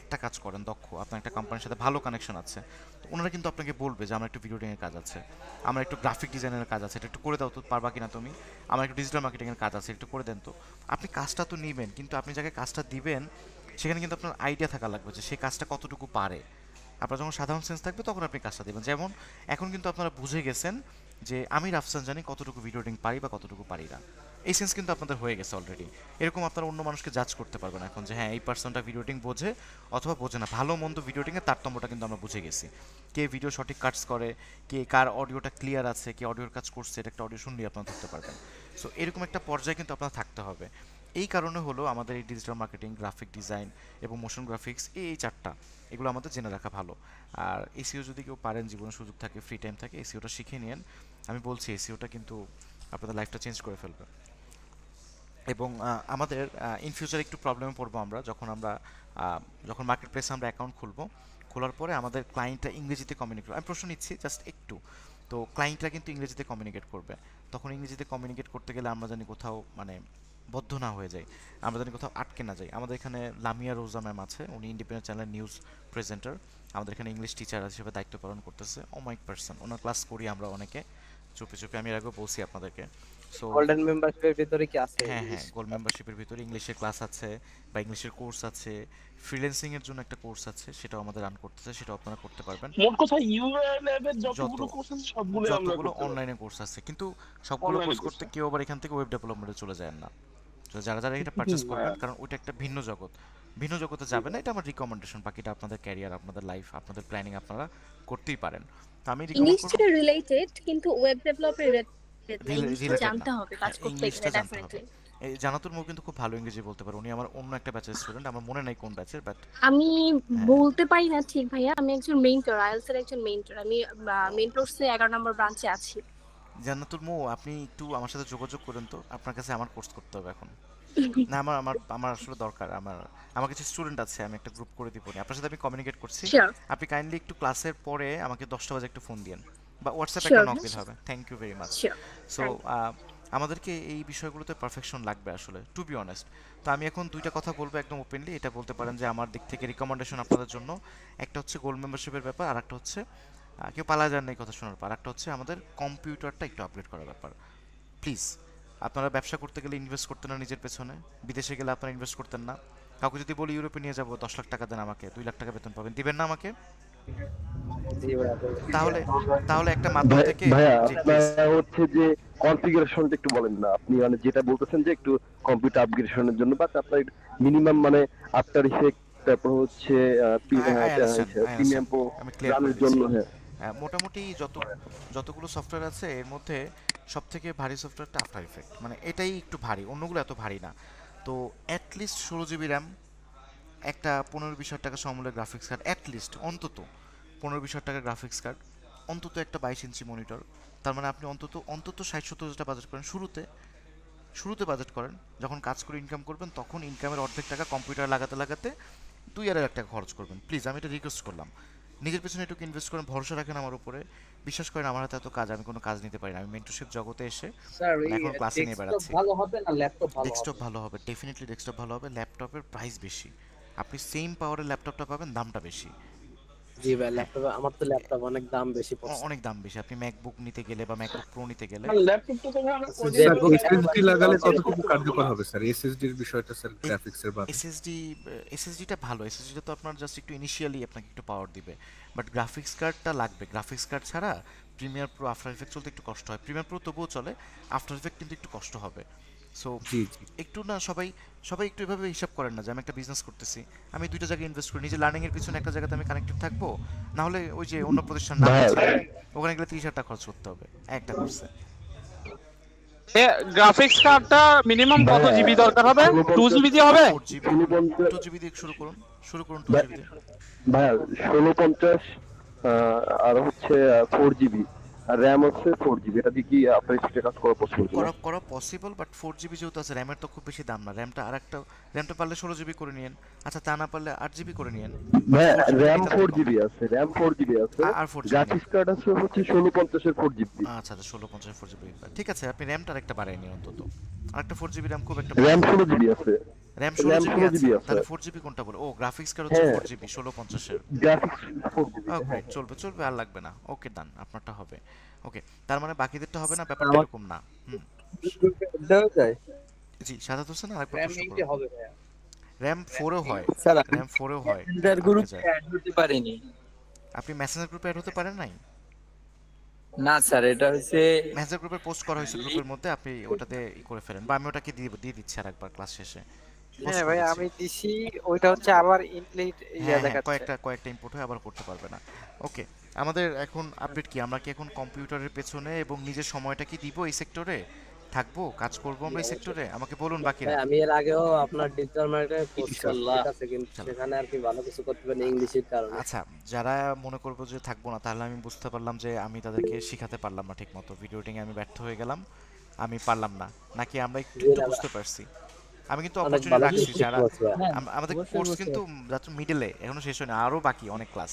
একটা কাজ করেন দক্ষ, আপনার একটা কোম্পানির সাথে ভালো কানেকশন আছে, তো ওনারা কিন্তু আপনাকে বলবে যে আমার একটু ভিডিও এডিটিংয়ের কাজ আছে, আমার একটু গ্রাফিক ডিজাইনের কাজ আছে, এটা একটু করে দাও তো, পারবা কিনা তুমি, আমার একটু ডিজিটাল মার্কেটিংয়ের কাজ আছে, একটু করে দেন তো। আপনি কাজটা তো নেবেন, কিন্তু আপনি যাকে কাজটা দিবেন সেখানে কিন্তু আপনার আইডিয়া থাকা লাগবে যে সেই কাজটা কতটুকু পারে। আপনার যখন সাধারণ সেন্স থাকবে তখন আপনি কাজটা দেবেন। যেমন এখন কিন্তু আপনারা বুঝে গেছেন যে আমি রাফসান জানি কতটুকু ভিডিও এডিটিং পারি বা কতটুকু পারি না, এই সেন্স কিন্তু আপনাদের হয়ে গেছে অলরেডি। এরকম আপনারা অন্য মানুষকে জাজ করতে পারবেন এখন যে হ্যাঁ এই পার্সনটা ভিডিও এডিটিং বোঝে অথবা বোঝে না। ভালো মন্দ ভিডিও এডিটিংয়ের তারতম্যটা কিন্তু আমরা বুঝে গেছি, কে ভিডিও সঠিক কাটস করে, কে কার অডিওটা ক্লিয়ার আছে, কে অডিওর কাজ করছে, এটা একটা অডিও শুনলেই আপনারা ধরতে পারবেন। সো এরকম একটা পর্যায়ে কিন্তু আপনার থাকতে হবে। এই কারণে হলো আমাদের এই ডিজিটাল মার্কেটিং, গ্রাফিক ডিজাইন এবং মোশন গ্রাফিক্স, এই চারটা এগুলো আমাদের জেনে রাখা ভালো। আর এসিও যদি কেউ পারেন, জীবনে সুযোগ থাকে, ফ্রি টাইম থাকে, এসিওটা শিখে নিন। আমি বলছি এসিওটা কিন্তু আপনাদের লাইফটা চেঞ্জ করে ফেলবে। এবং আমাদের ইন ফিউচার একটু প্রবলেমে পড়বো আমরা যখন মার্কেট প্লেসে আমরা অ্যাকাউন্ট খোলার পরে আমাদের ক্লায়েন্টটা ইংরেজিতে কমিউনিকেট, আমি প্রশ্ন নিচ্ছি জাস্ট একটু, তো ক্লায়েন্টরা কিন্তু ইংরেজিতে কমিউনিকেট করবে। তখন ইংরেজিতে কমিউনিকেট করতে গেলে আমরা জানি কোথাও মানে বদ্ধ না হয়ে যায়, আমরা জানি কোথাও আটকে না যাই। আমাদের এখানে লামিয়া রোজা ম্যাম আছে, উনি ইন্ডিপেন্ডেন্ট চ্যানেলের নিউজ প্রেজেন্টার, আমাদের এখানে ইংলিশ টিচার হিসেবে দায়িত্ব পালন করতেছে, অমায়িক পার্সন, ওনার ক্লাস করি আমরা অনেকে চুপি চুপি, আমি এর আগেও বলছি আপনাদেরকে। সো গোল্ডেন মেম্বারশিপের ভিতরে কি আছে? হ্যাঁ, গোল্ড মেম্বারশিপের ভিতরে ইংলিশের ক্লাস আছে বা ইংলিশের কোর্স আছে, ফ্রিল্যান্সিং এর জন্য একটা কোর্স আছে, সেটাও আমাদের রান করতেছে, সেটাও আপনারা করতে পারবেন। মোট কথা ইউএলএম যতগুলো কোর্স আছে সবগুলো অনলাইনে কোর্স আছে, কিন্তু সবগুলো কোর্স করতে কেউ আবার এখান থেকে ওয়েব ডেভেলপমেন্টে চলে যায় না। তো যারা এটা পারচেজ করবেন, কারণ ওইটা একটা ভিন্ন জগতে যাবে না, এটা আমার রিকমেন্ডেশন। বাকিটা আপনাদের ক্যারিয়ার, আপনাদের লাইফ, আপনাদের প্ল্যানিং আপনারা করতেই পারেন। তো আমি রিকমেন্ড করব ইংলিশটা রিলেটেড, কিন্তু ওয়েব ডেভেলপমেন্ট জানতে হবে, কাজ করতে গেলে ডেফিনেটলি। এই জানাতুল মৌ কিন্তু খুব ভালো ইংরেজি বলতে পারে, উনি আমার অন্য একটা ব্যাচের স্টুডেন্ট, আমার মনে নাই কোন ব্যাচের, বাট আমি বলতে পারি না ঠিক ভাইয়া, আমি একজন মেন্টর, আইএলটিএস এর একজন মেন্টর, আমি মেন্টরসে 11 নম্বর ব্রাঞ্চে আছি। জান্নাতুল মৌ, আপনি একটু আমার সাথে যোগাযোগ করেন তো, আপনার কাছে আমার কোর্স করতে হবে এখন। না, আমার আসলে দরকার, আমার কিছু স্টুডেন্ট আছে, আমি একটা গ্রুপ করে দিব, আপনার সাথে আমি কমিউনিকেট করছি। আপনি কাইন্ডলি একটু ক্লাসের পরে আমাকে 10টা বাজে একটু ফোন দিন বা হোয়াটসঅ্যাপে একটা নক দিলে হবে। Thank you very much. So আমাদেরকে এই বিষয়গুলোতে পারফেকশন লাগবে আসলে, টু বি অনেস্ট। তো আমি এখন দুইটা কথা বলবো একদম ওপেনলি, এটা বলতে পারেন যে আমার দিক থেকে রিকমেন্ডেশন আপনাদের জন্য। একটা হচ্ছে গোল্ড মেম্বারশিপের ব্যাপার, আর একটা হচ্ছে কেউ পালা যান না এই কথা শোনার পর, একটা হচ্ছে আমাদের কম্পিউটারটা একটু আপগ্রেড করার ব্যাপার। প্লিজ, আপনারা ব্যবসা করতে গেলে ইনভেস্ট করতেন না নিজের পেছনে, বিদেশে গেলে আপনারা ইনভেস্ট করতেন না। কাউকে যদি বলি ইউরোপে নিয়ে যাবো 10 লাখ টাকা দেন আমাকে, 2 লাখ টাকা বেতন পাবেন, দিবেন না আমাকে? তাহলে একটা মাধ্যম থেকে ভাইয়া আপনারা হচ্ছে যে কনফিগারেশনটা একটু বলেন না, আপনি মানে যেটা বলতেছেন যে একটু কম্পিউটার আপগ্রেডেশনের জন্য, বাট আপনার মিনিমাম মানে আফটার ইফেক্ট, তারপর হচ্ছে প্রিমিয়াম প্রো রানের জন্য। হ্যাঁ, মোটামুটি যতগুলো সফটওয়্যার আছে এর মধ্যে সবথেকে ভারী সফটওয়্যারটা আফটার ইফেক্ট, মানে এটাই একটু ভারী, অন্যগুলো এত ভারী না। তো অ্যাটলিস্ট 16 GB র্যাম, একটা 15-20 টাকা সমমূল্যের গ্রাফিক্স কার্ড, অ্যাটলিস্ট অন্তত 15-20 টাকা গ্রাফিক্স কার্ড, অন্তত একটা 22 ইঞ্চি মনিটর। তার মানে আপনি অন্তত 60-70 টাকা বাজেট করেন, শুরুতে বাজেট করেন, যখন কাজ করে ইনকাম করবেন তখন ইনকামের অর্ধেক টাকা কম্পিউটার লাগাতে 2-2.5 লাখ টাকা খরচ করবেন। প্লিজ, আমি এটা রিকোয়েস্ট করলাম, নিজের পেছনে একটু ইনভেস্ট করেন, ভরসা রাখেন আমার উপরে, বিশ্বাস করেন আমার হাতে এত কাজ, আমি কোনো কাজ নিতে পারি না। আমি মেন্টরশিপ জগতে এসে এখন ক্লাসে নিয়ে বেড়াচ্ছি। ভালো হবে না ল্যাপটপ ভালো হবে? ডেস্কটপ ভালো হবে, ডেফিনেটলি ডেস্কটপ ভালো হবে। ল্যাপটপের প্রাইস বেশি, আপনি সেম পাওয়ারের ল্যাপটপটা পাবেন, দামটা বেশি। জি ভাই, ল্যাপটপ আমার তো ল্যাপটপ অনেক দাম বেশি পড়ছে। অনেক দাম বেশি। আপনি ম্যাকবুক নিতে গেলে বা ম্যাকবুক প্রো নিতে গেলে ল্যাপটপটা তো আমরা স্যার এসএসডি লাগালে কতটুকু কার্যকর হবে স্যার? এসএসডির বিষয়টা স্যার গ্রাফিক্সের বাদে। এসএসডিটা ভালো। এসএসডিটা তো আপনার জাস্ট একটু ইনিশিয়ালি আপনাকে একটু পাওয়ার দিবে, বাট গ্রাফিক্স কার্ডটা লাগবে। গ্রাফিক্স কার্ড ছাড়া প্রিমিয়ার প্রো, আফটার ইফেক্ট চলতে একটু কষ্ট হয়। প্রিমিয়ার প্রো তবুও চলে, আফটার ইফেক্ট কিন্তু একটু কষ্ট হবে। সো একটু না সবাই একটু এভাবে হিসাব করেন না যে আমি একটা বিজনেস করতেছি, আমি দুইটা জায়গায় ইনভেস্ট করি। নিজে লার্নিং এর পিছনে একটা জায়গাতে আমি কানেক্টেড থাকবো, না হলে ওই যে অন্য প্রতিষ্ঠান না ওখানে গেলে 30,000 টাকা খরচ করতে হবে একটা কোর্সে। গ্রাফিক্স কার্ডটা মিনিমাম কত জিবি দরকার হবে? 2 জিবি দিয়ে হবে? 2 জিবি দিয়ে শুরু করুন 2 জিবি দিয়ে। ভাইয়া 1650 আর হচ্ছে 4 জিবি আর র্যাম হচ্ছে 4 জিবি। এটা দিয়ে কি আপনার এক্সট্রা কাজ করা পসিবল? করা পসিবল, বাট 4 জিবি যেহেতু আছে, র্যামের তো খুব বেশি দাম না। র্যামটা আরেকটা, র্যামটা পারলে 16 জিবি করে নিয়েন। আচ্ছা তা না পারলে 8 জিবি করে নিয়েন। র্যাম 4 জিবি আছে, র্যাম 4 জিবি আছে আর 4 জিবি গ্রাফিক্স কার্ড আছে হচ্ছে 1650 এর 4 জিবি। আচ্ছা 1650 4 জিবি। ঠিক আছে, আপনি র্যামটা আরেকটা বাড়াই নিন অন্তত। আরেকটা 4 জিবি র্যাম খুব একটা র্যাম 16 জিবি আছে। র্যাম 16 জিবি আছে, তাহলে 4 জিবি কোনটা বলো? ও গ্রাফিক্স কার্ড হচ্ছে 4 জিবি 1650 এর। Graphics 4 GB. ওকে চলবে আর লাগবে না। ওকে ডান, আপনারটা হবে। ওকে, তার মানে বাকিদেরটা হবে না, ব্যাপারটা এরকম না। দেওয়া যায়। জি সাদাত হোসেন আরেকবার র্যাম প্রশ্ন 8 করুন। হবে ভাইয়া। র্যাম 4 এও হয়, স্যার র্যাম 4 এও হয়। মেসেঞ্জার গ্রুপে অ্যাড হতে পারিনি। আপনি মেসেঞ্জার গ্রুপে অ্যাড হতে পারেন নাই? না স্যার, এটা হচ্ছে মেসেঞ্জার গ্রুপে পোস্ট করা হয়েছে গ্রুপের মধ্যে, আপনি ওটাতে করে ফেলেন, বা আমি ওটাকে দিয়ে দিচ্ছি আরেকবার ক্লাস শেষে। হ্যাঁ ভাই আমি দিছি, ওইটা হচ্ছে আবার ইনপ্লিট ইয়া দেখাচ্ছে। কয়েকটা ইনপুট হয়ে আবার করতে পারবে না। ওকে, আমাদের এখন আপডেট কি? আমরা কি এখন কম্পিউটারের পেছনে এবং নিজের সময়টা কি দিব এই সেক্টরে? থাকবো, কাজ করবো আমরা এই সেক্টরে? আমাকে বলুন বাকিরা। আমি এর আগেও আপনার ডিজিটাল মার্কেটিং কোর্স আছে, কিন্তু সেখানে আর কি ভালো কিছু করতে পারেন ইংলিশের কারণে। আচ্ছা, যারা মনে করবো যে থাকবো না, তাহলে আমি বুঝতে পারলাম যে আমি তাদেরকে শিখাতে পারলাম না ঠিক মতো, ভিডিও এডিটিং আমি ব্যর্থ হয়ে গেলাম, আমি পারলাম না, নাকি আমরা একটু বুঝতে পারছি? আমি কিন্তু অপরচুনিটি রাখছি। যারা আমাদের কোর্স কিন্তু যাচ্ছে মিডলে, এখনো শেষ হয়নি, আরও বাকি অনেক ক্লাস।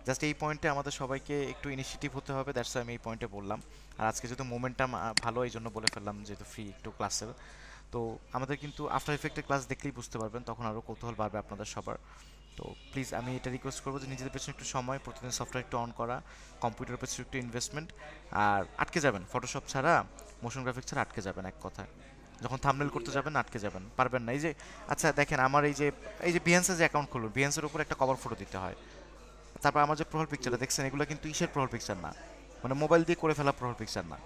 জাস্ট এই পয়েন্টে আমাদের সবাইকে একটু ইনিশিয়েটিভ হতে হবে, দ্যাটস আমি এই পয়েন্টে বললাম। আর আজকে যেহেতু মোমেন্টাম ভালো, এই জন্য বলে ফেললাম যেহেতু ফ্রি একটু ক্লাসের। তো আমাদের কিন্তু আফটার ইফেক্টের ক্লাস দেখলেই বুঝতে পারবেন, তখন আরও কৌতূহল বাড়বে আপনাদের সবার। তো প্লিজ আমি এটা রিকোয়েস্ট করবো যে নিজেদের পেছনে একটু সময়, প্রতিদিন সফটওয়্যার একটু অন করা, কম্পিউটারের পেছনে একটু ইনভেস্টমেন্ট। আর আটকে যাবেন ফটোশপ ছাড়া, মোশন গ্রাফিক্স ছাড়া আটকে যাবেন এক কথায়। যখন থাম্বনেল করতে যাবেন আটকে যাবেন, পারবেন না। এই যে আচ্ছা দেখেন, আমার এই যে বিহান্সের যে অ্যাকাউন্ট খুলুন, বিহান্সের উপর একটা কভার ফটো দিতে হয়। তারপর আমার যে প্রোফাইল পিকচারটা দেখছেন, এগুলো কিন্তু ইসের প্রোফাইল পিকচার না, মানে মোবাইল দিয়ে করে ফেলা প্রোফাইল পিকচার না,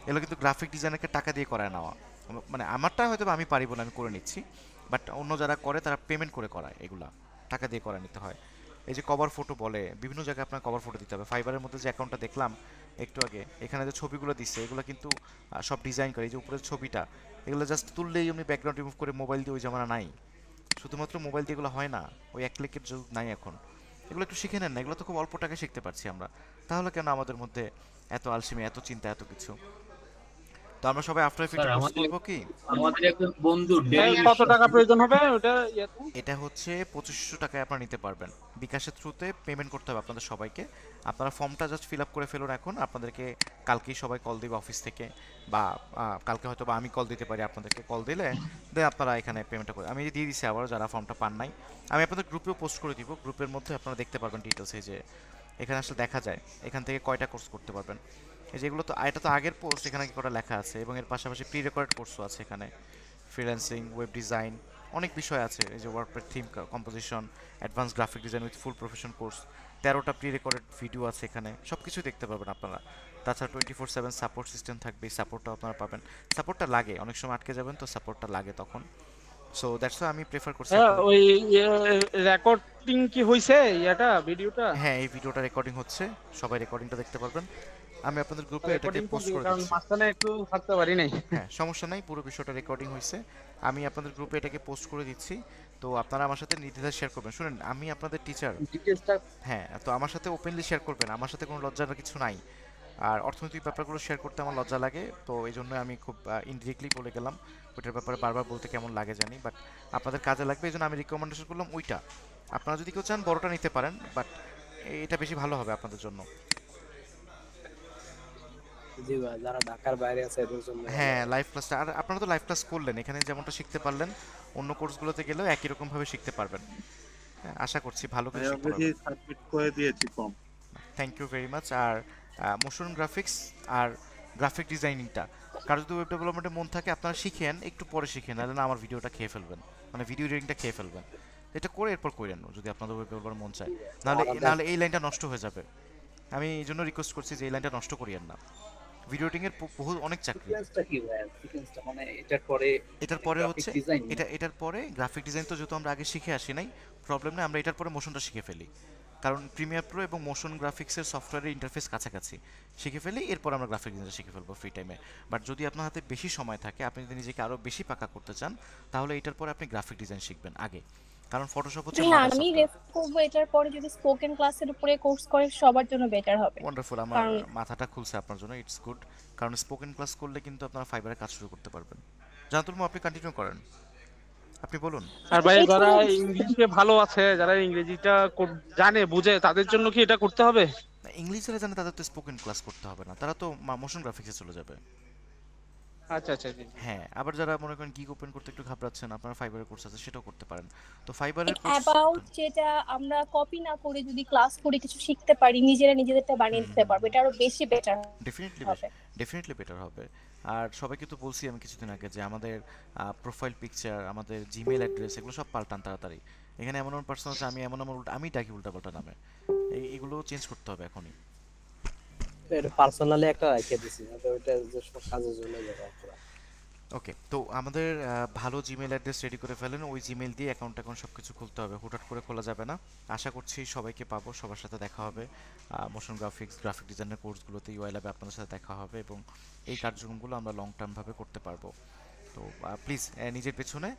এগুলো কিন্তু গ্রাফিক ডিজাইনারকে টাকা দিয়ে করায় নেওয়া। মানে আমারটা হয়তো আমি পারি বলে আমি করে নিচ্ছি, বাট অন্য যারা করে তারা পেমেন্ট করে করায়, এগুলা টাকা দিয়ে করে নিতে হয়। এই যে কভার ফটো বলে, বিভিন্ন জায়গায় আপনার কভার ফটো দিতে হবে। ফাইবারের মধ্যে যে অ্যাকাউন্টটা দেখলাম একটু আগে, এখানে যে ছবিগুলো দিচ্ছে এগুলো কিন্তু সব ডিজাইন করে। এই যে উপরের ছবিটা, এগুলো জাস্ট তুললেই এমনি ব্যাকগ্রাউন্ড রিমুভ করে মোবাইল দিয়ে, ওই জামানা নাই, শুধুমাত্র মোবাইল দিয়ে এগুলো হয় না, ওই এক ক্লিকের যুগ নাই এখন। এগুলো একটু শিখে নেন না, এগুলো তো খুব অল্প টাকায় শিখতে পারছি আমরা, তাহলে কেন আমাদের মধ্যে এত আলসেমি, এত চিন্তা, এত কিছু? তো আমরা সবাই আফটার ইফেক্ট কোর্স করব কি? আমাদের একজন বন্ধু কত টাকা প্রয়োজন হবে ওটা? এটা হচ্ছে 2500 টাকায় আপনারা নিতে পারবেন, বিকাশের থ্রুতে পেমেন্ট করতে হবে আপনাদের সবাইকে। আপনারা ফর্মটা জাস্ট ফিল আপ করে ফেলুন এখন, আপনাদেরকে কালকেই সবাই কল দিবে অফিস থেকে, বা কালকে হয়তো বা আমি কল দিতে পারি আপনাদেরকে, কল দিলে দেন আপনারা এখানে পেমেন্টটা করে, আমি দিয়ে দিচ্ছি আবার যারা ফর্মটা পান নাই। আমি আপনাদের গ্রুপেও পোস্ট করে দিব, গ্রুপের মধ্যে আপনারা দেখতে পারবেন ডিটেলসে, যে এখানে আসলে দেখা যায় এখান থেকে কয়টা কোর্স করতে পারবেন। এই যেগুলো তো, এটা তো আগের পোস্ট, এখানে কি কটা লেখা আছে, এবং এর পাশাপাশি প্রি রেকর্ডেড কোর্সও আছে এখানে, ফ্রিল্যান্সিং, ওয়েব ডিজাইন, অনেক বিষয় আছে। এই যে WordPress theme composition, advance graphic design with full profession course, 13টা প্রি রেকর্ডেড ভিডিও আছে এখানে, সব কিছুই দেখতে পারবেন আপনারা। তাছাড়া 24/7 সাপোর্ট সিস্টেম থাকবে, এই সাপোর্টটাও আপনারা পাবেন। সাপোর্টটা লাগে, অনেক সময় আটকে যাবেন তো সাপোর্টটা লাগে তখন। সো দ্যাটস হোয়াই আমি প্রেফার করছি। ওই রেকর্ডিং কি হইছে এটা ভিডিওটা? হ্যাঁ, এই ভিডিওটা রেকর্ডিং হচ্ছে, সবাই রেকর্ডিংটা দেখতে পারবেন। আমি আপনাদের গ্রুপে এটাকে পোস্ট করে দিচ্ছি, মাঝখানে একটু থাকতে পারি নাই। হ্যাঁ সমস্যা নাই, পুরো বিষয়টা রেকর্ডিং হয়েছে, আমি আপনাদের গ্রুপে এটাকে পোস্ট করে দিচ্ছি। তো আপনারা আমার সাথে নির্দ্বিধায় শেয়ার করবেন। শুনেন, আমি আপনাদের টিচার, হ্যাঁ, তো আমার সাথে ওপেনলি শেয়ার করবেন, আমার সাথে কোনো লজ্জার কিছু নাই। আর অর্থনৈতিক ব্যাপারগুলো শেয়ার করতে আমার লজ্জা লাগে, তো এই জন্য আমি খুব ইনডিরেক্টলি বলে গেলাম। ওইটার ব্যাপারে বারবার বলতে কেমন লাগে জানি, বাট আপনাদের কাজে লাগবে, এই জন্য আমি রিকমেন্ডেশন করলাম ওইটা। আপনারা যদি কেউ চান বড়টা নিতে পারেন, বাট এটা বেশি ভালো হবে আপনাদের জন্য। জি ভাই, যারা ঢাকার বাইরে আছে এদের জন্য। হ্যাঁ, লাইভ ক্লাসটা, আর আপনারা তো লাইভ ক্লাস করলেন, এখানে যেমনটা শিখতে পারলেন, অন্য কোর্সগুলোতে গেলেও একই রকম ভাবে শিখতে পারবেন। আশা করছি ভালো আমি কিছু শিখতে অলরেডি পারবেন। সাবমিট করে দিয়েছি form. Thank you very much. আর মোশন গ্রাফিক্স আর গ্রাফিক ডিজাইনিংটা কারো যদি ওয়েব ডেভেলপমেন্টে মন থাকে আপনারা শিখেন, একটু পরে শিখেন, নাহলে না আমার ভিডিওটা খেয়ে ফেলবেন, মানে ভিডিও এডিটিংটা খেয়ে ফেলবেন। এটা করে এরপর করেন যদি আপনাদের ওয়েব ডেভেলপার মন চায়, নাহলে নাহলে এই লাইনটা নষ্ট হয়ে যাবে। আমি এই জন্য রিকোয়েস্ট করছি যে এই লাইনটা নষ্ট করিয়েন না। ভিডিও এডিটিং এর বহু অনেক চাকরি। সিকোয়েন্সটা কি ভাই? সিকোয়েন্সটা মানে এটার পরে হচ্ছে এটার পরে গ্রাফিক ডিজাইন তো যেহেতু আমরা আগে শিখে আসি নাই, প্রবলেম নেই, আমরা এটার পরে মোশনটা শিখে ফেলি। কারণ প্রিমিয়ার প্রো এবং মোশন গ্রাফিক্সের সফটওয়্যারের ইন্টারফেস কাছাকাছি, শিখে ফেলি, এরপর আমরা গ্রাফিক ডিজাইনটা শিখে ফেলবো ফ্রি টাইমে। বাট যদি আপনার হাতে বেশি সময় থাকে, আপনি যদি নিজেকে আরও বেশি পাকা করতে চান, তাহলে এটার পরে আপনি গ্রাফিক ডিজাইন শিখবেন আগে, কারণ ফটোশপ হচ্ছে হ্যাঁ, আমি রেফার করব এটার পরে যদি স্পোকেন ক্লাসের উপরে কোর্স করে সবার জন্য বেটার হবে। ওয়ান্ডারফুল, আমার মাথাটা খুলছে আপনার জন্য, ইটস গুড। কারণ স্পোকেন ক্লাস করলে কিন্তু আপনারা ফাইবারে কাজ শুরু করতে পারবেন। জানাতুল মু, আপনি কন্টিনিউ করেন, আপনি বলুন। আর ভাই যারা ইংলিশে ভালো আছে, যারা ইংরেজিটা জানে বুঝে, তাদের জন্য কি এটা করতে হবে? ইংলিশ যারা জানে তাদের তো স্পোকেন ক্লাস করতে হবে না, তারা তো মোশন গ্রাফিক্সে চলে যাবে। আচ্ছা আচ্ছা। হ্যাঁ, আবার যারা মনে করেন গিগ ওপেন করতে একটু ঘাবড়াচ্ছেন, আপনারা ফাইবারের কোর্স আছে সেটাও করতে পারেন। তো ফাইবারের কোর্স অ্যাবাউট যেটা আমরা কপি না করে যদি ক্লাস করে কিছু শিখতে পারি, নিজেদেরটা বানিয়ে দিতে পারবো, এটা আরো বেশি বেটার ডেফিনেটলি বেটার হবে। আর সবাইকে তো বলছি আমি কিছুদিন আগে যে আমাদের প্রোফাইল পিকচার, আমাদের জিমেইল অ্যাড্রেস, এগুলো সব পাল্টান তাড়াতাড়ি। এখানে এমন পার্সন আছে, আমি আমি ডাকি উল্টাপাল্টা নামে, এগুলো চেঞ্জ করতে হবে এখনই। এটা পার্সোনালি একটা রেখে দিছি, ওটা যে সব কাজের জন্য ব্যবহার করা। ওকে, তো আমাদের ভালো জিমেইল অ্যাড্রেস রেডি করে ফেলেন, ওই জিমেইল দিয়ে অ্যাকাউন্ট সব কিছু খুলতে হবে, হুটহাট করে খোলা যাবে না। আশা করছি সবাইকে পাবো, সবার সাথে দেখা হবে, মোশন গ্রাফিক্স, গ্রাফিক ডিজাইনের কোর্সগুলোতে ইউআই ল্যাবে আপনাদের সাথে দেখা হবে, এবং এই কার্যক্রমগুলো আমরা লং টার্মভাবে করতে পারবো। তো প্লিজ নিজের পেছনে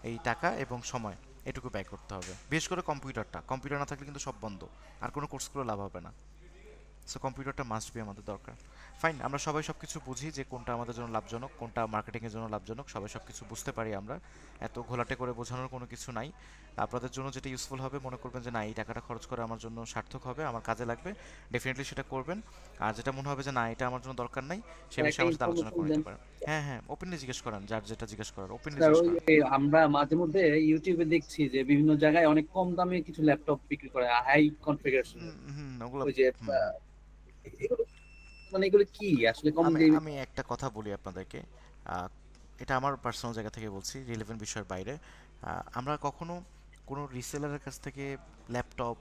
এই টাকা এবং সময় এটুকু ব্যয় করতে হবে, বিশেষ করে কম্পিউটার না থাকলে কিন্তু সব বন্ধ, আর কোনো কোর্স করে লাভ হবে না। সো কম্পিউটারটা মাস্ট বি আমাদের দরকার। ফাইন, আমরা সবাই সব কিছু বুঝি যে কোনটা আমাদের জন্য লাভজনক, কোনটা মার্কেটিংয়ের জন্য লাভজনক, সবাই সব কিছু বুঝতে পারি আমরা। এত ঘোলাটে করে বোঝানোর কোনো কিছু নাই। আপনাদের জন্য যেটা ইউজফুল হবে, মনে করবেন যে না এই টাকাটা খরচ করে আমার জন্য সার্থক হবে, আমার কাজে লাগবে, ডেফিনেটলি সেটা করবেন। আর যেটা মনে হবে যে না এটা আমার জন্য দরকার নাই, সে বিষয়ে আমার সাথে আলোচনা করে নিতে পারেন। হ্যাঁ হ্যাঁ, ওপেনলি জিজ্ঞেস করেন, যার যেটা জিজ্ঞেস করার ওপেনলি জিজ্ঞেস করেন। আমরা মাঝে মধ্যে ইউটিউবে দেখছি যে বিভিন্ন জায়গায় অনেক কম দামে কিছু ল্যাপটপ বিক্রি করে, হাই কনফিগারেশন। ওই যে মানে এগুলো কি আসলে কম? আমি একটা কথা বলি আপনাদেরকে, এটা আমার পার্সোনাল জায়গা থেকে বলছি, রিলেভেন্ট বিষয়ের বাইরে। আমরা কখনো কোনো রিসেলারের কাছ থেকে ল্যাপটপ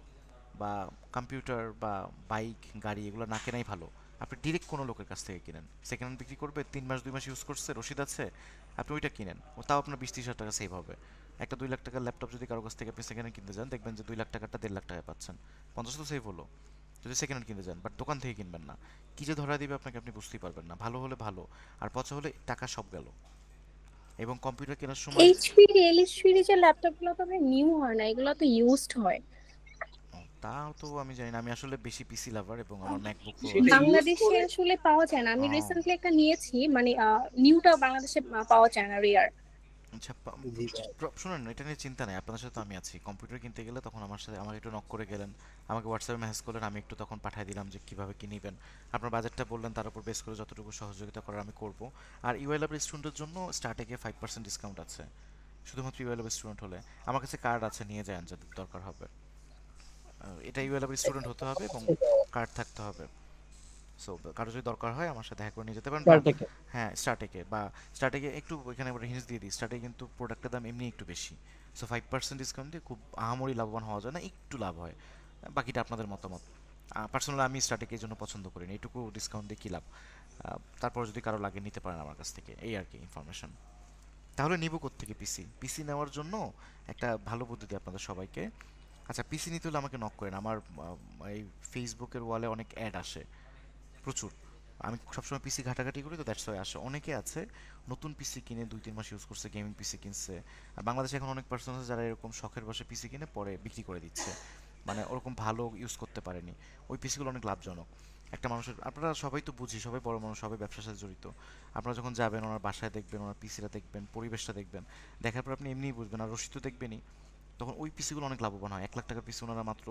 বা কম্পিউটার বা বাইক, গাড়ি এগুলো না কেনাই ভালো। আপনি ডিরেক্ট কোনো লোকের কাছ থেকে কিনেন, সেকেন্ড হ্যান্ড বিক্রি করবে, 3 মাস 2 মাস ইউজ করছে, রসিদ আছে, আপনি ওইটা কিনেন, তাও আপনার 20-30 হাজার টাকা সেভ হবে। একটা 2 লাখ টাকার ল্যাপটপ যদি কারো কাছ থেকে আপনি সেকেন্ড হ্যান্ড কিনতে যান, দেখবেন যে 2 লাখ টাকাটা 1.5 লাখ টাকায় পাচ্ছেন, 50 তো সেভ হলো যদি সেকেন্ড হ্যান্ড কিনতে যান। বাট দোকান থেকে কিনবেন না, কি যে ধরা দিবে আপনাকে, আপনি বুঝতেই পারবেন না। ভালো হলে ভালো, আর পচা হলে টাকা সব গেল। এবং কম্পিউটার কেনার সময় এইচপি সিরিজের ল্যাপটপগুলো তো নিউ হয় না, এগুলো তো ইউজড হয়। তাও তো আমি জানি না, আমি আসলে বেশি পিসি লাভার এবং আমার ম্যাকবুক প্রো বাংলাদেশে আসলে পাওয়া যায় না। আমি রিসেন্টলি একটা নিয়েছি, মানে নিউটা বাংলাদেশে পাওয়া যায় না, রেয়ার। আচ্ছা শুনুন, এটা নিয়ে চিন্তা নেই, আপনাদের সাথে তো আমি আছি। কম্পিউটার কিনতে গেলে তখন আমাকে একটু নক করে গেলেন, আমাকে হোয়াটসঅ্যাপে মেসেজ করলেন, আমি একটু তখন পাঠিয়ে দিলাম যে কীভাবে কী নেবেন, আপনার বাজেটটা বললেন, তার উপর বেস করে যতটুকু সহযোগিতা করার আমি করব। আর ইউআই ল্যাবের স্টুডেন্টের জন্য স্টার্টিংয়ে 5% ডিসকাউন্ট আছে, শুধুমাত্র ইউআই ল্যাবের স্টুডেন্ট হলে। আমার কাছে কার্ড আছে, নিয়ে যান যাদের দরকার হবে। এটা ইউআই ল্যাবের স্টুডেন্ট হতে হবে এবং কার্ড থাকতে হবে। সো কারো যদি দরকার হয় আমার সাথে দেখা করে নিয়ে যেতে পারেন। হ্যাঁ, স্টার্টেকে একটু ওইখানে হিন্স দিয়ে দিই, স্টার্টে কিন্তু প্রোডাক্টের দাম এমনি একটু বেশি। সো 5% ডিসকাউন্ট দিয়ে খুব আহামরি লাভবান হওয়া যায় না, একটু লাভ হয়, বাকিটা আপনাদের মতামত। পার্সোনালি আমি স্টার্টেকে এই জন্য পছন্দ করি না, এইটুকু ডিসকাউন্ট দিয়ে কী লাভ। তারপর যদি কারো লাগে নিতে পারেন আমার কাছ থেকে, এই আর কি ইনফরমেশন। তাহলে নিব কোত্থেকে পিসি নেওয়ার জন্য একটা ভালো বুদ্ধি দিই আপনাদের সবাইকে। আচ্ছা, পিসি নিতে হলে আমাকে নক করেন, আমার এই ফেসবুকের ওয়ালে অনেক অ্যাড আসে প্রচুর, আমি সবসময় পিসি ঘাটাঘাটি করি, তো দ্যাটস ওয়াই আসে। অনেকে আছে নতুন পিসি কিনে 2-3 মাস ইউজ করছে, গেমিং পিসি কিনছে। আর বাংলাদেশে এখন অনেক পার্সন আছে যারা এরকম শখের বসে পিসি কিনে পরে বিক্রি করে দিচ্ছে, মানে ওরকম ভালো ইউজ করতে পারেনি। ওই পিসিগুলো অনেক লাভজনক একটা মানুষের। আপনারা সবাই তো বুঝি, সবাই বড় মানুষ, সবাই ব্যবসার সাথে জড়িত। আপনারা যখন যাবেন ওনার বাসায় দেখবেন, ওনার পিসিটা দেখবেন, পরিবেশটা দেখবেন, দেখার পর আপনি এমনিই বুঝবেন, আর রসিদ তো দেখবেনই, তখন ওই পিসিগুলো অনেক লাভবান হয়। 1 লাখ টাকার পিসি ওনারা মাত্র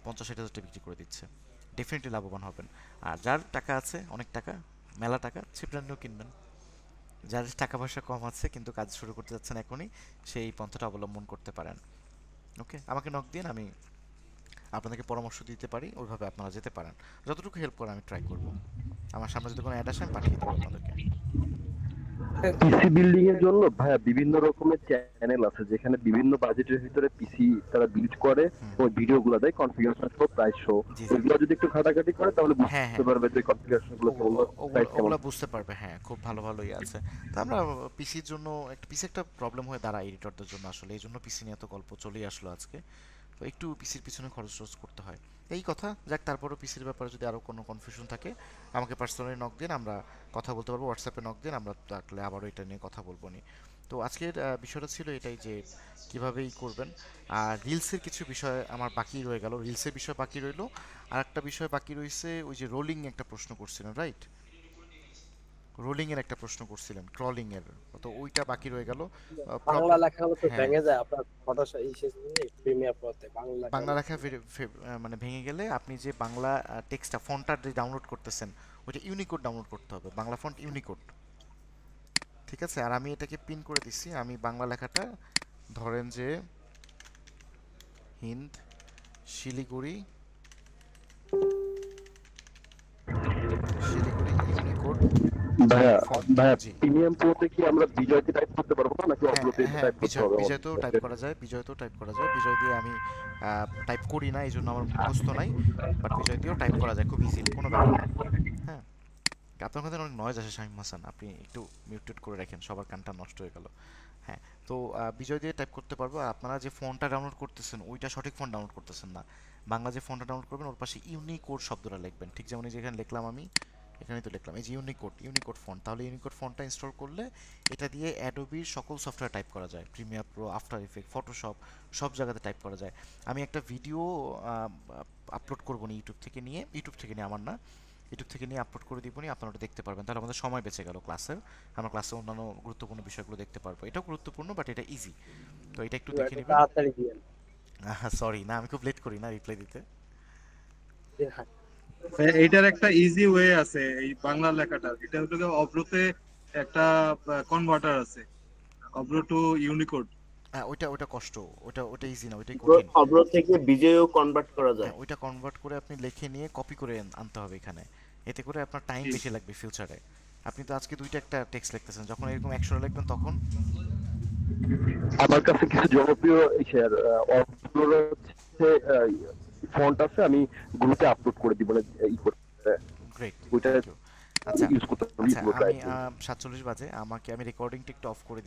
50-60 হাজার টাকা বিক্রি করে দিচ্ছে, ডেফিনেটলি লাভবান হবেন। আর যার টাকা আছে, অনেক টাকা, মেলা টাকা, সে ব্র্যান্ডও কিনবেন। যার টাকা পয়সা কম আছে কিন্তু কাজ শুরু করতে যাচ্ছেন এখনই, সেই পন্থাটা অবলম্বন করতে পারেন। ওকে, আমাকে নক দিন, আমি আপনাদেরকে পরামর্শ দিতে পারি, ওইভাবে আপনারা যেতে পারেন। যতটুকু হেল্প করে আমি ট্রাই করব। আমার সামনে যদি কোনো অ্যাড আসে আমি পাঠিয়ে দেবো আপনাদেরকে। পিসি বিল্ডিং এর জন্য ভাইয়া বিভিন্ন রকমের চ্যানেল আছে যেখানে বিভিন্ন বাজেটের ভিতরে পিসি তারা বিল্ড করে ওই ভিডিওগুলো দেয়, কনফিগারেশন সহ, প্রাইস সহ। ওইগুলো যদি একটু ঘাটাঘাটি করে তাহলে বুঝতে পারবে যে কনফিগারেশন গুলো কেমন, প্রাইস কেমন। ওগুলো বুঝতে পারবে, হ্যাঁ, খুব ভালো ভালোই আছে। তো আমরা পিসির জন্য একটা পিসি একটা প্রবলেম হয়ে দাঁড়ায় এডিটরদের জন্য আসলে, এই জন্য পিসি নিয়ে এত গল্প চলেই আসলো আজকে। তো একটু পিসির পিছনে খরচ টরচ করতে হয়, এই কথা। যাক, তারপরও পিসির ব্যাপারে যদি আরও কোনো কনফিউশন থাকে আমাকে পার্সোনালি নক দিন, আমরা কথা বলতে পারবো। হোয়াটসঅ্যাপে নক দিন, আমরা থাকলে আবারও এটা নিয়ে কথা বলবো নি। তো আজকের বিষয়টা ছিল এটাই যে কীভাবেই করবেন। আর রিলসের কিছু বিষয় আমার বাকি রয়ে গেল, রিলসের বিষয় বাকি রইলো। আর একটা বিষয় বাকি রয়েছে, ওই যে রোলিং একটা প্রশ্ন করছিলেন, রাইট? রোলিং এর একটা প্রশ্ন করছিলেন, ক্রলিং এর, তো ওইটা বাকি রয়ে গেল। বাংলা লেখা হলো তো ভেঙে যায় আপনার ফটোশপ প্রিমিয়ার প্রতে বাংলা লেখা মানে ভেঙে গেলে আপনি যে বাংলা টেক্সটটা ফন্টটা যে ডাউনলোড করতেছেন ওইটা ইউনিকোড ডাউনলোড করতে হবে, বাংলা ফন্ট ইউনিকোড, ঠিক আছে? আর আমি এটাকে পিন করে দিচ্ছি। আমি বাংলা লেখাটা ধরেন যে হিন্দ শিলিগুড়ি ইউনিকোড। ভাইয়া প্রিমিয়াম প্রোতে কি আমরা বিজয়তে টাইপ করতে পারবো নাকি অপলোডে টাইপ করতে হবে? বিজয়তেও টাইপ করা যায়, বিজয়তেও টাইপ করা যায়। বিজয় দিয়ে আমি টাইপ করি না, এই জন্য আমার মুখস্থ নাই, বাট বিজয় দিয়েও টাইপ করা যায় খুব ইজিলি, কোনো ব্যাপার না। হ্যাঁ, আপনার কথা অনেক নয়েজ আসে শামীম হাসান, আপনি একটু মিউটেড করে রাখেন, সবার কানটা নষ্ট হয়ে গেল। হ্যাঁ, তো বিজয় দিয়ে টাইপ করতে পারবো। আর আপনারা যে ফোনটা ডাউনলোড করতেছেন ওইটা সঠিক ফোন ডাউনলোড করতেছেন না, বাংলা যে ফোনটা ডাউনলোড করবেন ওর পাশে ইউনিকোড শব্দটা লিখবেন, ঠিক যেমন যেখানে লিখলাম আমি, এখানেই তো লিখলাম এই যে ইউনিকোড ফন্ট। তাহলে ইউনিকোড ফন্টটা ইনস্টল করলে এটা দিয়ে অ্যাডোবির সকল সফটওয়্যার টাইপ করা যায়, Premiere Pro, after effect, Photoshop, সব জায়গাতে টাইপ করা যায়। আমি একটা ভিডিও আপলোড করবো না ইউটিউব থেকে নিয়ে আমার না, ইউটিউব থেকে নিয়ে আপলোড করে দিব, আপনারা ওটা দেখতে পারবেন। তাহলে আমাদের সময় বেঁচে গেল ক্লাসের, আমরা ক্লাসে অন্যান্য গুরুত্বপূর্ণ বিষয়গুলো দেখতে পারবো। এটাও গুরুত্বপূর্ণ, বাট এটা ইজি, তো এটা একটু দেখে নেবেন। তাড়াতাড়ি দিয়েন। সরি না, আমি খুব লেট করি না রিপ্লাই দিতে। এইটার একটা ইজি ওয়ে আছে, এই বাংলা লেখাটা, এটা হলো অব্রতে একটা কনভার্টার আছে, অব্র টু ইউনিকোড। হ্যাঁ, ওটা কষ্ট, ওটা ইজি না, ওইটাই কঠিন। অব্র থেকে বিজয়ও কনভার্ট করা যায়, ওইটা কনভার্ট করে আপনি লিখে নিয়ে কপি করে আনতে হবে এখানে, এতে করে আপনার টাইম বেশি লাগবে ফিউচারে। আপনি তো আজকে দুইটা একটা টেক্সট লিখতেছেন, যখন এরকম 100 লিখবেন তখন আমার কাছে কিছু জনপ্রিয় ফন্ট আছে, আমি গ্রুপে আপলোড করে দিব না ই করতে। গ্রেট, ওইটা আচ্ছা ইউজ করতে আমি 47 বাজে, আমি রেকর্ডিংটা একটু অফ করে